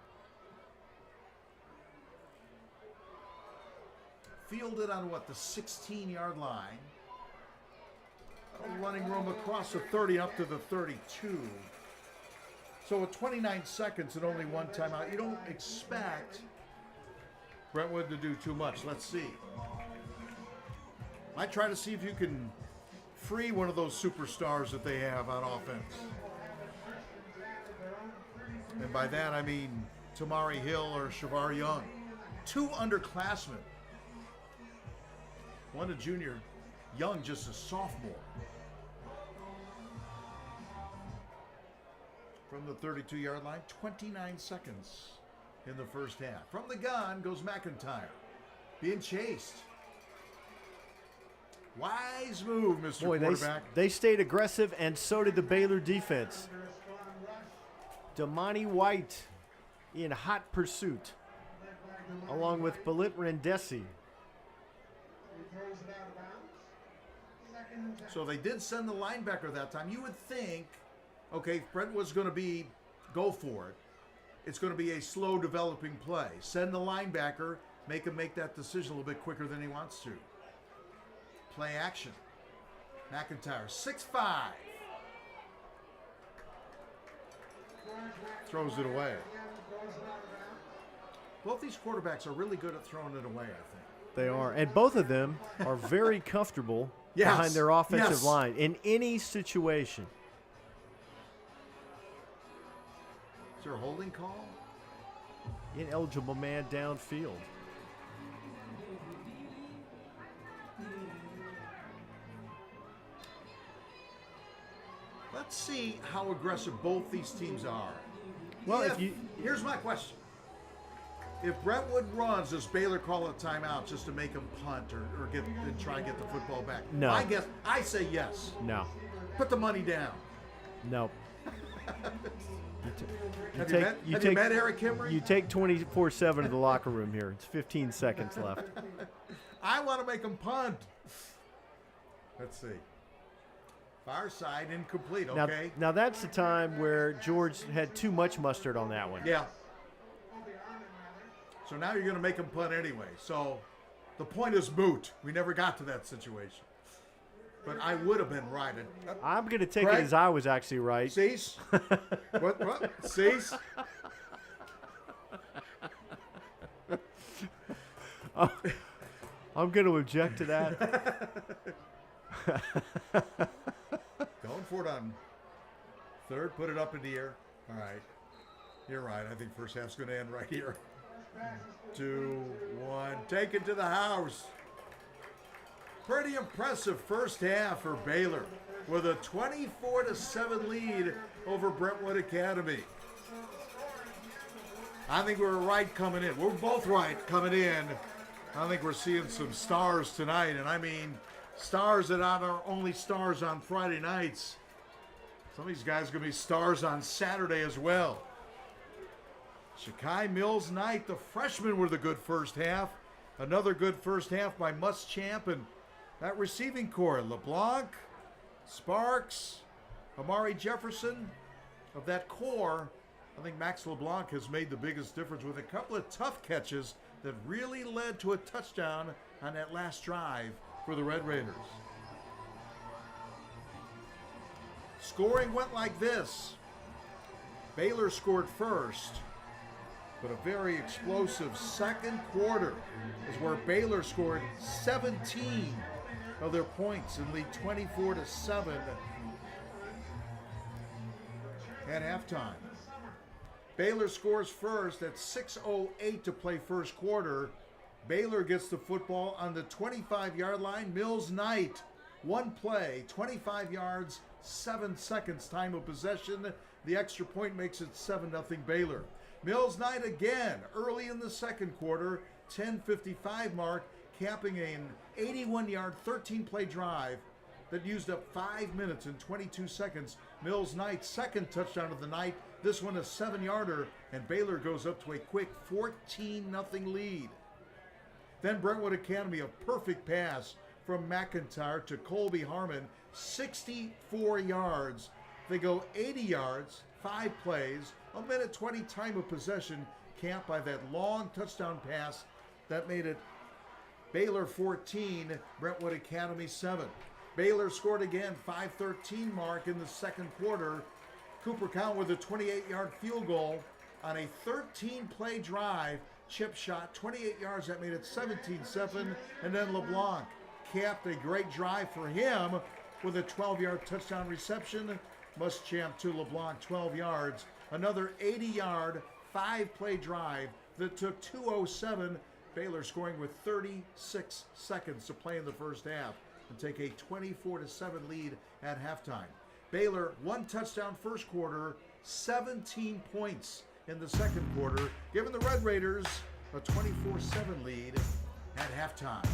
fielded on what, the 16-yard line. Running room across the 30 up to the 32. So with 29 seconds and only one timeout, you don't expect Brentwood to do too much. Let's see. Might try to see if you can free one of those superstars that they have on offense. And by that I mean Tamari Hill or Shavar Young. 2 underclassmen. One a junior, Young just a sophomore. From the 32-yard line, 29 seconds in the first half. From the gun goes McIntyre, being chased. Wise move, Mr. Quarterback. They stayed aggressive, and so did the Baylor defense. Damani White in hot pursuit, along with Balit Rendesi. So they did send the linebacker that time. You would think, okay, if Brentwood's going to go for it. It's going to be a slow developing play. Send the linebacker, make him make that decision a little bit quicker than he wants to. Play action. McIntyre, 6'5". Throws it away. Both these quarterbacks are really good at throwing it away, I think. They are, and both of them are very comfortable behind their offensive line in any situation. Is there a holding call? Ineligible man downfield. Let's see how aggressive both these teams are. Well, here's my question. If Brentwood runs, does Baylor call a timeout just to make him punt or try and get the football back? No. I say yes. No. Put the money down. No. Have you met Eric Kimmery? You take 24/7 to the locker room here. It's 15 seconds left. I want to make him punt. Let's see. Far side incomplete, okay. Now that's the time where George had too much mustard on that one. Yeah. So now you're going to make him punt anyway. So the point is moot. We never got to that situation. But I would have been right. I'm going to take Craig? it as I was actually right. Cease. What? Cease. I'm going to object to that. Going for it on third. Put it up in the air. All right. You're right. I think first half's going to end right here. 2, 1. Take it to the house. Pretty impressive first half for Baylor with a 24-7 lead over Brentwood Academy. I think we were right coming in. We're both right coming in. I think we're seeing some stars tonight, and I mean stars that aren't only stars on Friday nights. Some of these guys are going to be stars on Saturday as well. Shakai Mills Knight, the freshmen, were the good first half. Another good first half by Muschamp and that receiving core. LeBlanc, Sparks, Amari Jefferson. Of that core, I think Max LeBlanc has made the biggest difference with a couple of tough catches that really led to a touchdown on that last drive for the Red Raiders. Scoring went like this. Baylor scored first, but a very explosive second quarter is where Baylor scored 17 of their points and lead 24-7 at halftime. Baylor scores first at 6:08 to play first quarter. Baylor gets the football on the 25-yard line. Mills Knight, one play, 25 yards, 7 seconds time of possession. The extra point makes it 7-0 Baylor. Mills Knight again early in the second quarter, 10:55 mark, capping an 81-yard, 13-play drive that used up 5 minutes and 22 seconds. Mills Knight's second touchdown of the night. This one a 7-yarder, and Baylor goes up to a quick 14-0 lead. Then Brentwood Academy, a perfect pass from McIntyre to Colby Harmon, 64 yards. They go 80 yards, 5 plays, a minute 20 time of possession, capped by that long touchdown pass that made it Baylor 14, Brentwood Academy 7. Baylor scored again, 5:13 mark in the second quarter. Cooper Count with a 28-yard field goal on a 13-play drive. Chip shot 28 yards, that made it 17-7. And then LeBlanc capped a great drive for him with a 12-yard touchdown reception. Muschamp to LeBlanc, 12 yards. Another 80-yard, 5-play drive that took 2:07. Baylor scoring with 36 seconds to play in the first half and take a 24-7 lead at halftime. Baylor, 1 touchdown first quarter, 17 points in the second quarter, giving the Red Raiders a 24-7 lead at halftime.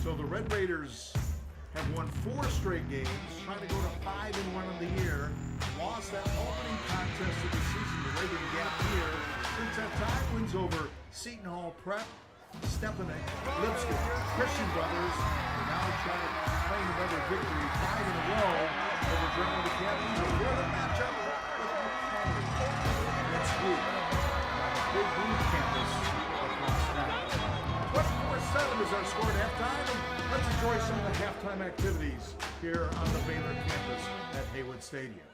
So the Red Raiders have won 4 straight games, trying to go to 5-1 on the year. Lost that opening contest of the season, the Reagan Gap here. Since that time, wins over Seton Hall Prep, Stepanek, Lipscomb, Christian Brothers. They're now trying to claim another victory, 5 in a row over Brentwood Academy. They're the matchup with McCollum next week. Big Blue campus across town. 24-7 is our score at halftime. And let's enjoy some of the halftime activities here on the Baylor campus at Haywood Stadium.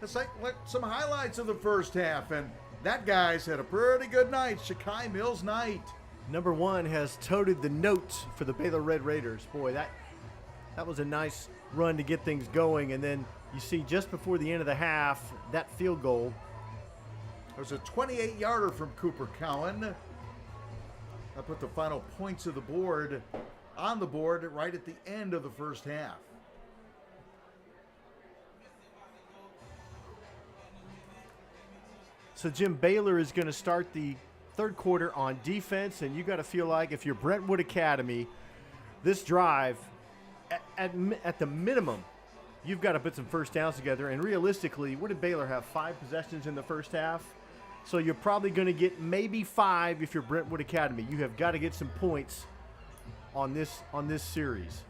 Let's take some highlights of the first half, and that guy's had a pretty good night. Shakai Mills night. Number 1 has toted the notes for the Baylor Red Raiders. Boy, that was a nice run to get things going. And then you see just before the end of the half, that field goal. It was a 28-yarder from Cooper Cowan. I put the final points of the board on the board right at the end of the first half. So, Jim, Baylor is going to start the third quarter on defense, and you got to feel like if you're Brentwood Academy, this drive, at the minimum, you've got to put some first downs together. And realistically, what did Baylor have? 5 possessions in the first half? So you're probably going to get maybe 5 if you're Brentwood Academy. You have got to get some points on this series.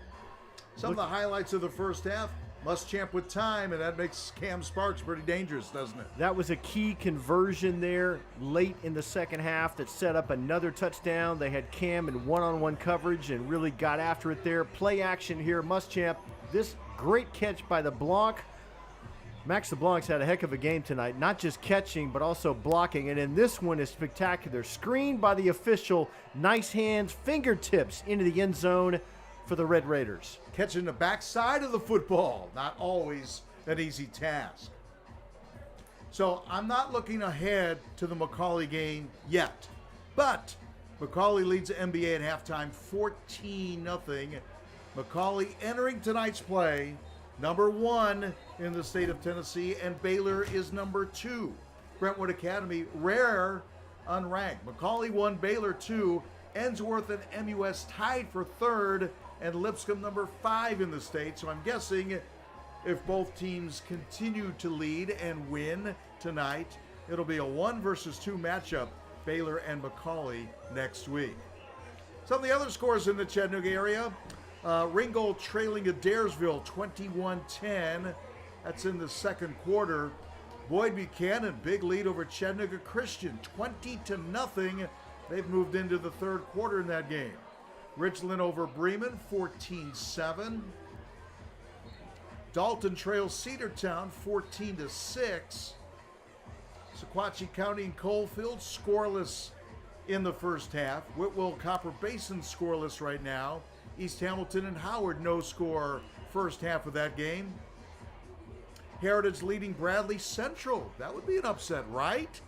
Some of the highlights of the first half, Muschamp with time, and that makes Cam Sparks pretty dangerous, doesn't it? That was a key conversion there late in the second half that set up another touchdown. They had Cam in one-on-one coverage and really got after it there. Play action here, Muschamp. This great catch by the Blanc. Max LeBlanc's had a heck of a game tonight, not just catching, but also blocking. And then this one is spectacular. Screened by the official. Nice hands, fingertips into the end zone for the Red Raiders. Catching the backside of the football, not always an easy task. So I'm not looking ahead to the Macaulay game yet. But Macaulay leads the NBA at halftime 14-0. Macaulay entering tonight's play, number 1 in the state of Tennessee, and Baylor is number 2. Brentwood Academy, rare, unranked. Macaulay 1, Baylor 2. Ensworth and MUS tied for 3rd, and Lipscomb number 5 in the state. So I'm guessing if both teams continue to lead and win tonight, it'll be a 1-versus-2 matchup, Baylor and Macaulay next week. Some of the other scores in the Chattanooga area. Ringgold trailing Adairsville 21-10. That's in the second quarter. Boyd Buchanan, big lead over Chattanooga Christian, 20-0. They've moved into the third quarter in that game. Richland over Bremen, 14-7. Dalton trails Cedartown, 14-6. Sequatchie County and Coalfield scoreless in the first half. Whitwell Copper Basin scoreless right now. East Hamilton and Howard no score first half of that game. Heritage leading Bradley Central. That would be an upset, right?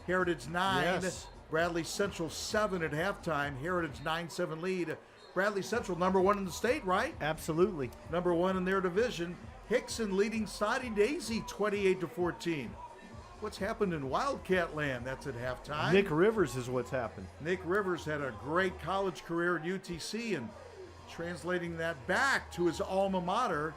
Heritage 9, Yes. Bradley Central 7 at halftime. Heritage 9-7 lead. Bradley Central number 1 in the state, right? Absolutely. Number 1 in their division. Hickson leading Soddy Daisy 28-14. What's happened in Wildcat land? That's at halftime. Nick Rivers is what's happened. Nick Rivers had a great college career at UTC, and translating that back to his alma mater,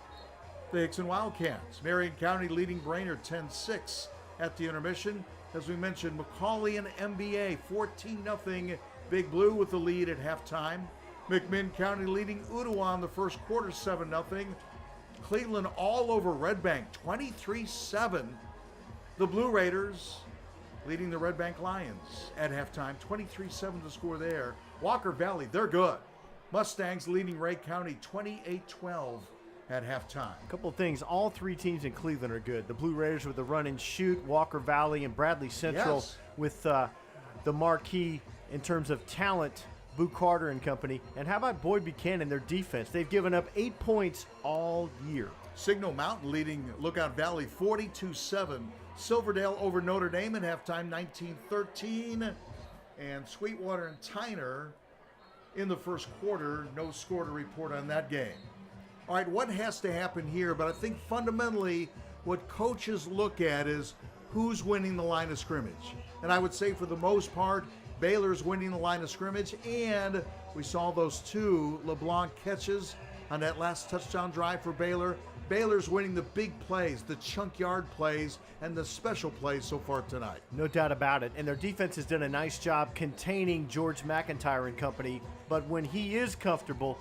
the Hickson Wildcats. Marion County leading Brainerd 10-6 at the intermission. As we mentioned, Macaulay and MBA 14-0. Big Blue with the lead at halftime. McMinn County leading Ottawa in the first quarter 7-0. Cleveland all over Red Bank 23-7. The Blue Raiders leading the Red Bank Lions at halftime 23-7 to score there. Walker Valley, they're good. Mustangs leading Ray County 28-12 at halftime. A couple of things. All 3 teams in Cleveland are good. The Blue Raiders with the run and shoot, Walker Valley and Bradley Central Yes. with the marquee in terms of talent, Boo Carter and company. And how about Boyd Buchanan, their defense? They've given up 8 points all year. Signal Mountain leading Lookout Valley 42-7. Silverdale over Notre Dame at halftime 19-13. And Sweetwater and Tyner in the first quarter, no score to report on that game. All right, what has to happen here? But I think fundamentally what coaches look at is who's winning the line of scrimmage. And I would say for the most part, Baylor's winning the line of scrimmage, and we saw those 2 LeBlanc catches on that last touchdown drive for Baylor. Baylor's winning the big plays, the chunk yard plays, and the special plays so far tonight. No doubt about it. And their defense has done a nice job containing George McIntyre and company. But when he is comfortable,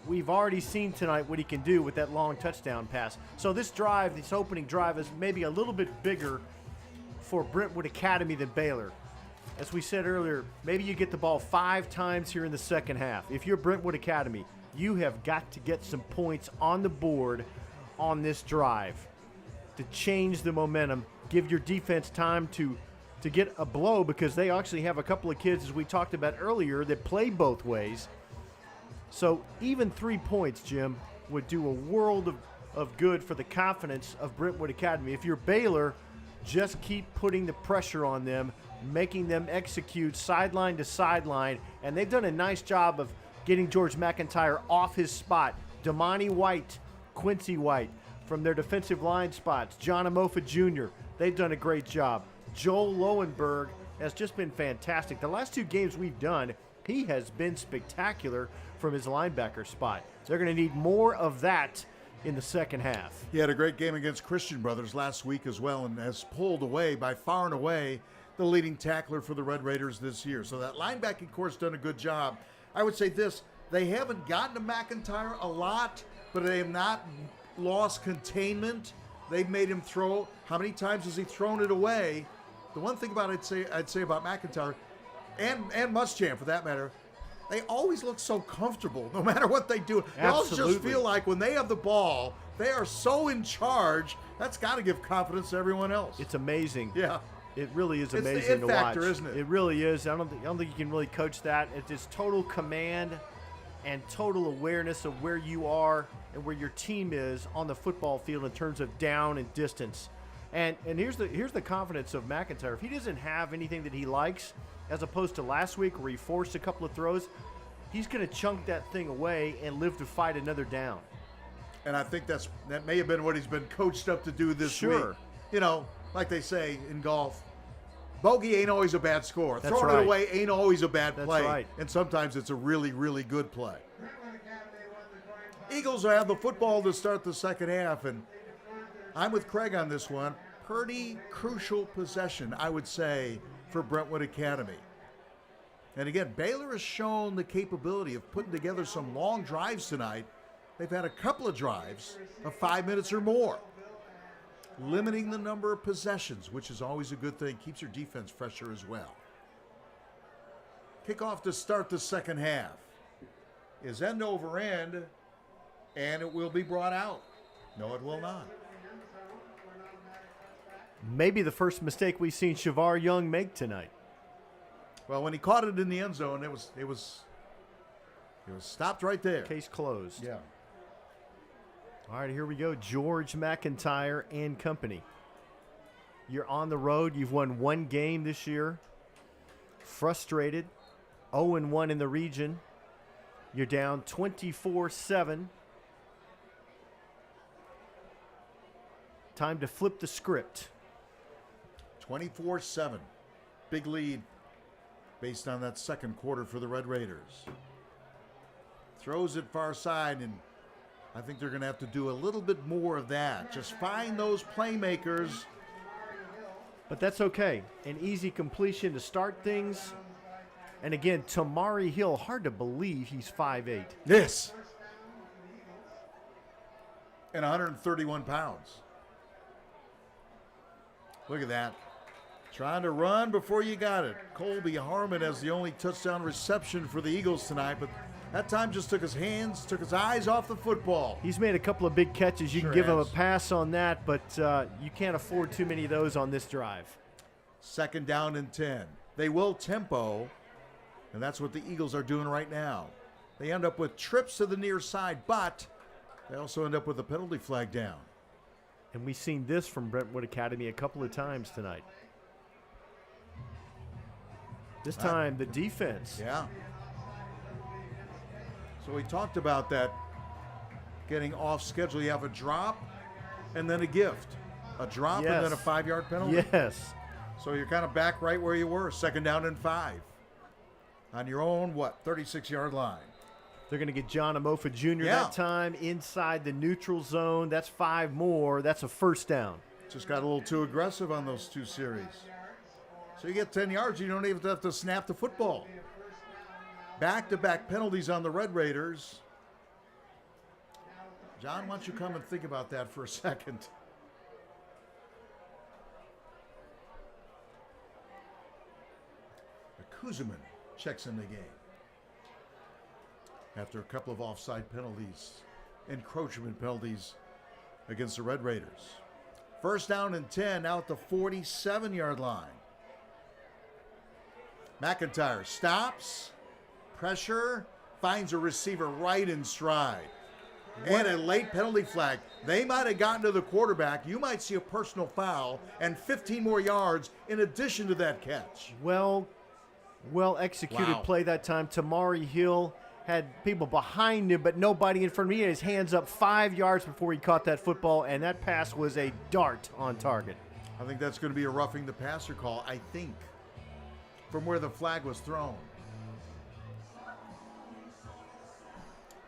we've already seen tonight what he can do with that long touchdown pass. So this drive, this opening drive, is maybe a little bit bigger for Brentwood Academy than Baylor. As we said earlier, maybe you get the ball 5 times here in the second half. If you're Brentwood Academy, you have got to get some points on the board on this drive. to change the momentum, give your defense time to get a blow, because they actually have a couple of kids, as we talked about earlier, that play both ways. So even 3 points, Jim, would do a world of good for the confidence of Brentwood Academy. If you're Baylor, just keep putting the pressure on them, making them execute sideline to sideline, and they've done a nice job of getting George McIntyre off his spot. Damani White, Quincy White from their defensive line spots, John Amofa Jr., they've done a great job. Joel Lowenberg has just been fantastic. The last 2 games we've done, he has been spectacular from his linebacker spot. They're going to need more of that in the second half. He had a great game against Christian Brothers last week as well, and has pulled away by far and away the leading tackler for the Red Raiders this year. So that linebacking core's done a good job. I would say this, they haven't gotten to McIntyre a lot, but they have not lost containment. They've made him throw. How many times has he thrown it away? The one thing about I'd say about McIntyre, and Muschamp for that matter, they always look so comfortable no matter what they do. They always just feel like when they have the ball, they are so in charge. That's got to give confidence to everyone else. It's amazing. Yeah. It really is amazing it's the to it factor, watch. Isn't it? It really is. I don't think you can really coach that. It's just total command and total awareness of where you are and where your team is on the football field in terms of down and distance. And here's the confidence of McIntyre. If he doesn't have anything that he likes, as opposed to last week where he forced a couple of throws, he's going to chunk that thing away and live to fight another down. And I think that may have been what he's been coached up to do this week. You know, like they say in golf, bogey ain't always a bad score. That's Throwing right. it away ain't always a bad That's play. right. And sometimes it's a really, really good play. Eagles have the football to start the second half, and I'm with Craig on this one. Pretty crucial possession, I would say, for Brentwood Academy. And again, Baylor has shown the capability of putting together some long drives tonight. They've had a couple of drives of 5 minutes or more. Limiting the number of possessions, which is always a good thing, keeps your defense fresher as well. Kickoff to start the second half is end over end, and it will be brought out. No, it will not. Maybe the first mistake we've seen Shavar Young make tonight. Well, when he caught it in the end zone, it was stopped right there. Case closed. Yeah. All right, here we go. George McIntyre and company. You're on the road. You've won 1 game this year. Frustrated. 0-1 in the region. You're down 24-7. Time to flip the script. 24-7. Big lead based on that second quarter for the Red Raiders. Throws it far side, and I think they're going to have to do a little bit more of that. Just find those playmakers. But that's okay. An easy completion to start things. And again, Tamari Hill, hard to believe he's 5'8". Yes. And 131 pounds. Look at that. Trying to run before you got it. Colby Harmon has the only touchdown reception for the Eagles tonight, but that time just took his eyes off the football. He's made a couple of big catches. You Sure can give him a has. pass on that, but you can't afford too many of those on this drive. Second down and 10. They will tempo, and that's what the Eagles are doing right now. They end up with trips to the near side, but they also end up with a penalty flag down. And we've seen this from Brentwood Academy a couple of times tonight. This time, the defense. Yeah. So we talked about that getting off schedule. You have a drop and then a gift. A drop and then a 5-yard penalty. Yes. So you're kind of back right where you were, second down and 5. On your own, 36-yard line. They're going to get John Amofa Jr. that time inside the neutral zone. That's 5 more. That's a first down. Just got a little too aggressive on those 2 series. So you get 10 yards, you don't even have to snap the football. Back-to-back penalties on the Red Raiders. John, why don't you come and think about that for a second? Kuzeman checks in the game. After a couple of offside penalties, encroachment penalties against the Red Raiders. First down and 10 now at the 47-yard line. McIntyre stops, pressure, finds a receiver right in stride. And a late penalty flag. They might have gotten to the quarterback. You might see a personal foul and 15 more yards in addition to that catch. Well executed Wow. play that time. Tamari Hill had people behind him, but nobody in front of him. He had his hands up 5 yards before he caught that football, and that pass was a dart on target. I think that's going to be a roughing the passer call, I think, from where the flag was thrown.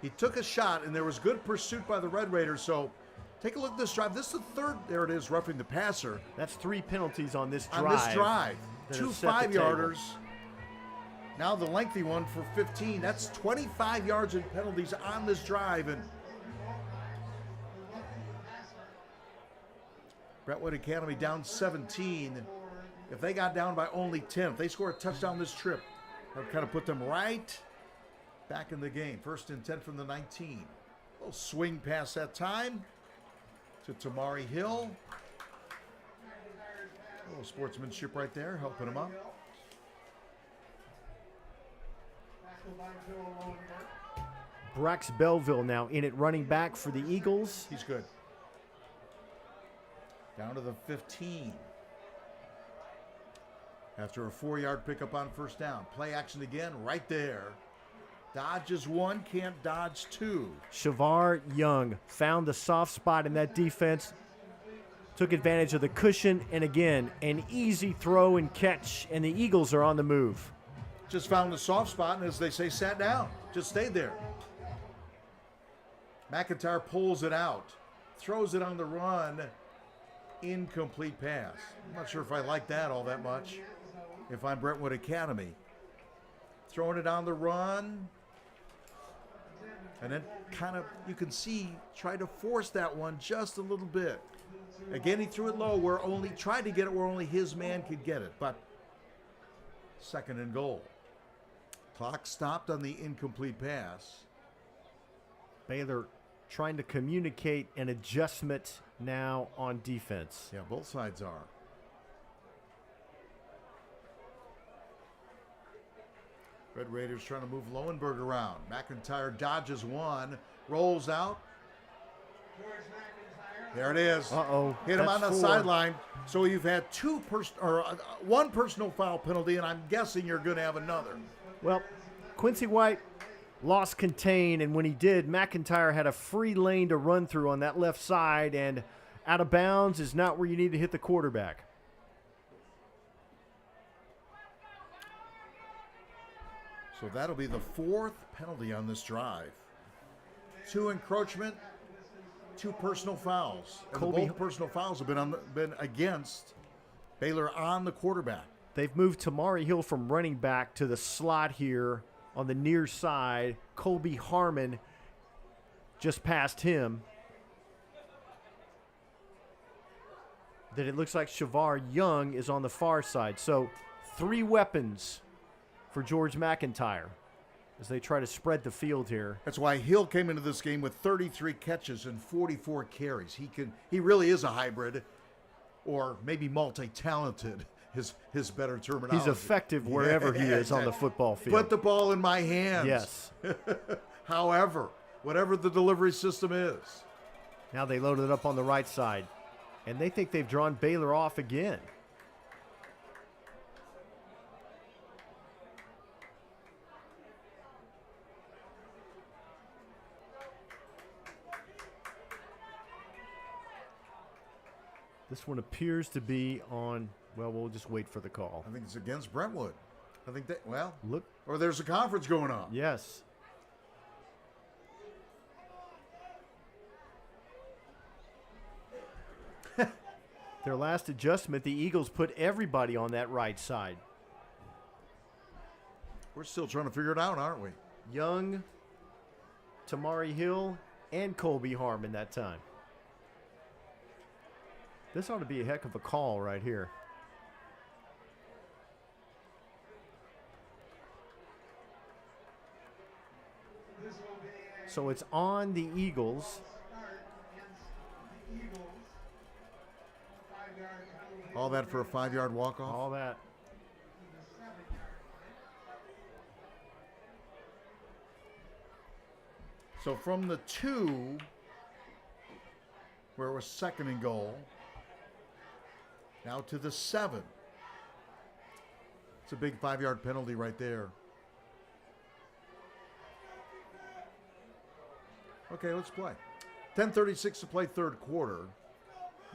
He took a shot, and there was good pursuit by the Red Raiders. So take a look at this drive. This is the third. There it is, roughing the passer. That's 3 penalties on this drive. On this drive. that 2 have set the 5-yarders. Now the lengthy one for 15. That's 25 yards in penalties on this drive. And Brentwood Academy down 17. If they got down by only 10, if they score a touchdown this trip, that would kind of put them right back in the game. First and 10 from the 19. A little swing pass that time to Tamari Hill. A little sportsmanship right there, helping him up. Brax Belleville now in it, running back for the Eagles. He's good. Down to the 15. After a 4-yard pickup on first down. Play action again, right there. Dodges 1, can't dodge 2. Shavar Young found the soft spot in that defense, took advantage of the cushion, and again, an easy throw and catch, and the Eagles are on the move. Just found the soft spot, and as they say, sat down. Just stayed there. McIntyre pulls it out. Throws it on the run. Incomplete pass. I'm not sure if I like that all that much if I'm Brentwood Academy. Throwing it on the run. And then kind of, you can see, try to force that one just a little bit. Again, he threw it low tried to get it where only his man could get it. But second and goal. Clock stopped on the incomplete pass. Baylor trying to communicate an adjustment now on defense. Yeah, both sides are. Red Raiders trying to move Lowenberg around. McIntyre dodges 1, rolls out. There it is. Uh-oh. Hit him on That's the 4. sideline. So you've had one personal foul penalty, and I'm guessing you're going to have another. Well, Quincy White lost contain, and when he did, McIntyre had a free lane to run through on that left side, and out of bounds is not where you need to hit the quarterback. So that'll be the 4th penalty on this drive. 2 encroachment, 2 personal fouls. And both personal fouls have been against Baylor on the quarterback. They've moved Tamari Hill from running back to the slot here on the near side. Colby Harmon just past him. Then it looks like Shavar Young is on the far side. So 3 weapons for George McIntyre as they try to spread the field here. That's why Hill came into this game with 33 catches and 44 carries. He really is a hybrid, or maybe multi-talented. His better terminology. He's effective wherever he is on the football field. Put the ball in my hands. Yes. However, whatever the delivery system is. Now they loaded it up on the right side, and they think they've drawn Baylor off again. This one appears to be on, well, we'll just wait for the call. I think it's against Brentwood. I think that, Look. or there's a conference going on. Yes. Their last adjustment, the Eagles put everybody on that right side. We're still trying to figure it out, aren't we? Young, Tamari Hill, and Colby Harmon that time. This ought to be a heck of a call right here. So it's on the Eagles. All that for a 5-yard walk-off? All that. So from the 2, where it was 2nd and goal, now to the 7. It's a big 5-yard penalty right there. Okay, let's play. 10:36 to play, third quarter.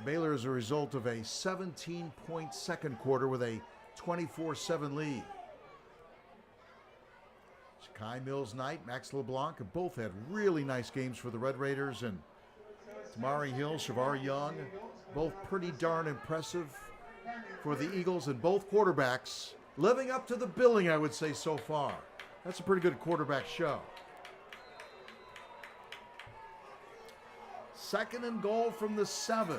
Baylor is a result of a 17-point second quarter with a 24-7 lead. Kai Mills Knight, Max LeBlanc have both had really nice games for the Red Raiders, and Tamari Hill, Shavar Young, both pretty darn impressive for the Eagles, and both quarterbacks living up to the billing, I would say, so far. That's a pretty good quarterback show. 2nd and goal from the 7.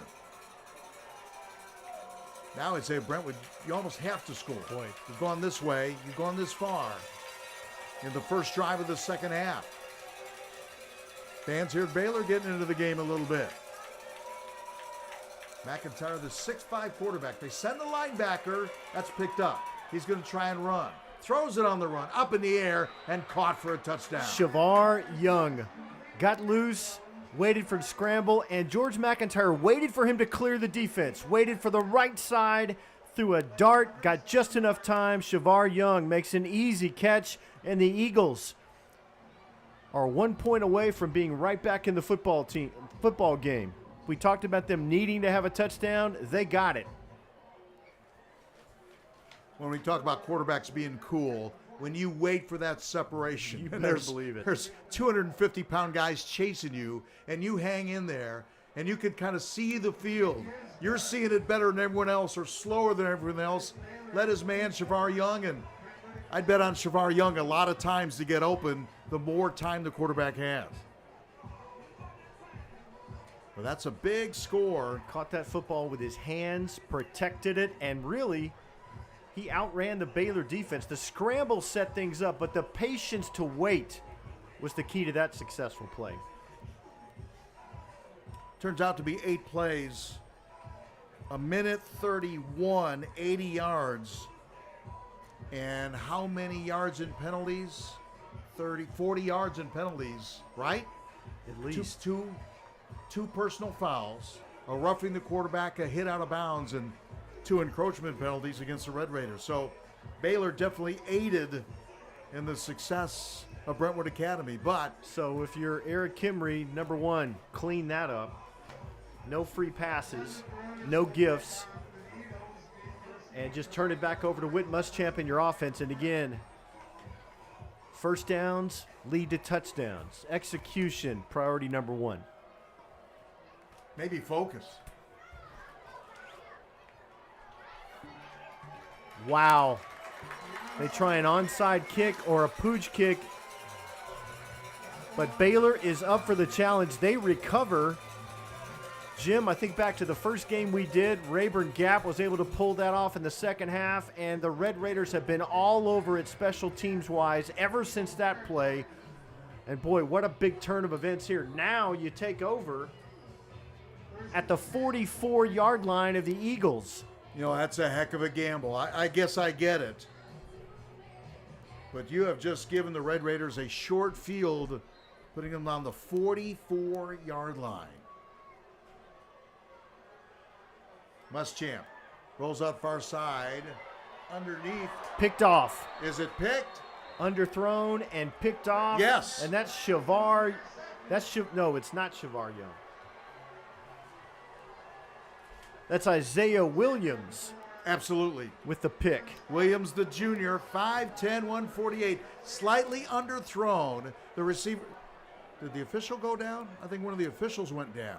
Now I'd say, Brentwood, you almost have to score. Boy. You've gone this way, you've gone this far in the first drive of the second half. Fans here at Baylor getting into the game a little bit. McIntyre, the 6'5 quarterback. They send the linebacker. That's picked up. He's going to try and run. Throws it on the run, up in the air, and caught for a touchdown. Shavar Young got loose, waited for the scramble, and George McIntyre waited for him to clear the defense. Waited for the right side, threw a dart, got just enough time. Shavar Young makes an easy catch, and the Eagles are 1 point away from being right back in the football game. We talked about them needing to have a touchdown. They got it. When we talk about quarterbacks being cool, when you wait for that separation, You and better believe it. There's 250-pound guys chasing you, and you hang in there, and you can kind of see the field. You're seeing it better than everyone else, or slower than everyone else. Let his man, Shavar Young, and I'd bet on Shavar Young a lot of times to get open the more time the quarterback has. But that's a big score. Caught that football with his hands, protected it, and really, he outran the Baylor defense. The scramble set things up, but the patience to wait was the key to that successful play. Turns out to be 8 plays, a minute 31, 80 yards. And how many yards in penalties? 40 yards in penalties, right? At least. Two personal fouls, a roughing the quarterback, a hit out of bounds, and 2 encroachment penalties against the Red Raiders. So Baylor definitely aided in the success of Brentwood Academy. But So if you're Eric Kimry, number 1, clean that up. No free passes, no gifts, and just turn it back over to Whit Muschamp in your offense. And again, first downs lead to touchdowns. Execution, priority number 1. maybe focus. Wow. They try an onside kick or a pooch kick, but Baylor is up for the challenge. They recover. Jim, I think back to the first game we did, Rayburn Gap was able to pull that off in the second half, and the Red Raiders have been all over it special teams-wise ever since that play. And boy, what a big turn of events here. Now you take over at the 44-yard line of the Eagles. You know, that's a heck of a gamble. I guess I get it. But you have just given the Red Raiders a short field, putting them on the 44-yard line. Muschamp rolls out far side. Underneath. Picked off. Is it picked? Underthrown and picked off. Yes. And that's Shavar. No, it's not Shavar Young. That's Isaiah Williams Absolutely. with the pick. Williams, the junior, 5'10", 148, slightly underthrown. The receiver, did the official go down? I think one of the officials went down.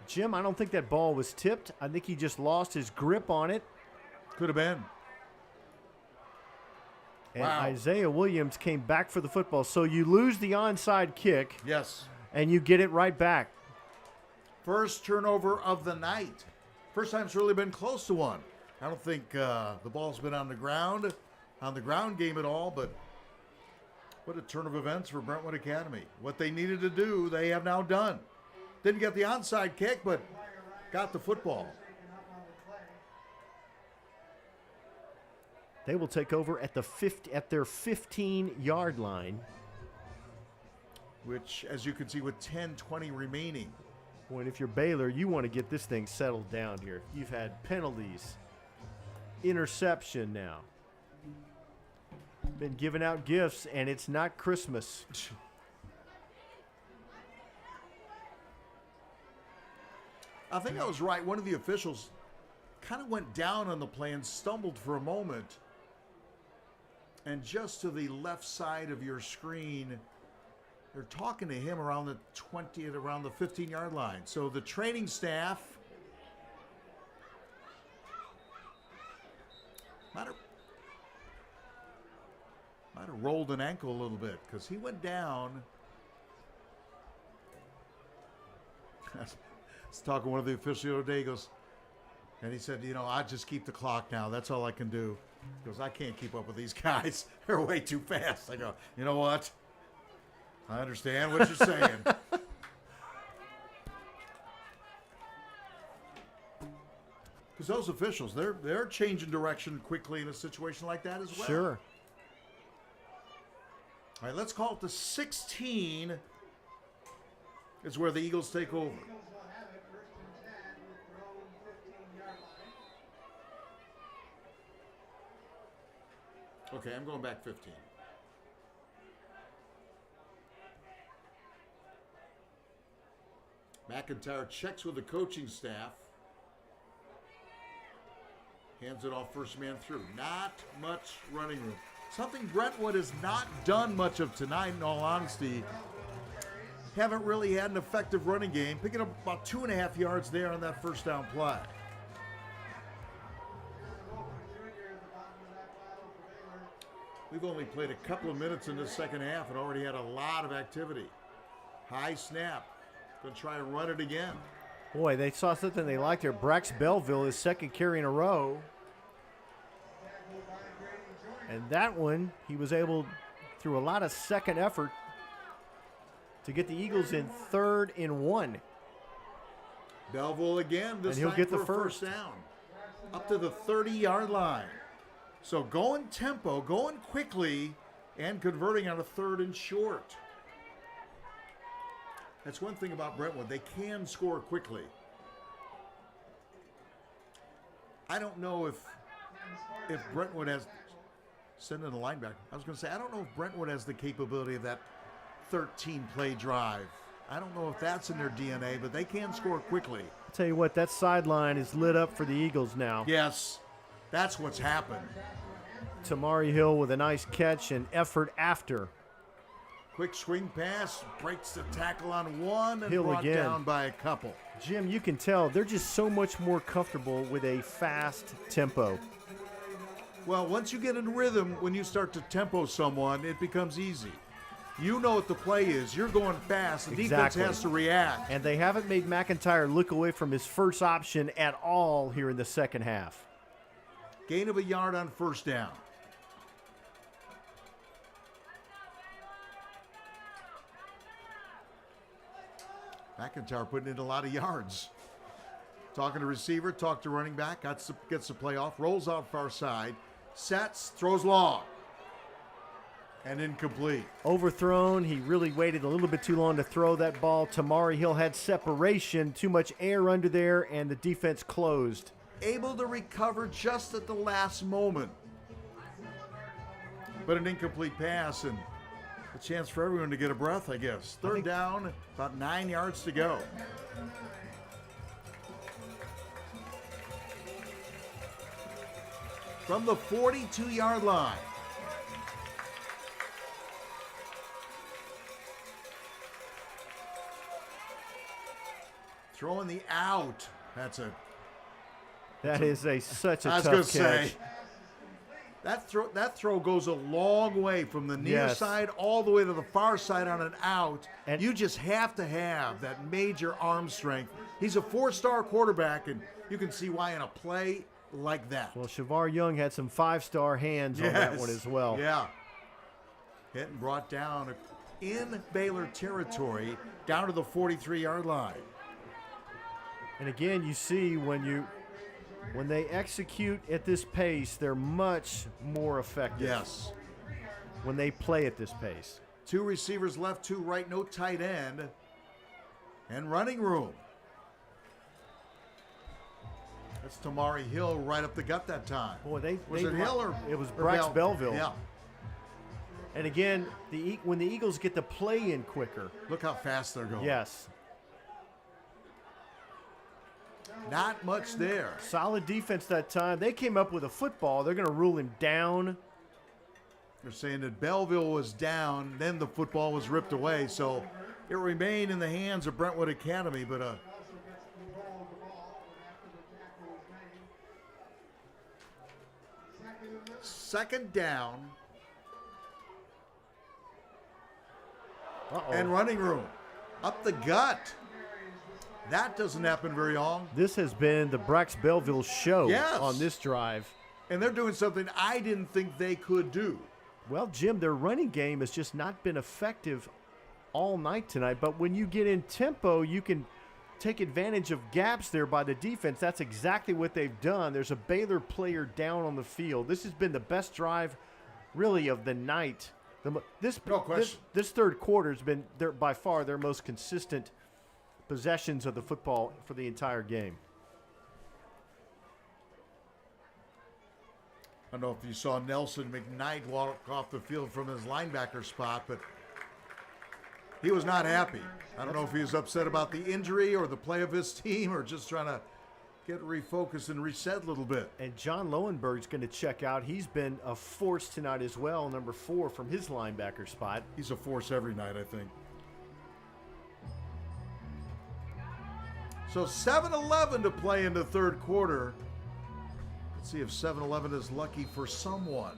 Jim, I don't think that ball was tipped. I think he just lost his grip on it. Could have been. And Wow. Isaiah Williams came back for the football. So you lose the onside kick, Yes. and you get it right back. First turnover of the night. First time it's really been close to one. I don't think the ball's been on the ground game at all, but what a turn of events for Brentwood Academy. What they needed to do, they have now done. Didn't get the onside kick, but got the football. They will take over at their 15-yard line. Which, as you can see, with 10:20 remaining. Boy, and if you're Baylor, you want to get this thing settled down here. You've had penalties, interception now. Been giving out gifts, and it's not Christmas. I think I was right. One of the officials kind of went down on the play and stumbled for a moment. And just to the left side of your screen, they're talking to him around the 20, around the 15-yard line. So the training staff might have rolled an ankle a little bit because he went down. I was talking to one of the officials the other day. He goes, and he said, you know, I just keep the clock now. That's all I can do. He goes, I can't keep up with these guys. They're way too fast. I go, you know what? I understand what you're saying. Because those officials, they're changing direction quickly in a situation like that as well. Sure. All right, let's call it the 16 is where the Eagles take over. Eagles will have it 1st and 10 with their own 15-yard line. Okay, I'm going back 15. McIntyre checks with the coaching staff. Hands it off first man through. Not much running room. Something Brentwood has not done much of tonight, in all honesty. Haven't really had an effective running game. Picking up about 2.5 yards there on that first down play. We've only played a couple of minutes in this second half and already had a lot of activity. High snap. Going to try and run it again. Boy, they saw something they liked there. Brax Belleville, his second carry in a row. And that one, he was able, through a lot of second effort, to get the Eagles in 3rd and 1. Belleville again, this and he'll time get for the a first down. Up to the 30-yard line. So going tempo, going quickly, and converting on a 3rd and short. That's one thing about Brentwood. They can score quickly. I don't know if Brentwood has... Send in the linebacker. I was going to say, I don't know if Brentwood has the capability of that 13-play drive. I don't know if that's in their DNA, but they can score quickly. I'll tell you what, that sideline is lit up for the Eagles now. Yes, that's what's happened. Tamari Hill with a nice catch and effort after. Quick swing pass, breaks the tackle on one and Hill brought again. down by a couple. Jim, you can tell they're just so much more comfortable with a fast tempo. Well, once you get in rhythm, when you start to tempo someone, it becomes easy. You know what the play is. You're going fast. The defense has to react. And they haven't made McIntyre look away from his first option at all here in the second half. Gain of a yard on first down. McIntyre putting in a lot of yards. Talking to receiver, talk to running back, gets the play off, rolls out far side, sets, throws long, and incomplete. Overthrown. He really waited a little bit too long to throw that ball. Tamari Hill had separation, too much air under there, and the defense closed. Able to recover just at the last moment. But an incomplete pass and a chance for everyone to get a breath, I guess. Third down, about 9 yards to go. From the 42-yard line. Throwing the out. That is such a tough catch. I was going to say, that throw goes a long way from the near side all the way to the far side on an out. And you just have to have that major arm strength. He's a 4-star quarterback, and you can see why in a play like that. Well, Shavar Young had some 5-star hands on that one as well. Yeah. Hit and brought down in Baylor territory down to the 43-yard line. And again, you see when When they execute at this pace, they're much more effective. Yes. When they play at this pace. 2 receivers left, 2 right, no tight end. And running room. That's Tamari Hill right up the gut that time. Boy, was it Hill or it was or Brax Belleville. Yeah. And again, when the Eagles get the play in quicker. Look how fast they're going. Yes. Not much there. Solid defense that time. They came up with a football. They're going to rule him down. They're saying that Belleville was down, then the football was ripped away, so it remained in the hands of Brentwood Academy, but second down and running room. Up the gut. That doesn't happen very long. This has been the Brax Belleville show on this drive. And they're doing something I didn't think they could do. Well, Jim, their running game has just not been effective all night tonight. But when you get in tempo, you can take advantage of gaps there by the defense. That's exactly what they've done. There's a Baylor player down on the field. This has been the best drive, really, of the night. This third quarter has been by far their most consistent possessions of the football for the entire game. I don't know if you saw Nelson McKnight walk off the field from his linebacker spot, but he was not happy. I don't know if he was upset about the injury or the play of his team or just trying to get refocused and reset a little bit. And John Lowenberg's going to check out. He's been a force tonight as well, number 4 from his linebacker spot. He's a force every night, I think. So 7-11 to play in the third quarter. Let's see if 7-11 is lucky for someone.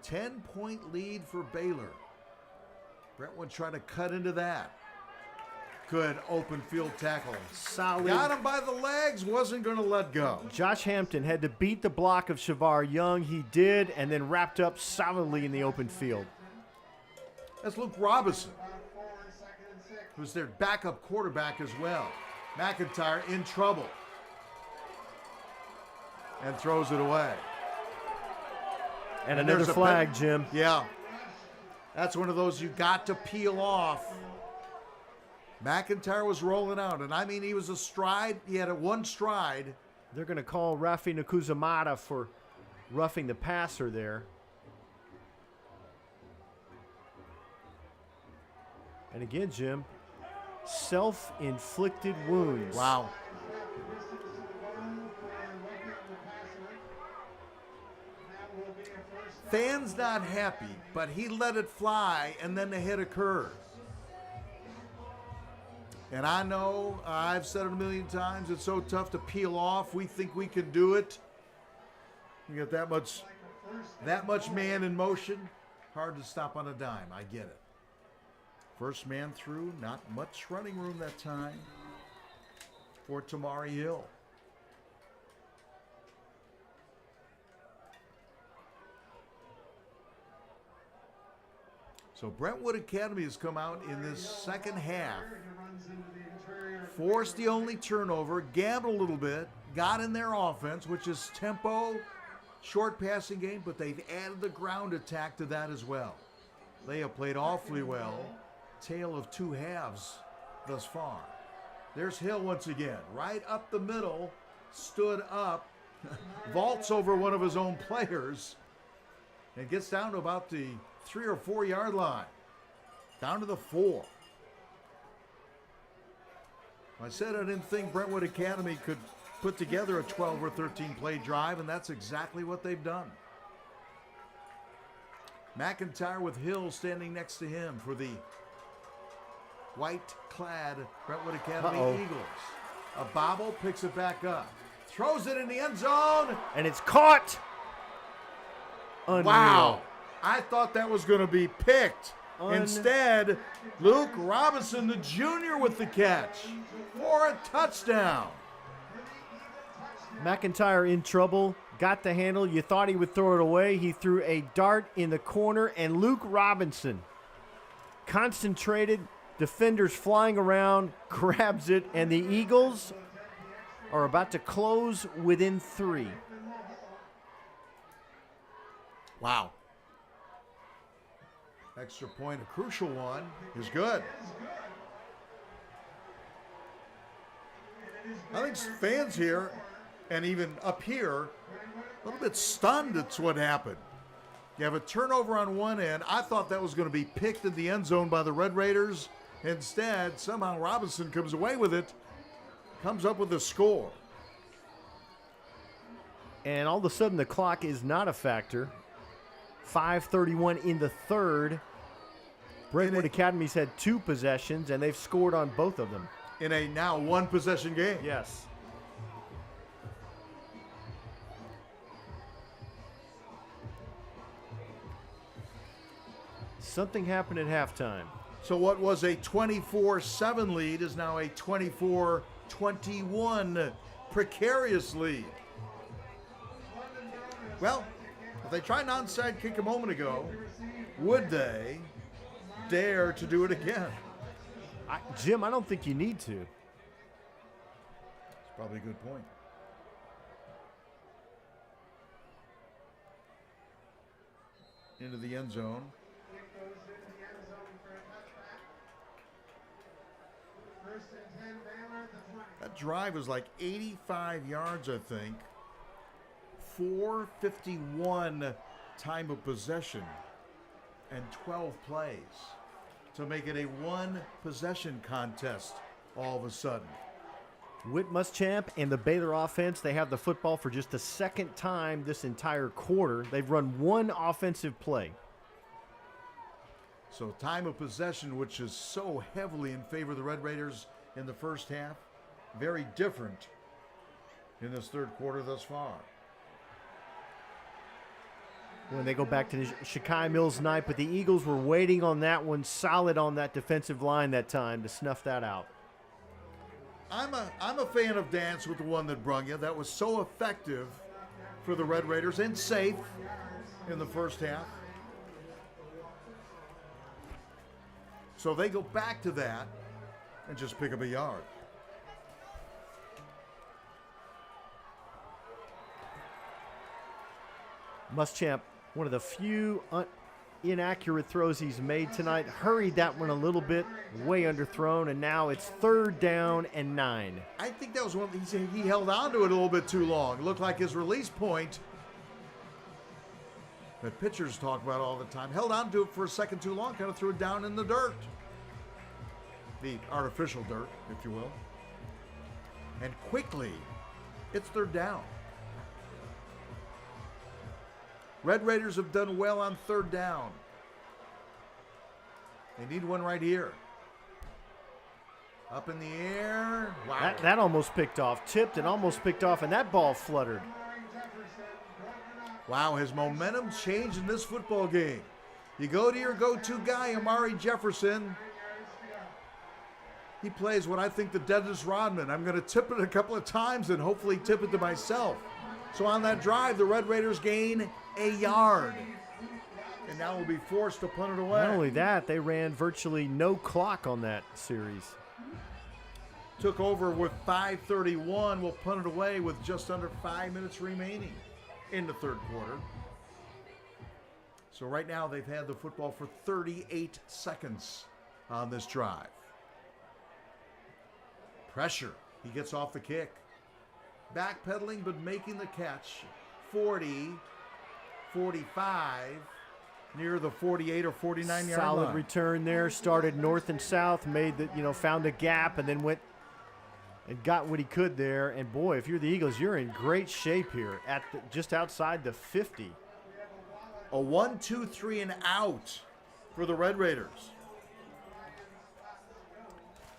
10-point lead for Baylor. Brentwood trying to cut into that. Good open field tackle. Solid. Got him by the legs, wasn't going to let go. Josh Hampton had to beat the block of Shavar Young. He did, and then wrapped up solidly in the open field. That's Luke Robinson, who's their backup quarterback as well. McIntyre in trouble. And throws it away. And another flag, Jim. Yeah. That's one of those you got to peel off. McIntyre was rolling out, and I mean he was a stride. He had one stride. They're going to call Rafi Nakuzamata for roughing the passer there. And again, Jim, self-inflicted wounds. Wow. Fans not happy, but he let it fly, and then the hit occurred. And I know, I've said it a million times, it's so tough to peel off. We think we can do it. You got that much man in motion, hard to stop on a dime. I get it. First man through, not much running room that time for Tamari Hill. So Brentwood Academy has come out in this second half, forced the only turnover, gambled a little bit, got in their offense, which is tempo, short passing game, but they've added the ground attack to that as well. They have played awfully well. Tale of two halves thus far. There's Hill once again, right up the middle, stood up, vaults over one of his own players, and gets down to about the 3 or 4 yard line, down to the 4. I said I didn't think Brentwood Academy could put together a 12 or 13 play drive, and that's exactly what they've done. McIntyre with Hill standing next to him for the white-clad Brentwood Academy Eagles. A bobble, picks it back up, throws it in the end zone, and it's caught. Unreal. Wow. I thought that was going to be picked. Instead, Luke Robinson, the junior, with the catch for a touchdown. McIntyre in trouble, got the handle. You thought he would throw it away. He threw a dart in the corner, and Luke Robinson, concentrated, defenders flying around, grabs it, and the Eagles are about to close within 3. Wow. Extra point, a crucial one, is good. I think fans here, and even up here, a little bit stunned at what happened. You have a turnover on one end. I thought that was going to be picked in the end zone by the Red Raiders. Instead, somehow Robinson comes away with it, comes up with a score. And all of a sudden, the clock is not a factor. 5:31 in the third. Brentwood Academy's had 2 possessions, and they've scored on both of them. In a now 1-possession game. Yes. Something happened at halftime. So what was a 24-7 lead is now a 24-21 precarious lead. Well, if they tried an onside kick a moment ago, would they dare to do it again? Jim, I don't think you need to. That's probably a good point. Into the end zone. That drive was like 85 yards, I think. 4:51 time of possession and 12 plays to make it a 1-possession contest all of a sudden. Whit Muschamp and the Baylor offense, they have the football for just the second time this entire quarter. They've run 1 offensive play. So time of possession, which is so heavily in favor of the Red Raiders in the first half, very different in this third quarter thus far. When they go back to the Shakai Mills night, but the Eagles were waiting on that one, solid on that defensive line that time to snuff that out. I'm a fan of dance with the one that brung you. That was so effective for the Red Raiders and safe in the first half. So they go back to that and just pick up a yard. Muschamp, one of the few inaccurate throws he's made tonight, hurried that one a little bit, way underthrown, and now it's 3rd down and 9. I think that was one he held on to it a little bit too long. It looked like his release point that pitchers talk about all the time. Held on to it for a second too long, kind of threw it down in the dirt. The artificial dirt, if you will. And quickly, it's 3rd down. Red Raiders have done well on 3rd down. They need one right here. Up in the air. Wow. That almost picked off. Tipped and almost picked off, and that ball fluttered. Wow, has momentum changed in this football game? You go to your go-to guy, Amari Jefferson. He plays what I think the Dennis Rodman. I'm going to tip it a couple of times and hopefully tip it to myself. So on that drive, the Red Raiders gain a yard. And now will be forced to punt it away. Not only that, they ran virtually no clock on that series. Took over with 5:31. We'll punt it away with just under 5 minutes remaining in the third quarter. So right now they've had the football for 38 seconds on this drive. Pressure. He gets off the kick. Backpedaling but making the catch. 40, 45, near the 48 or 49 yard line. Solid return there. Started north and south, made the, found a gap, and then went and got what he could there. And boy, if you're the Eagles, you're in great shape here at just outside the 50. A 1, 2, 3 and out for the Red Raiders.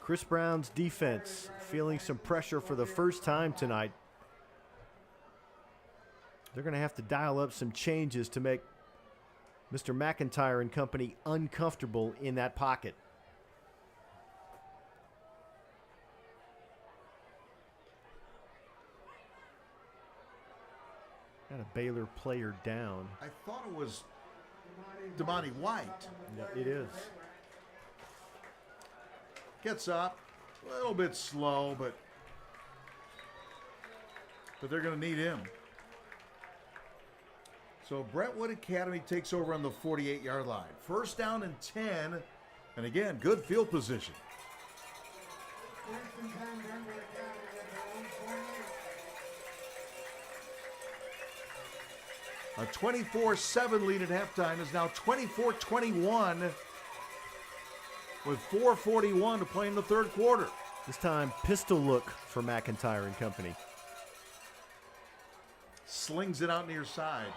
Chris Brown's defense feeling some pressure for the first time tonight. They're going to have to dial up some changes to make Mr. McIntyre and company uncomfortable in that pocket. Got a Baylor player down. I thought it was Damani White. Yeah, it is. Gets up, a little bit slow, but but they're going to need him. So Brentwood Academy takes over on the 48-yard line. First down and 10, and again, good field position. A 24-7 lead at halftime is now 24-21 with 4:41 to play in the third quarter. This time, pistol look for McIntyre and company. Slings it out near side.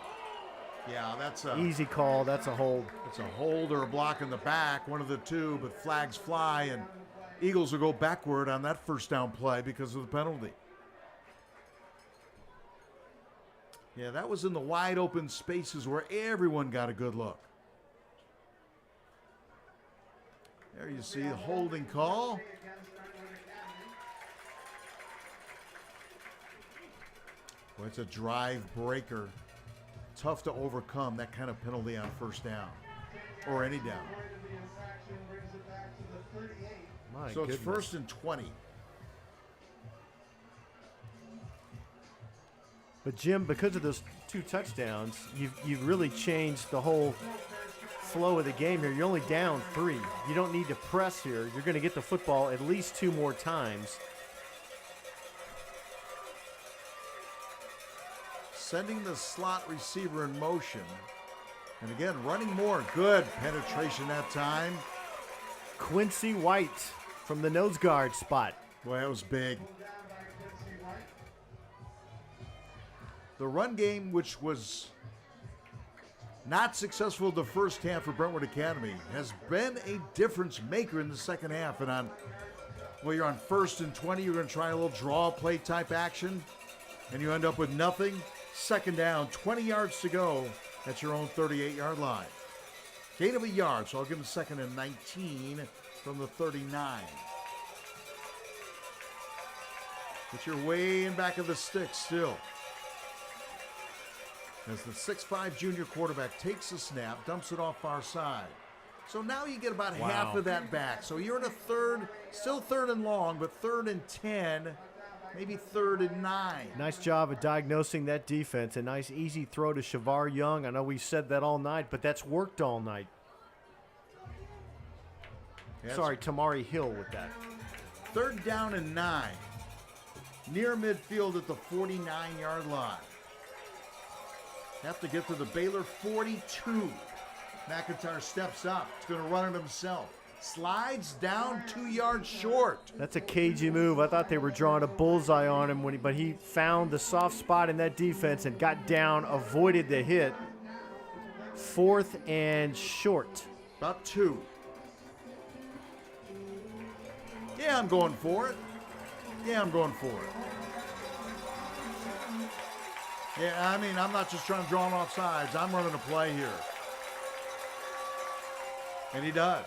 Yeah, that's a Easy call. That's a hold. It's a hold or a block in the back, one of the two, but flags fly, and Eagles will go backward on that first down play because of the penalty. Yeah, that was in the wide open spaces where everyone got a good look. There you see the holding call. Well, it's a drive breaker. Tough to overcome that kind of penalty on first down or any down. My So goodness. it's first and 20. But Jim, because of those 2 touchdowns, you've really changed the whole flow of the game here. You're only down 3. You don't need to press here. You're going to get the football at least 2 more times. Sending the slot receiver in motion. And again, running more. Good penetration that time. Quincy White from the nose guard spot. Boy, that was big. The run game, which was not successful the first half for Brentwood Academy, has been a difference maker in the second half. And you're on first and 20, you're going to try a little draw play type action, and you end up with nothing. Second down, 20 yards to go at your own 38-yard line. Gain of a yard, so I'll give him second and 19 from the 39. But you're way in back of the stick still. As the 6'5 junior quarterback takes the snap, dumps it off far side. So now you get about half of that back. So you're in a third, still third and long, but third and 10, maybe third and 9. Nice job of diagnosing that defense. A nice easy throw to Shavar Young. I know we said that all night, but that's worked all night. Yes. Sorry, Tamari Hill with that. Third down and 9. Near midfield at the 49-yard line. Have to get to the Baylor 42. McIntyre steps up. He's going to run it himself. Slides down 2 yards short. That's a cagey move. I thought they were drawing a bullseye on him, but he found the soft spot in that defense and got down, avoided the hit. 4th and short. About 2. Yeah, I'm going for it. Yeah, I'm going for it. Yeah, I mean, I'm not just trying to draw him off sides. I'm running a play here. And he does.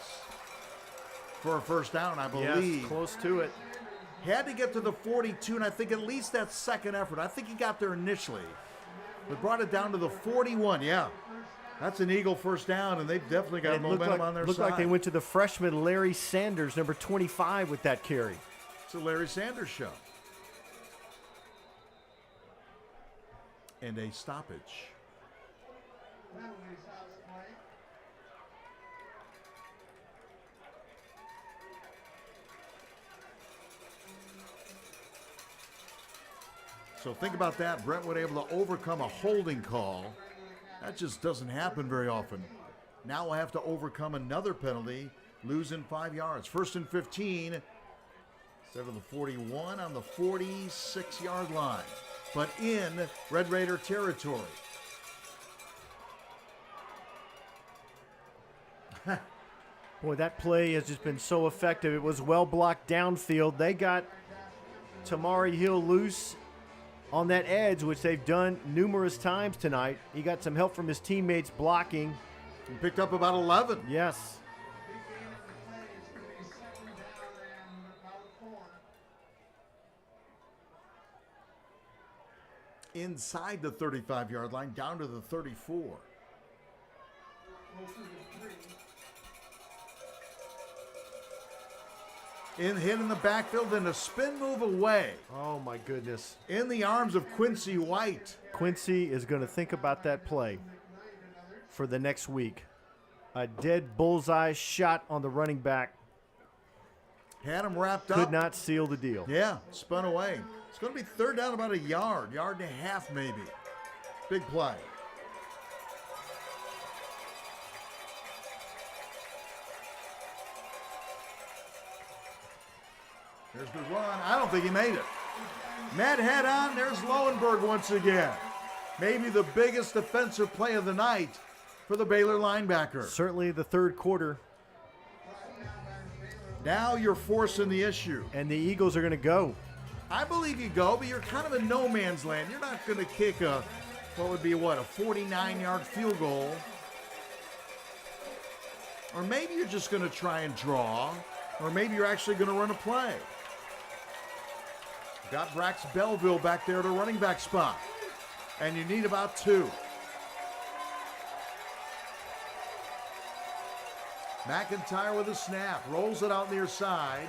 For a first down, I believe. Yes, close to it. Had to get to the 42, and I think at least that second effort. I think he got there initially. But brought it down to the 41, yeah. That's an Eagle first down, and they've definitely got momentum on their side. Looked like they went to the freshman Larry Sanders, number 25, with that carry. It's a Larry Sanders show. And a stoppage. So think about that. Brentwood able to overcome a holding call. That just doesn't happen very often. Now we'll have to overcome another penalty, losing 5 yards. First and 15 instead of the 41 on the 46-yard line. But in Red Raider territory. Boy, that play has just been so effective. It was well blocked downfield. They got Tamari Hill loose on that edge, which they've done numerous times tonight. He got some help from his teammates blocking. He picked up about 11. Yes. Inside the 35-yard line, down to the 34. hit in the backfield and a spin move away Oh, my goodness. in the arms of Quincy White. Quincy is going to think about that play for the next week. A dead bullseye shot on the running back Had him wrapped up. could not seal the deal. Yeah, spun away. It's going to be third down about a yard and a half maybe. Big play. There's the run. I don't think he made it. Net head on. There's Lowenberg once again. Maybe the biggest defensive play of the night for the Baylor linebacker. Certainly the third quarter, Now you're forcing the issue. and the Eagles are going to go. I believe you go, but you're kind of in no man's land. You're not going to kick a 49-yard field goal. Or maybe you're just going to try and draw, or maybe you're actually going to run a play. Got Brax Belleville back there at a running back spot, and you need about 2. McIntyre with a snap, rolls it out near side.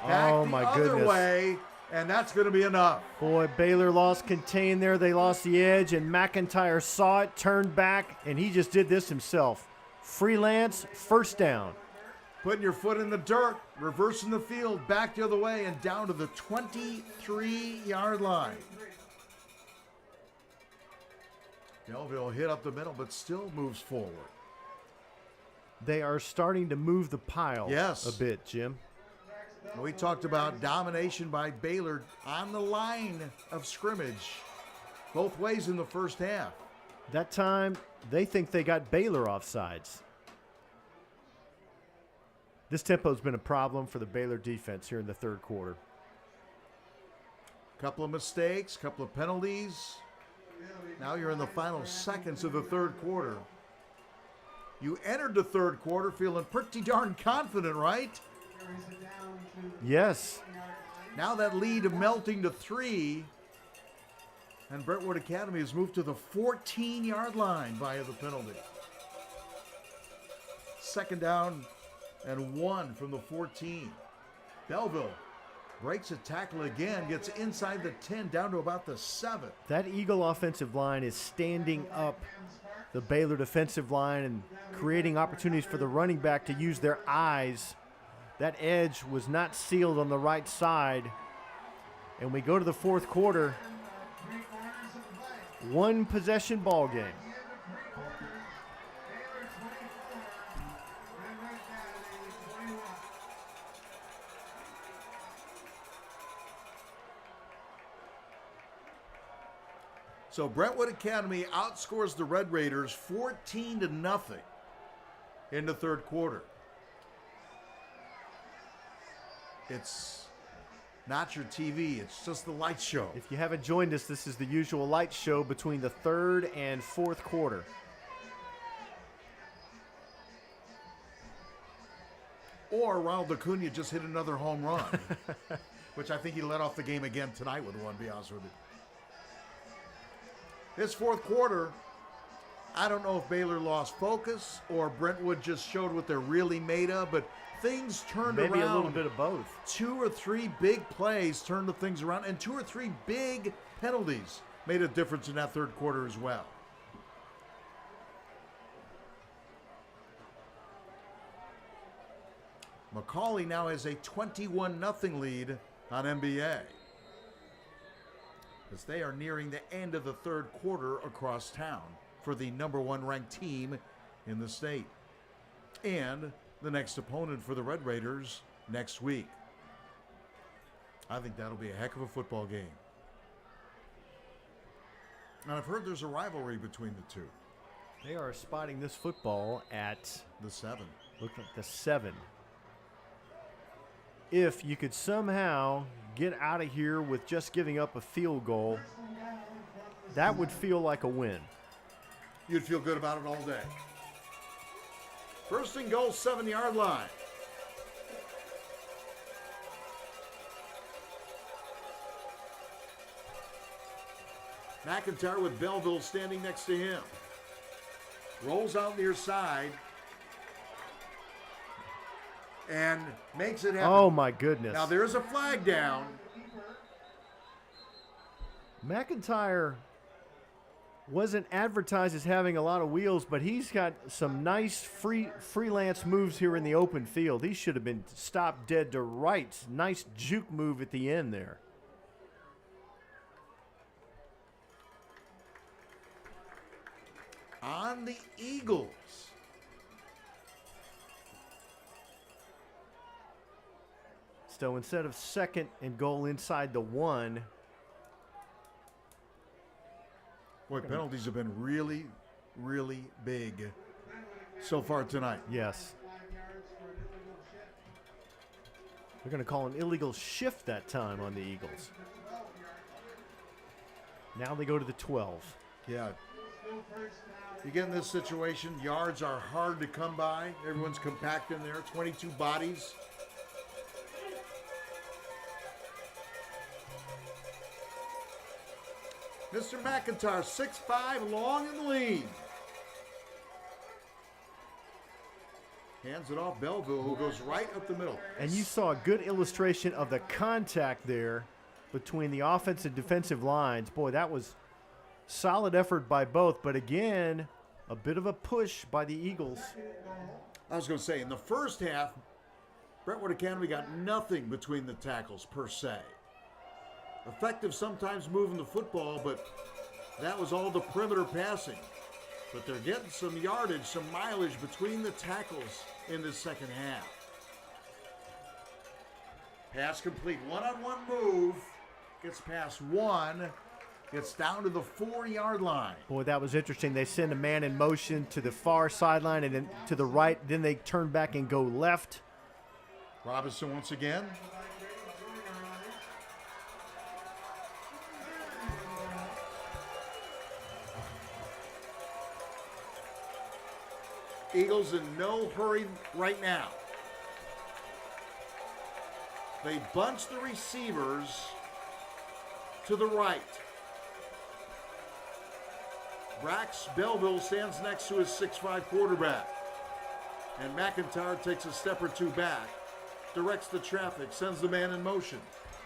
Back Oh, the my other goodness. way, and that's going to be enough. Boy, Baylor lost contain there. They lost the edge, and McIntyre saw it, turned back, and he just did this himself. Freelance, first down. Putting your foot in the dirt, reversing the field, back the other way, and down to the 23-yard line. Belleville hit up the middle, but still moves forward. They are starting to move the pile Yes. a bit, Jim. We talked about domination by Baylor on the line of scrimmage, both ways in the first half. That time, they think they got Baylor offsides. This tempo's been a problem for the Baylor defense here in the third quarter. Couple of mistakes, couple of penalties. Now you're in the final seconds of the third quarter. You entered the third quarter feeling pretty darn confident, right? Yes. Now that lead melting to 3, and Brentwood Academy has moved to the 14-yard line via the penalty. Second down and 1 from the 14. Belleville breaks a tackle again, gets inside the 10, down to about the 7. That Eagle offensive line is standing up the Baylor defensive line and creating opportunities for the running back to use their eyes. That edge was not sealed on the right side. And we go to the fourth quarter. One possession ball game. So Brentwood Academy outscores the Red Raiders 14-0 in the third quarter. It's not your TV, it's just the light show. If you haven't joined us, this is the usual light show between the third and fourth quarter. Or Ronald Acuna just hit another home run, which I think he let off the game again tonight with one, to be honest with you. This fourth quarter, I don't know if Baylor lost focus or Brentwood just showed what they're really made of, but things turned around. Maybe a little bit of both. 2 or 3 big plays turned the things around, and 2 or 3 big penalties made a difference in that third quarter as well. Macaulay now has a 21-0 lead on NBA, as they are nearing the end of the third quarter across town for the number 1 ranked team in the state, and the next opponent for the Red Raiders next week. I think that'll be a heck of a football game. And I've heard there's a rivalry between the two. They are spotting this football at The 7. look like the 7. If you could somehow get out of here with just giving up a field goal, that would feel like a win. You'd feel good about it all day. First and goal, 7-yard line. McIntyre with Belleville standing next to him. Rolls out near side. and makes it happen. Oh, my goodness. Now there's a flag down. McIntyre wasn't advertised as having a lot of wheels, but he's got some nice freelance moves here in the open field. He should have been stopped dead to rights. Nice juke move at the end there. On the Eagles. So instead of 2nd and goal inside the 1. Boy, penalties have been really, really big so far tonight. Yes. They're going to call an illegal shift that time on the Eagles. Now they go to the 12. Yeah. You get in this situation, yards are hard to come by. Everyone's compact in there, 22 bodies. Mr. McIntyre, 6'5", long and lean. Hands it off Belleville, who goes right up the middle. And you saw a good illustration of the contact there between the offensive and defensive lines. Boy, that was solid effort by both. But again, a bit of a push by the Eagles. I was going to say, in the first half, Brentwood Academy got nothing between the tackles per se. Effective sometimes moving the football, but that was all the perimeter passing. But they're getting some yardage, some mileage between the tackles in the second half. Pass complete, one-on-one move, gets past one, gets down to the 4-yard line. Boy, that was interesting. They send a man in motion to the far sideline and then to the right. Then they turn back and go left. Robinson once again. Eagles in no hurry right now. They bunch the receivers to the right. Brax Belleville stands next to his 6'5" quarterback. And McIntyre takes a step or two back, directs the traffic, sends the man in motion,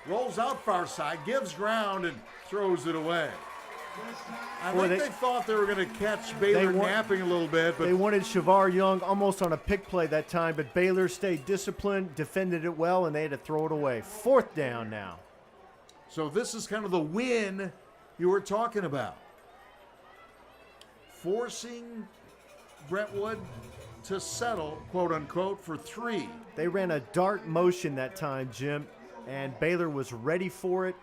rolls out far side, gives ground, and throws it away. I think they thought they were going to catch Baylor napping a little bit. But they wanted Shavar Young almost on a pick play that time, but Baylor stayed disciplined, defended it well, and they had to throw it away. 4th down now. So this is kind of the win you were talking about. Forcing Brentwood to settle, quote unquote, for 3. They ran a dart motion that time, Jim, and Baylor was ready for it.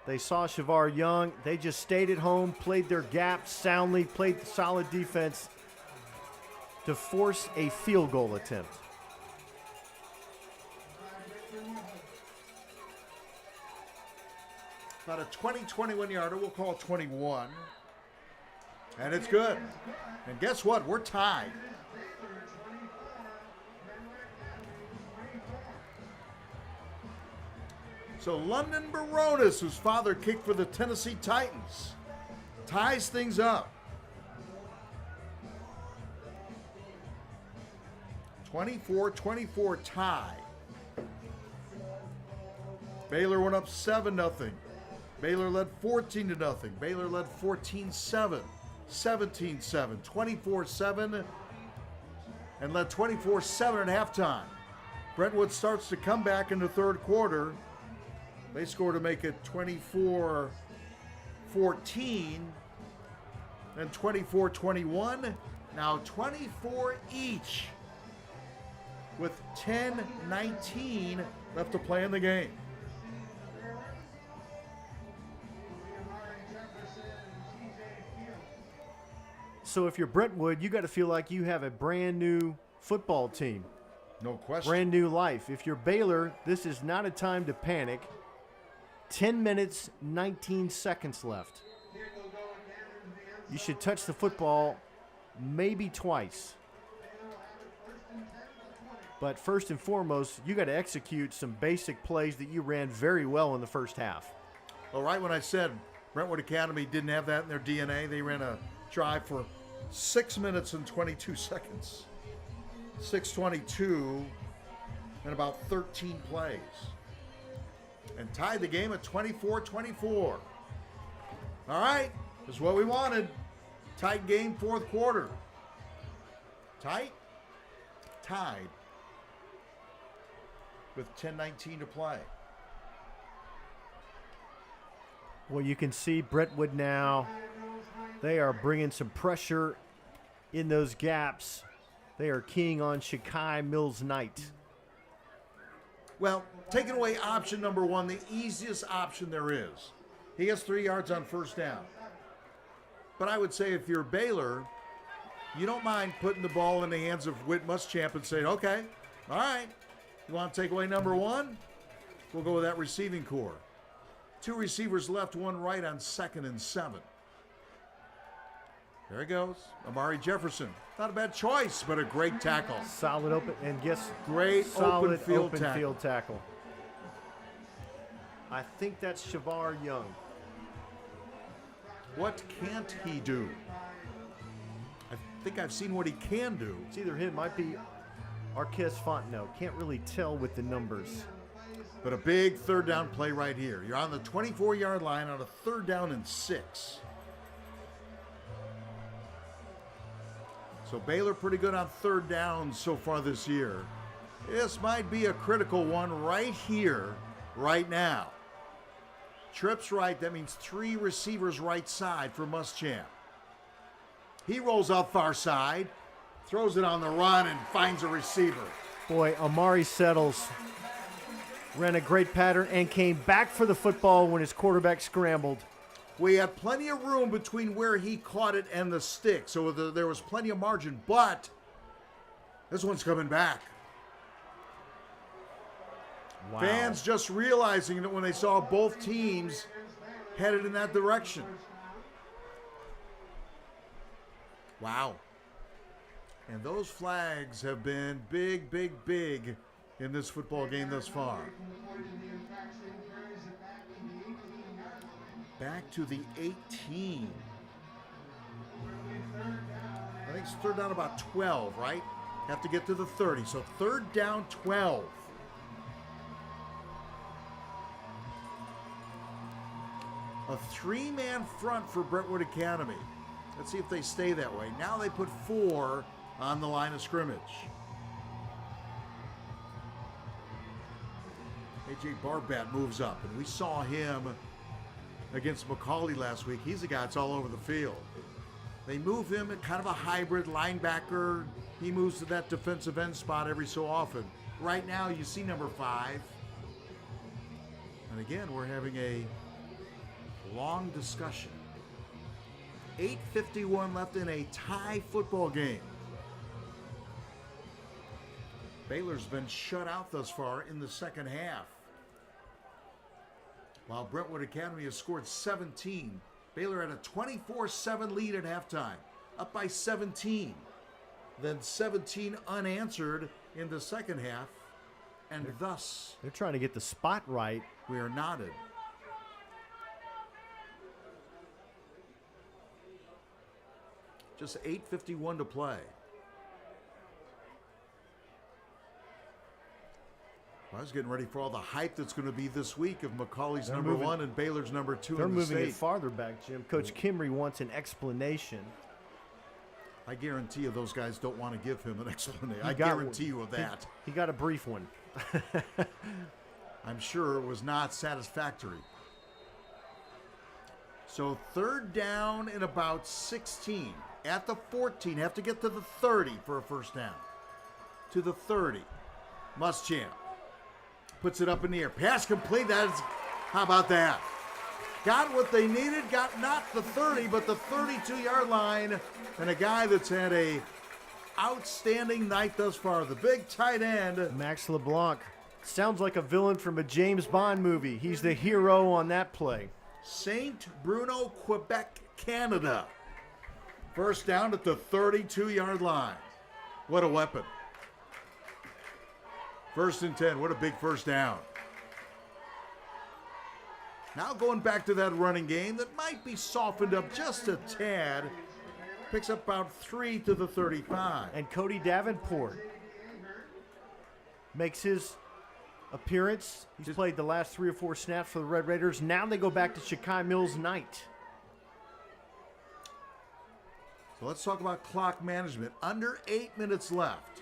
They saw Shavar Young. They just stayed at home, played their gaps soundly, played solid defense to force a field goal attempt. About a 20-21 yarder. We'll call it 21. And it's good. And guess what? We're tied. So London Baronis, whose father kicked for the Tennessee Titans, ties things up. 24-24 tie. Baylor went up 7-0. Baylor led 14-0. Baylor led 14-7, 17-7, 24-7, and led 24-7 at halftime. Brentwood starts to come back in the third quarter. They score to make it 24-14 and 24-21. Now 24 each with 10-19 left to play in the game. So if you're Brentwood, you got to feel like you have a brand new football team. No question. Brand new life. If you're Baylor, this is not a time to panic. 10 minutes, 19 seconds left. You should touch the football maybe twice. But first and foremost, you got to execute some basic plays that you ran very well in the first half. Well, right when I said Brentwood Academy didn't have that in their DNA, they ran a drive for 6 minutes and 22 seconds. 6:22. in about 13 plays. And tied the game at 24-24. All right, this is what we wanted. Tight game, fourth quarter. Tight? Tied. With 10:19 to play. Well, you can see Brentwood now. They are bringing some pressure in those gaps. They are keying on Shakai Mills Knight. Well, taking away option number one, the easiest option there is. He gets 3 yards on first down. But I would say if you're Baylor, you don't mind putting the ball in the hands of Whit Muschamp and saying, okay, all right, you want to take away number one? We'll go with that receiving core. 2 receivers left, 1 right on 2nd and 7. There he goes, Amari Jefferson. Not a bad choice, but a great tackle. Solid open, and guess Great solid open field tackle. I think that's Shavar Young. What can't he do? I think I've seen what he can do. It's either him, might be Arquez Fontenot. Can't really tell with the numbers. But a big third down play right here. You're on the 24-yard line on a 3rd down and 6. So Baylor pretty good on 3rd down so far this year. This might be a critical one right here, right now. Trips right, that means 3 receivers right side for Muschamp. He rolls out far side, throws it on the run, and finds a receiver. Boy, Amari Settles ran a great pattern and came back for the football when his quarterback scrambled. We had plenty of room between where he caught it and the stick, so there was plenty of margin, but this one's coming back. Wow. Fans just realizing that when they saw both teams headed in that direction. Wow. And those flags have been big, big, big in this football game thus far. Back to the 18. I think it's 3rd down about 12, right? Have to get to the 30. So 3rd down 12. A 3-man front for Brentwood Academy. Let's see if they stay that way. Now they put 4 on the line of scrimmage. A.J. Barbat moves up, and we saw him against McCauley last week. He's a guy that's all over the field. They move him at kind of a hybrid linebacker. He moves to that defensive end spot every so often. Right now, you see number 5. And again, we're having a long discussion. 8:51 left in a tie football game. Baylor's been shut out thus far in the second half. While Brentwood Academy has scored 17. Baylor had a 24-7 lead at halftime, up by 17. Then 17 unanswered in the second half, and thus They're trying to get the spot right. we are knotted. Just 8:51 to play. Well, I was getting ready for all the hype that's going to be this week of McCauley's They're number moving- 1 and Baylor's number 2 They're in the moving state. it farther back, Jim. Coach Kimry wants an explanation. I guarantee you those guys don't want to give him an explanation. He I got guarantee you one. of that. He got a brief one. I'm sure it was not satisfactory. So 3rd down and about 16. At the 14, have to get to the 30 for a first down. To the 30. Muschamp puts it up in the air. Pass complete. How about that? Got what they needed. Got not the 30, but the 32-yard line. And a guy that's had a outstanding night thus far. The big tight end. Max LeBlanc. Sounds like a villain from a James Bond movie. He's the hero on that play. St. Bruno, Quebec, Canada. First down at the 32-yard line. What a weapon. 1st and 10. What a big first down. Now going back to that running game that might be softened up just a tad. Picks up about 3 to the 35. And Cody Davenport. makes his appearance. He's played the last 3 or 4 snaps for the Red Raiders. Now they go back to Shakai Mills-Knight. So let's talk about clock management. Under 8 minutes left.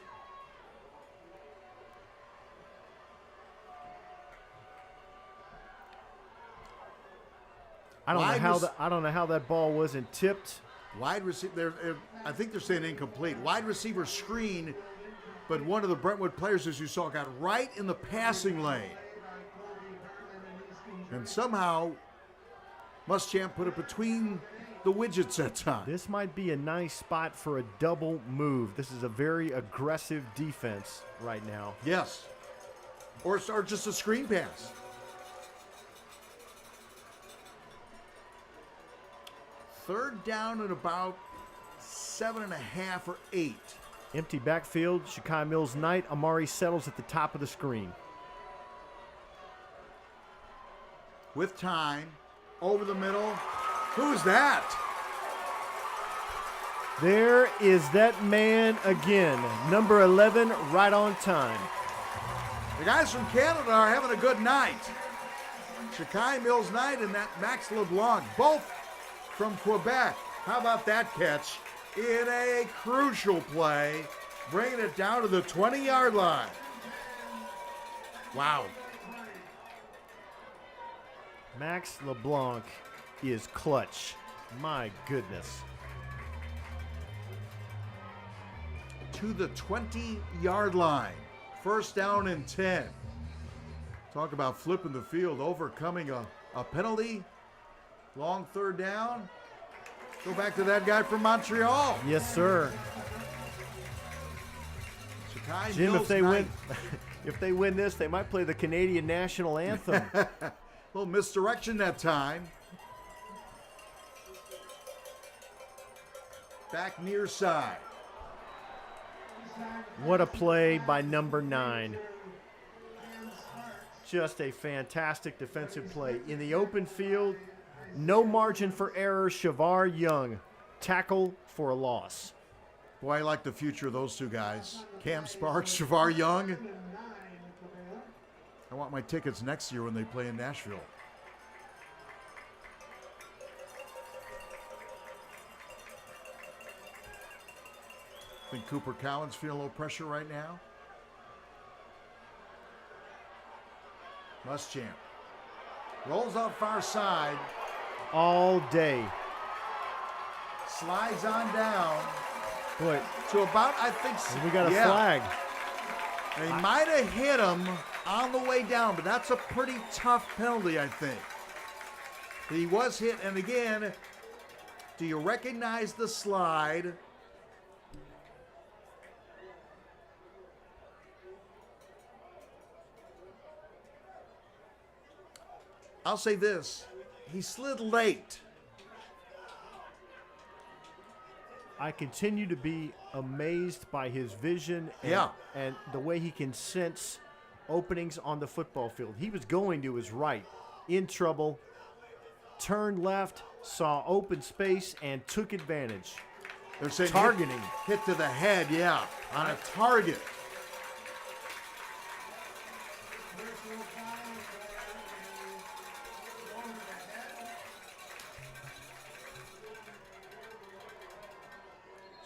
I don't know how that ball wasn't tipped. Wide receiver, I think they're saying incomplete. Wide receiver screen, but one of the Brentwood players, as you saw, got right in the passing lane. And somehow, Muschamp put it between the widgets that time. This might be a nice spot for a double move. This is a very aggressive defense right now. Yes. Or just a screen pass. Third down at about 7.5 or 8. Empty backfield, Shakai Mills-Knight. Amari settles at the top of the screen. With time, over the middle. Who's that? There is that man again. Number 11, right on time. The guys from Canada are having a good night. Shakai Mills-Knight and that Max LeBlanc, both from Quebec. How about that catch in a crucial play, bringing it down to the 20-yard line. Wow. Max LeBlanc is clutch. My goodness. To the 20-yard line. First down and 10. Talk about flipping the field, overcoming a penalty. Long third down. Go back to that guy from Montreal. Yes, sir. Shakai Jim, Mills-Knight. if they win this, they might play the Canadian national anthem. Little misdirection that time. Back near side. What a play by number 9. Just a fantastic defensive play. In the open field, no margin for error. Shavar Young, tackle for a loss. Boy, I like the future of those two guys. Cam Sparks, Shavar Young. I want my tickets next year when they play in Nashville. Think Cooper Cowan's feeling a little pressure right now. Muschamp rolls out far side. All day. Slides on down. Boy, To about, I think, we got a yeah. flag. They might have hit him on the way down, but that's a pretty tough penalty, I think. He was hit, and again, do you recognize the slide? I'll say this, he slid late. I continue to be amazed by his vision and the way he can sense openings on the football field. He was going to his right, in trouble, turned left, saw open space, and took advantage. They're saying targeting. Hit to the head, yeah, on a target.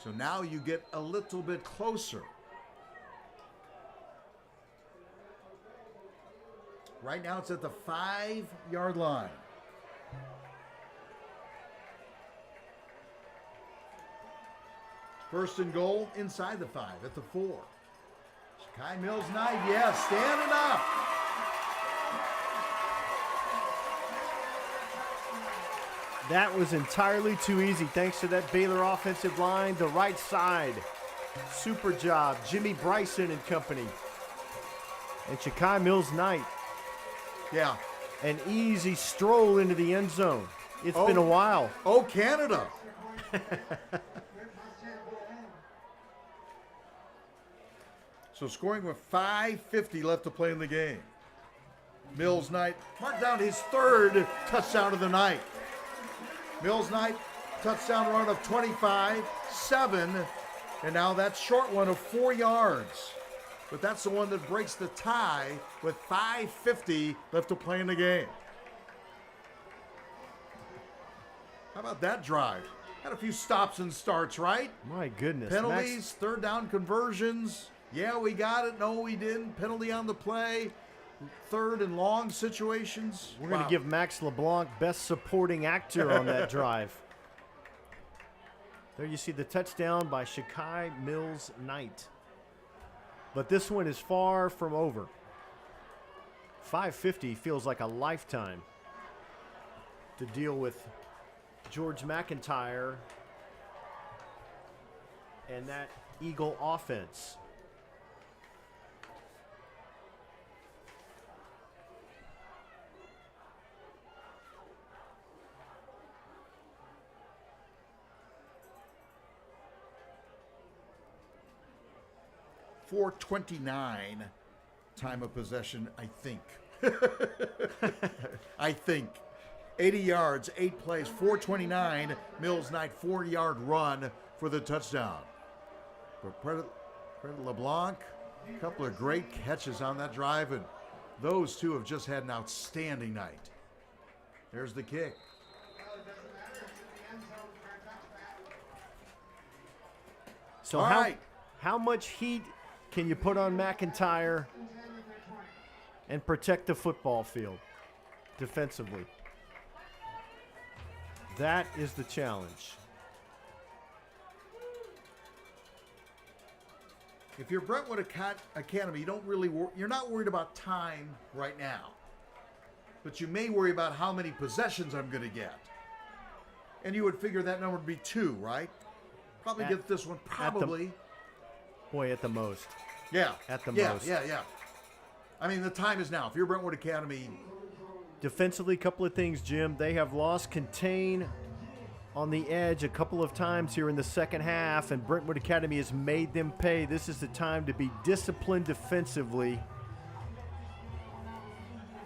So now you get a little bit closer. Right now it's at the 5-yard line. First and goal inside the 5 at the 4. Shakai Mills-Knight, yes, standing up. That was entirely too easy thanks to that Baylor offensive line, the right side. Super job, Jimmy Bryson and company. And Shakai Mills-Knight. Yeah. An easy stroll into the end zone. It's been a while. Oh, Canada. So scoring with 5:50 left to play in the game. Mills-Knight marked down his 3rd touchdown of the night. Mills-Knight, touchdown run of 25, 7, and now that short one of 4 yards. but that's the one that breaks the tie with 5:50 left to play in the game. How about that drive? Had a few stops and starts, right? My goodness. Penalties, Max, third down conversions. Yeah, we got it. No, we didn't. Penalty on the play. Third and long situations. we're going to give Max LeBlanc best supporting actor on that drive. There you see the touchdown by Shakai Mills-Knight. But this one is far from over. 5:50 feels like a lifetime to deal with George McIntyre and that Eagle offense. .429 time of possession, I think. I think. 80 yards, 8 plays, 429. Mills-Knight, 4-yard run for the touchdown. But credit LeBlanc, a couple of great catches on that drive, and those two have just had an outstanding night. There's the kick. So All right. how much heat can you put on McIntyre and protect the football field defensively? That is the challenge. If you're Brentwood Academy, you're not worried about time right now. But you may worry about how many possessions I'm going to get. And you would figure that number would be 2, right? Probably get this one, probably. At the most. Yeah. At the most. Yeah. I mean, the time is now. If you're Brentwood Academy. Defensively, a couple of things, Jim. They have lost contain on the edge a couple of times here in the second half, and Brentwood Academy has made them pay. This is the time to be disciplined defensively.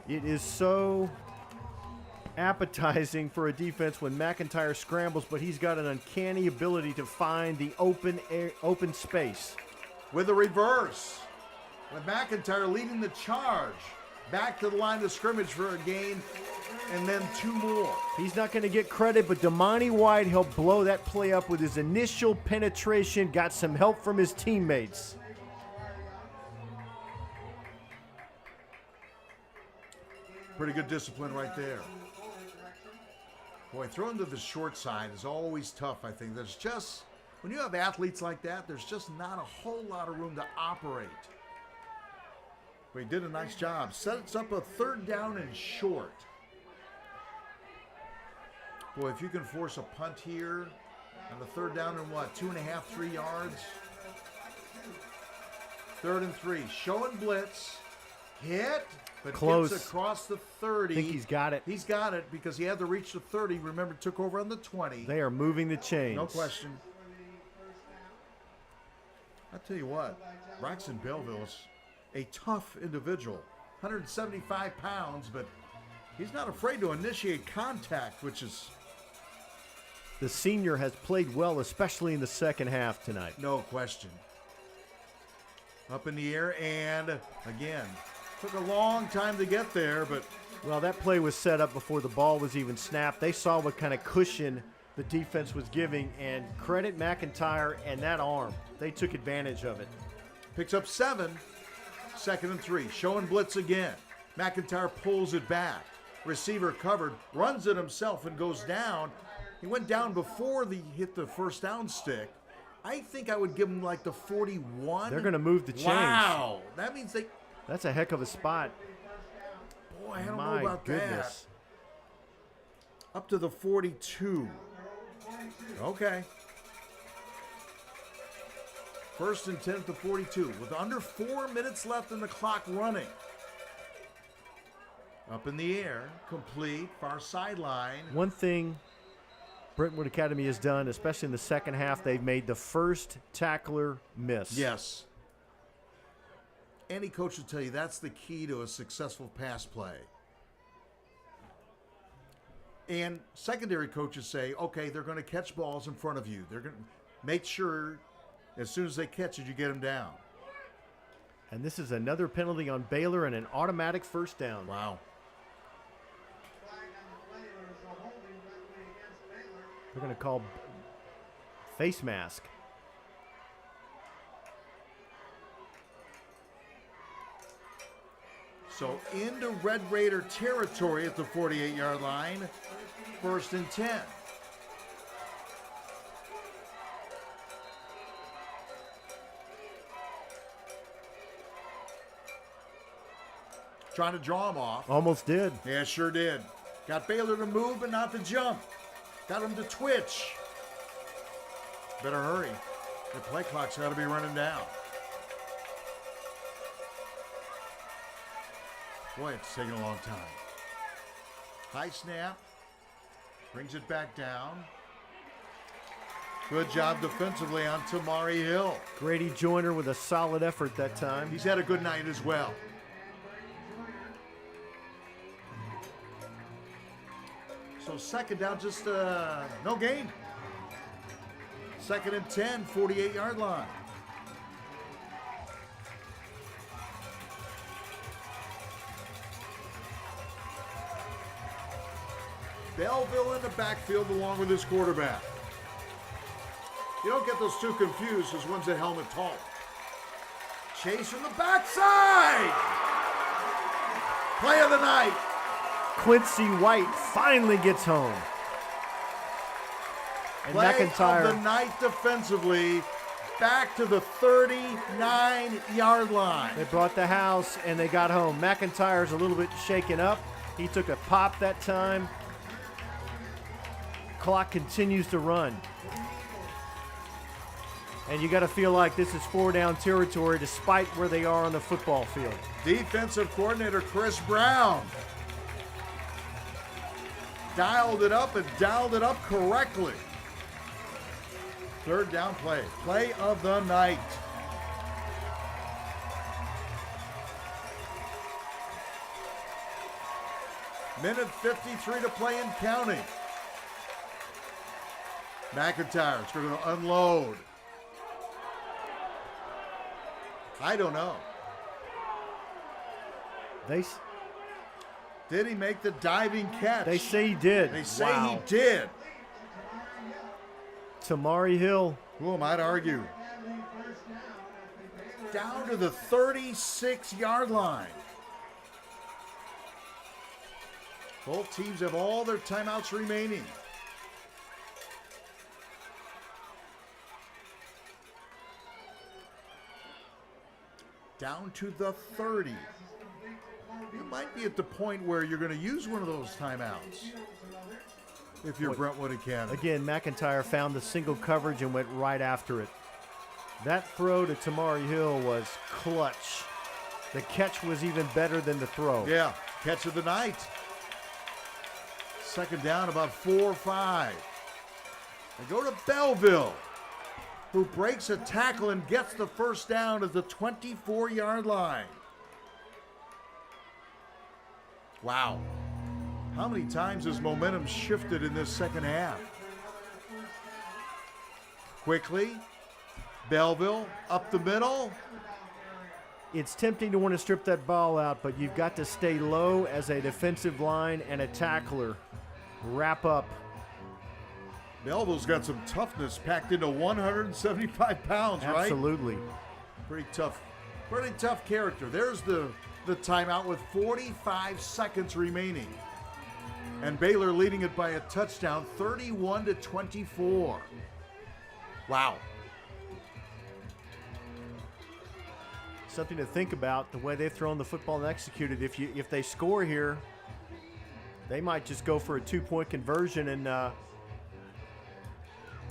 It is so appetizing for a defense when McIntyre scrambles, but he's got an uncanny ability to find the open space. With a reverse. With McIntyre leading the charge. Back to the line of scrimmage for a gain, and then 2 more. He's not going to get credit, but Damani White helped blow that play up with his initial penetration, got some help from his teammates. Pretty good discipline right there. Boy, throwing to the short side is always tough, I think. There's just, when you have athletes like that, there's just not a whole lot of room to operate. But he did a nice job. Sets up a third down and short. Boy, if you can force a punt here on the third down and 2.5, 3 yards. 3rd and 3. Showing blitz. Hit. But close. Gets across the 30. I think he's got it. He's got it because he had to reach the 30. Remember, took over on the 20. They are moving the chains. No question. I'll tell you what, Braxton Belleville is a tough individual. 175 pounds, but he's not afraid to initiate contact, which is... The senior has played well, especially in the second half tonight. No question. Up in the air, and again, took a long time to get there, but... Well, that play was set up before the ball was even snapped. They saw what kind of cushion the defense was giving, and credit McIntyre and that arm. They took advantage of it. Picks up 7. 2nd and 3. Showing blitz again. McIntyre pulls it back. Receiver covered, runs it himself and goes down. He went down before he hit the first down stick. I think I would give him like the 41. They're going to move the chains. Wow. That means they... That's a heck of a spot. Boy, I don't know about that. Up to the 42. Okay. 1st and 10 at the 42 with under 4 minutes left in the clock running. Up in the air, complete, far sideline. One thing Brentwood Academy has done, especially in the second half, they've made the first tackler miss. Yes. Any coach will tell you that's the key to a successful pass play. And secondary coaches say, okay, they're going to catch balls in front of you. They're going to make sure as soon as they catch it, you get them down. And this is another penalty on Baylor and an automatic first down. Wow. They're going to call face mask. So into Red Raider territory at the 48-yard line. 1st and 10. Trying to draw him off. Almost did. Yeah, sure did. Got Baylor to move, but not to jump. Got him to twitch. Better hurry. The play clock's got to be running down. Boy, it's taking a long time. High snap. Brings it back down. Good job defensively on Tamari Hill. Grady Joyner with a solid effort that time. He's had a good night as well. So 2nd down, just no gain. 2nd and 10, 48-yard line. Belleville in the backfield along with his quarterback. You don't get those two confused because one's a helmet tall. Chase from the backside. Play of the night. Quincy White finally gets home. And Play McIntyre. of the night defensively, back to the 39-yard line. They brought the house and they got home. McIntyre's a little bit shaken up. He took a pop that time. Clock continues to run. And you got to feel like this is 4-down territory despite where they are on the football field. Defensive coordinator Chris Brown dialed it up and dialed it up correctly. 3rd down play. Play of the night. Minute 53 to play and counting. McIntyre's going to unload. I don't know. Did he make the diving catch? They say he did. They say Wow. he did. Tamari Hill. Who am I to argue? Down to the 36-yard line. Both teams have all their timeouts remaining. Down to the 30. You might be at the point where you're going to use one of those timeouts if you're Brentwood Academy. Again, McIntyre found the single coverage and went right after it. That throw to Tamari Hill was clutch. The catch was even better than the throw. Yeah, catch of the night. 2nd down, about 4 or 5. They go to Belleville, who breaks a tackle and gets the first down at the 24-yard line. Wow. How many times has momentum shifted in this second half? Quickly, Belleville up the middle. It's tempting to want to strip that ball out, but you've got to stay low as a defensive line and a tackler. Wrap up. Belleville's got some toughness packed into 175 pounds, right? Absolutely. Pretty tough character. There's the timeout with 45 seconds remaining. And Baylor leading it by a touchdown, 31-24. Wow. Something to think about, the way they've thrown the football and executed. If they score here, they might just go for a 2-point conversion and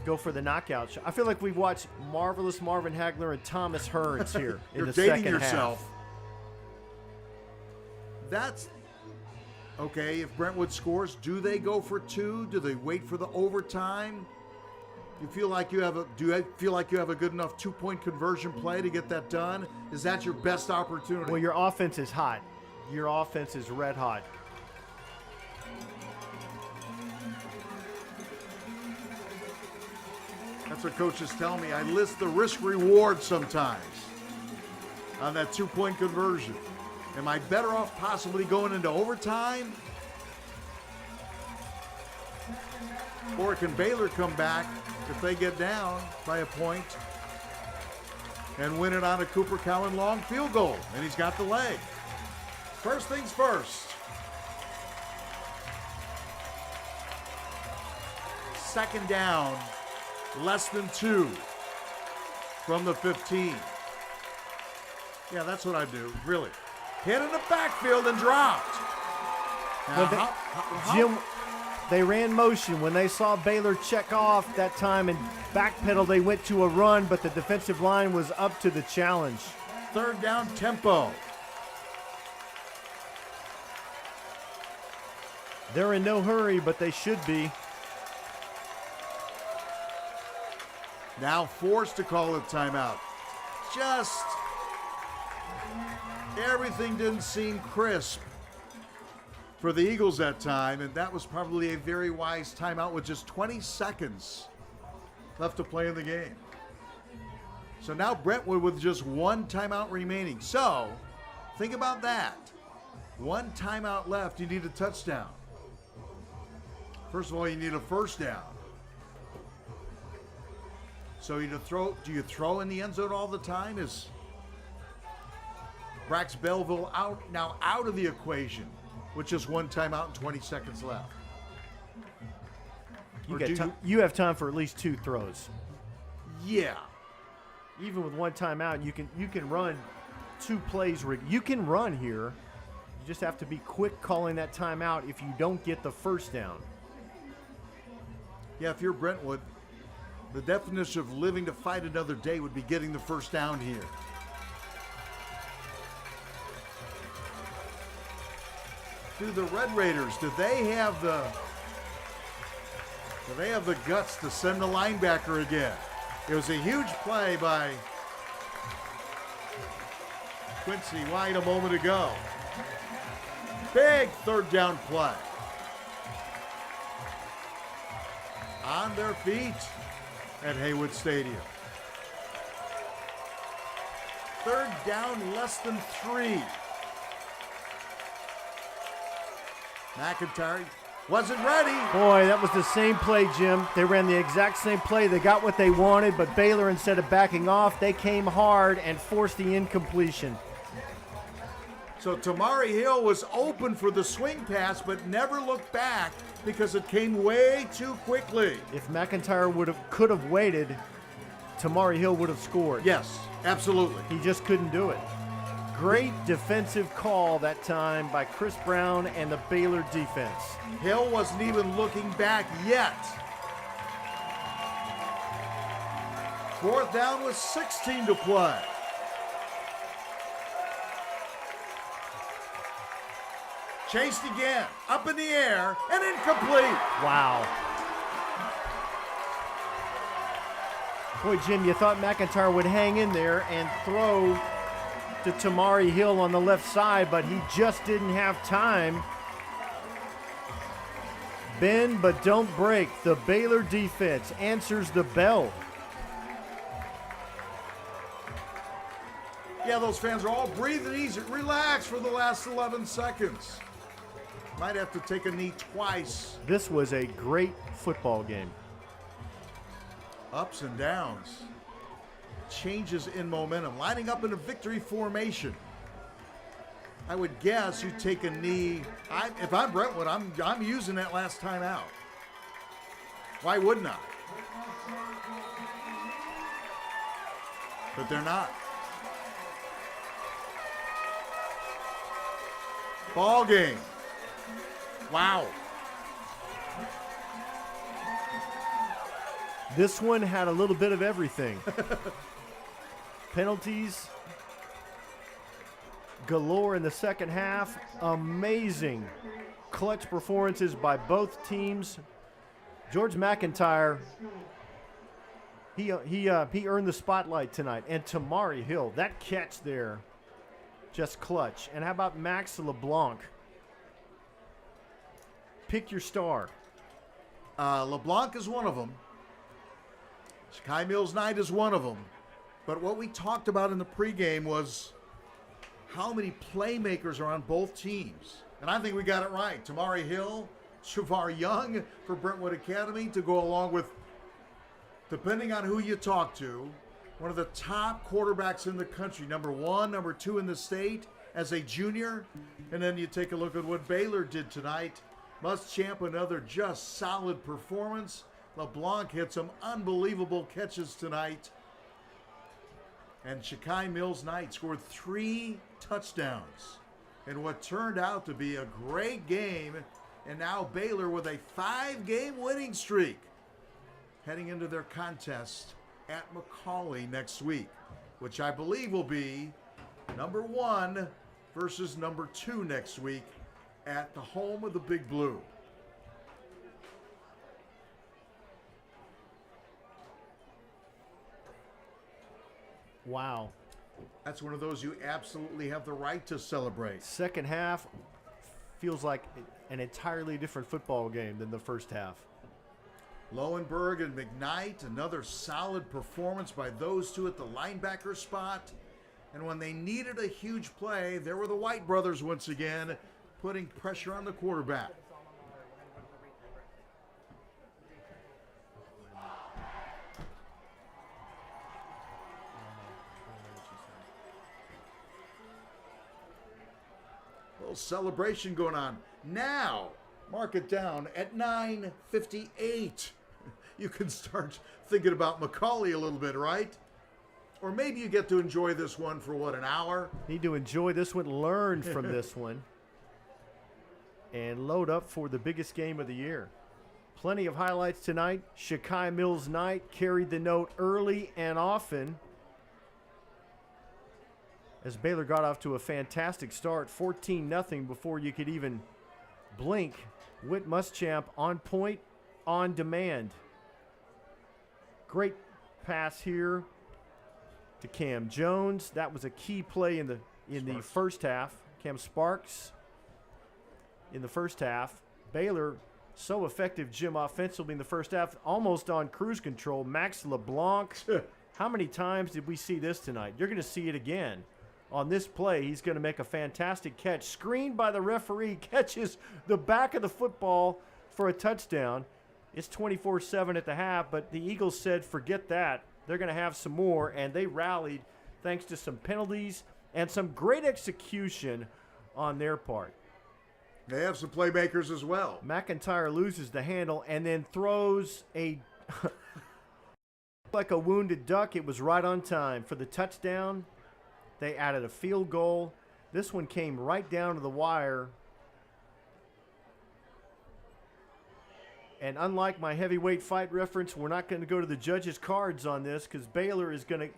go for the knockout shot. I feel like we've watched marvelous Marvin Hagler and Thomas Hearns here in the second half. You're dating yourself. That's okay. If Brentwood scores, do they go for 2? Do they wait for the overtime? Do you feel like you have a good enough 2-point conversion play to get that done? Is that your best opportunity? Well, your offense is hot. Your offense is red hot. That's what coaches tell me. I list the risk reward sometimes. on that 2-point conversion. Am I better off possibly going into overtime? Or can Baylor come back if they get down by a point and win it on a Cooper Cowan long field goal? And he's got the leg. First things first. Second down, less than 2 from the 15. Yeah, that's what I do, really. Hit in the backfield and dropped. Now, Jim, they ran motion. When they saw Baylor check off that time and backpedal, they went to a run, but the defensive line was up to the challenge. Third down tempo. They're in no hurry, but they should be. Now forced to call a timeout. Just everything didn't seem crisp for the Eagles that time, and that was probably a very wise timeout with just 20 seconds left to play in the game. So now Brentwood with just 1 timeout remaining. So think about that. 1 timeout left, you need a touchdown. First of all, you need a first down. So do you throw in the end zone all the time? Is Brax Belleville out of the equation with just 1 timeout and 20 seconds left? You have time for at least 2 throws. Yeah. Even with 1 timeout, you can run 2 plays. You can run here. You just have to be quick calling that timeout if you don't get the first down. Yeah, if you're Brentwood, the definition of living to fight another day would be getting the first down here. Do the Red Raiders, do they have the guts to send the linebacker again? It was a huge play by Quincy White a moment ago. Big third down play. On their feet at Haywood Stadium. Third down, less than 3. McIntyre wasn't ready. Boy, that was the same play, Jim. They ran the exact same play. They got what they wanted, but Baylor, instead of backing off, they came hard and forced the incompletion. So Tamari Hill was open for the swing pass, but never looked back because it came way too quickly. If McIntyre could have waited, Tamari Hill would have scored. Yes, absolutely. He just couldn't do it. Great defensive call that time by Chris Brown and the Baylor defense. Hill wasn't even looking back yet. Fourth down with 16 to play. Chased again, up in the air, and incomplete. Wow. Boy, Jim, you thought McIntyre would hang in there and throw to Tamari Hill on the left side, but he just didn't have time. Bend but don't break. The Baylor defense answers the bell. Yeah, those fans are all breathing easy. Relax for the last 11 seconds. Might have to take a knee twice. This was a great football game. Ups and downs. Changes in momentum. Lining up in a victory formation. I would guess you take a knee. If I'm Brentwood, I'm using that last time out. Why wouldn't I? But they're not. Ball game. Wow. This one had a little bit of everything. Penalties galore in the second half. Amazing clutch performances by both teams. George McIntyre, he earned the spotlight tonight. And Tamari Hill, that catch there, just clutch. And how about Max LeBlanc? Pick your star. LeBlanc is one of them. Kai Mills Knight is one of them. But what we talked about in the pregame was how many playmakers are on both teams. And I think we got it right. Tamari Hill, Shavar Young for Brentwood Academy to go along with, depending on who you talk to, one of the top quarterbacks in the country, number 1, number 2 in the state as a junior. And then you take a look at what Baylor did tonight. Muschamp, another just solid performance. LeBlanc hit some unbelievable catches tonight. And Shakai Mills-Knight scored 3 touchdowns in what turned out to be a great game. And now Baylor with a 5-game winning streak heading into their contest at McCallie next week, which I believe will be number 1 versus number 2 next week at the home of the Big Blue. Wow. That's one of those you absolutely have the right to celebrate. Second half feels like an entirely different football game than the first half. Lowenberg and McKnight, another solid performance by those two at the linebacker spot. And when they needed a huge play, there were the White brothers once again, putting pressure on the quarterback. Little celebration going on. Now, mark it down at 9:58. You can start thinking about McCallie a little bit, right? Or maybe you get to enjoy this one for, what, an hour? Need to enjoy this one, learn from this one, and load up for the biggest game of the year. Plenty of highlights tonight. Shakai Mills-Knight carried the note early and often as Baylor got off to a fantastic start, 14-0 before you could even blink. Whit Muschamp on point, on demand. Great pass here to Cam Jones. That was a key play in the first half. Cam Sparks in the first half. Baylor so effective, Jim, offensively in the first half, almost on cruise control. Max LeBlanc. How many times did we see this tonight? You're going to see it again. On this play, he's going to make a fantastic catch. Screened by the referee, catches the back of the football for a touchdown. It's 24-7 at the half, but the Eagles said, forget that. They're going to have some more, and they rallied thanks to some penalties and some great execution on their part. They have some playmakers as well. McIntyre loses the handle and then throws a like a wounded duck. It was right on time for the touchdown. They added a field goal. This one came right down to the wire. And unlike my heavyweight fight reference, we're not going to go to the judges' cards on this because Baylor is going to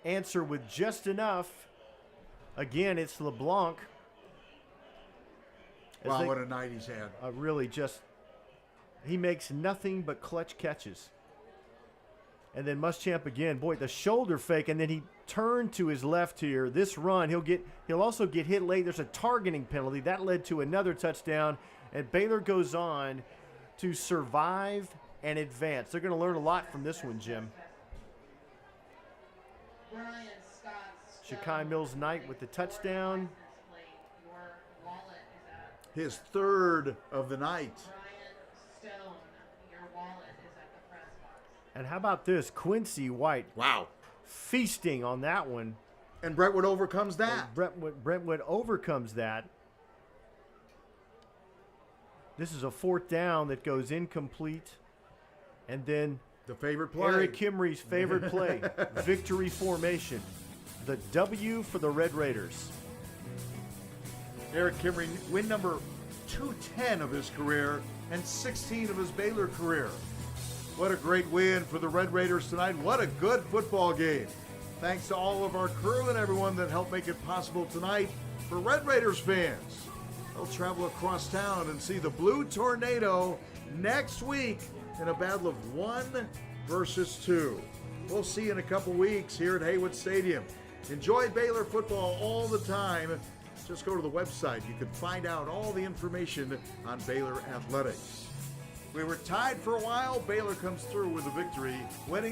answer with just enough. Again, it's LeBlanc. Wow, what a night he's had. Really just, he makes nothing but clutch catches. And then Muschamp again, boy, the shoulder fake, and then he turned to his left here. This run, he'll also get hit late. There's a targeting penalty. That led to another touchdown, and Baylor goes on to survive and advance. They're going to learn a lot from this one, Jim. Shakai Mills-Knight with the touchdown. His third of the night. And how about this? Quincy White. Wow. Feasting on that one. And Brentwood overcomes that. Brentwood overcomes that. This is a fourth down that goes incomplete. And then the favorite play. Eric Kimry's favorite play. Victory formation. The W for the Red Raiders. Eric Kimry, win number 210 of his career and 16 of his Baylor career. What a great win for the Red Raiders tonight. What a good football game. Thanks to all of our crew and everyone that helped make it possible tonight. For Red Raiders fans, they'll travel across town and see the Blue Tornado next week in a battle of 1 versus 2. We'll see you in a couple weeks here at Haywood Stadium. Enjoy Baylor football all the time. Just go to the website. You can find out all the information on Baylor athletics. We were tied for a while. Baylor comes through with a victory, winning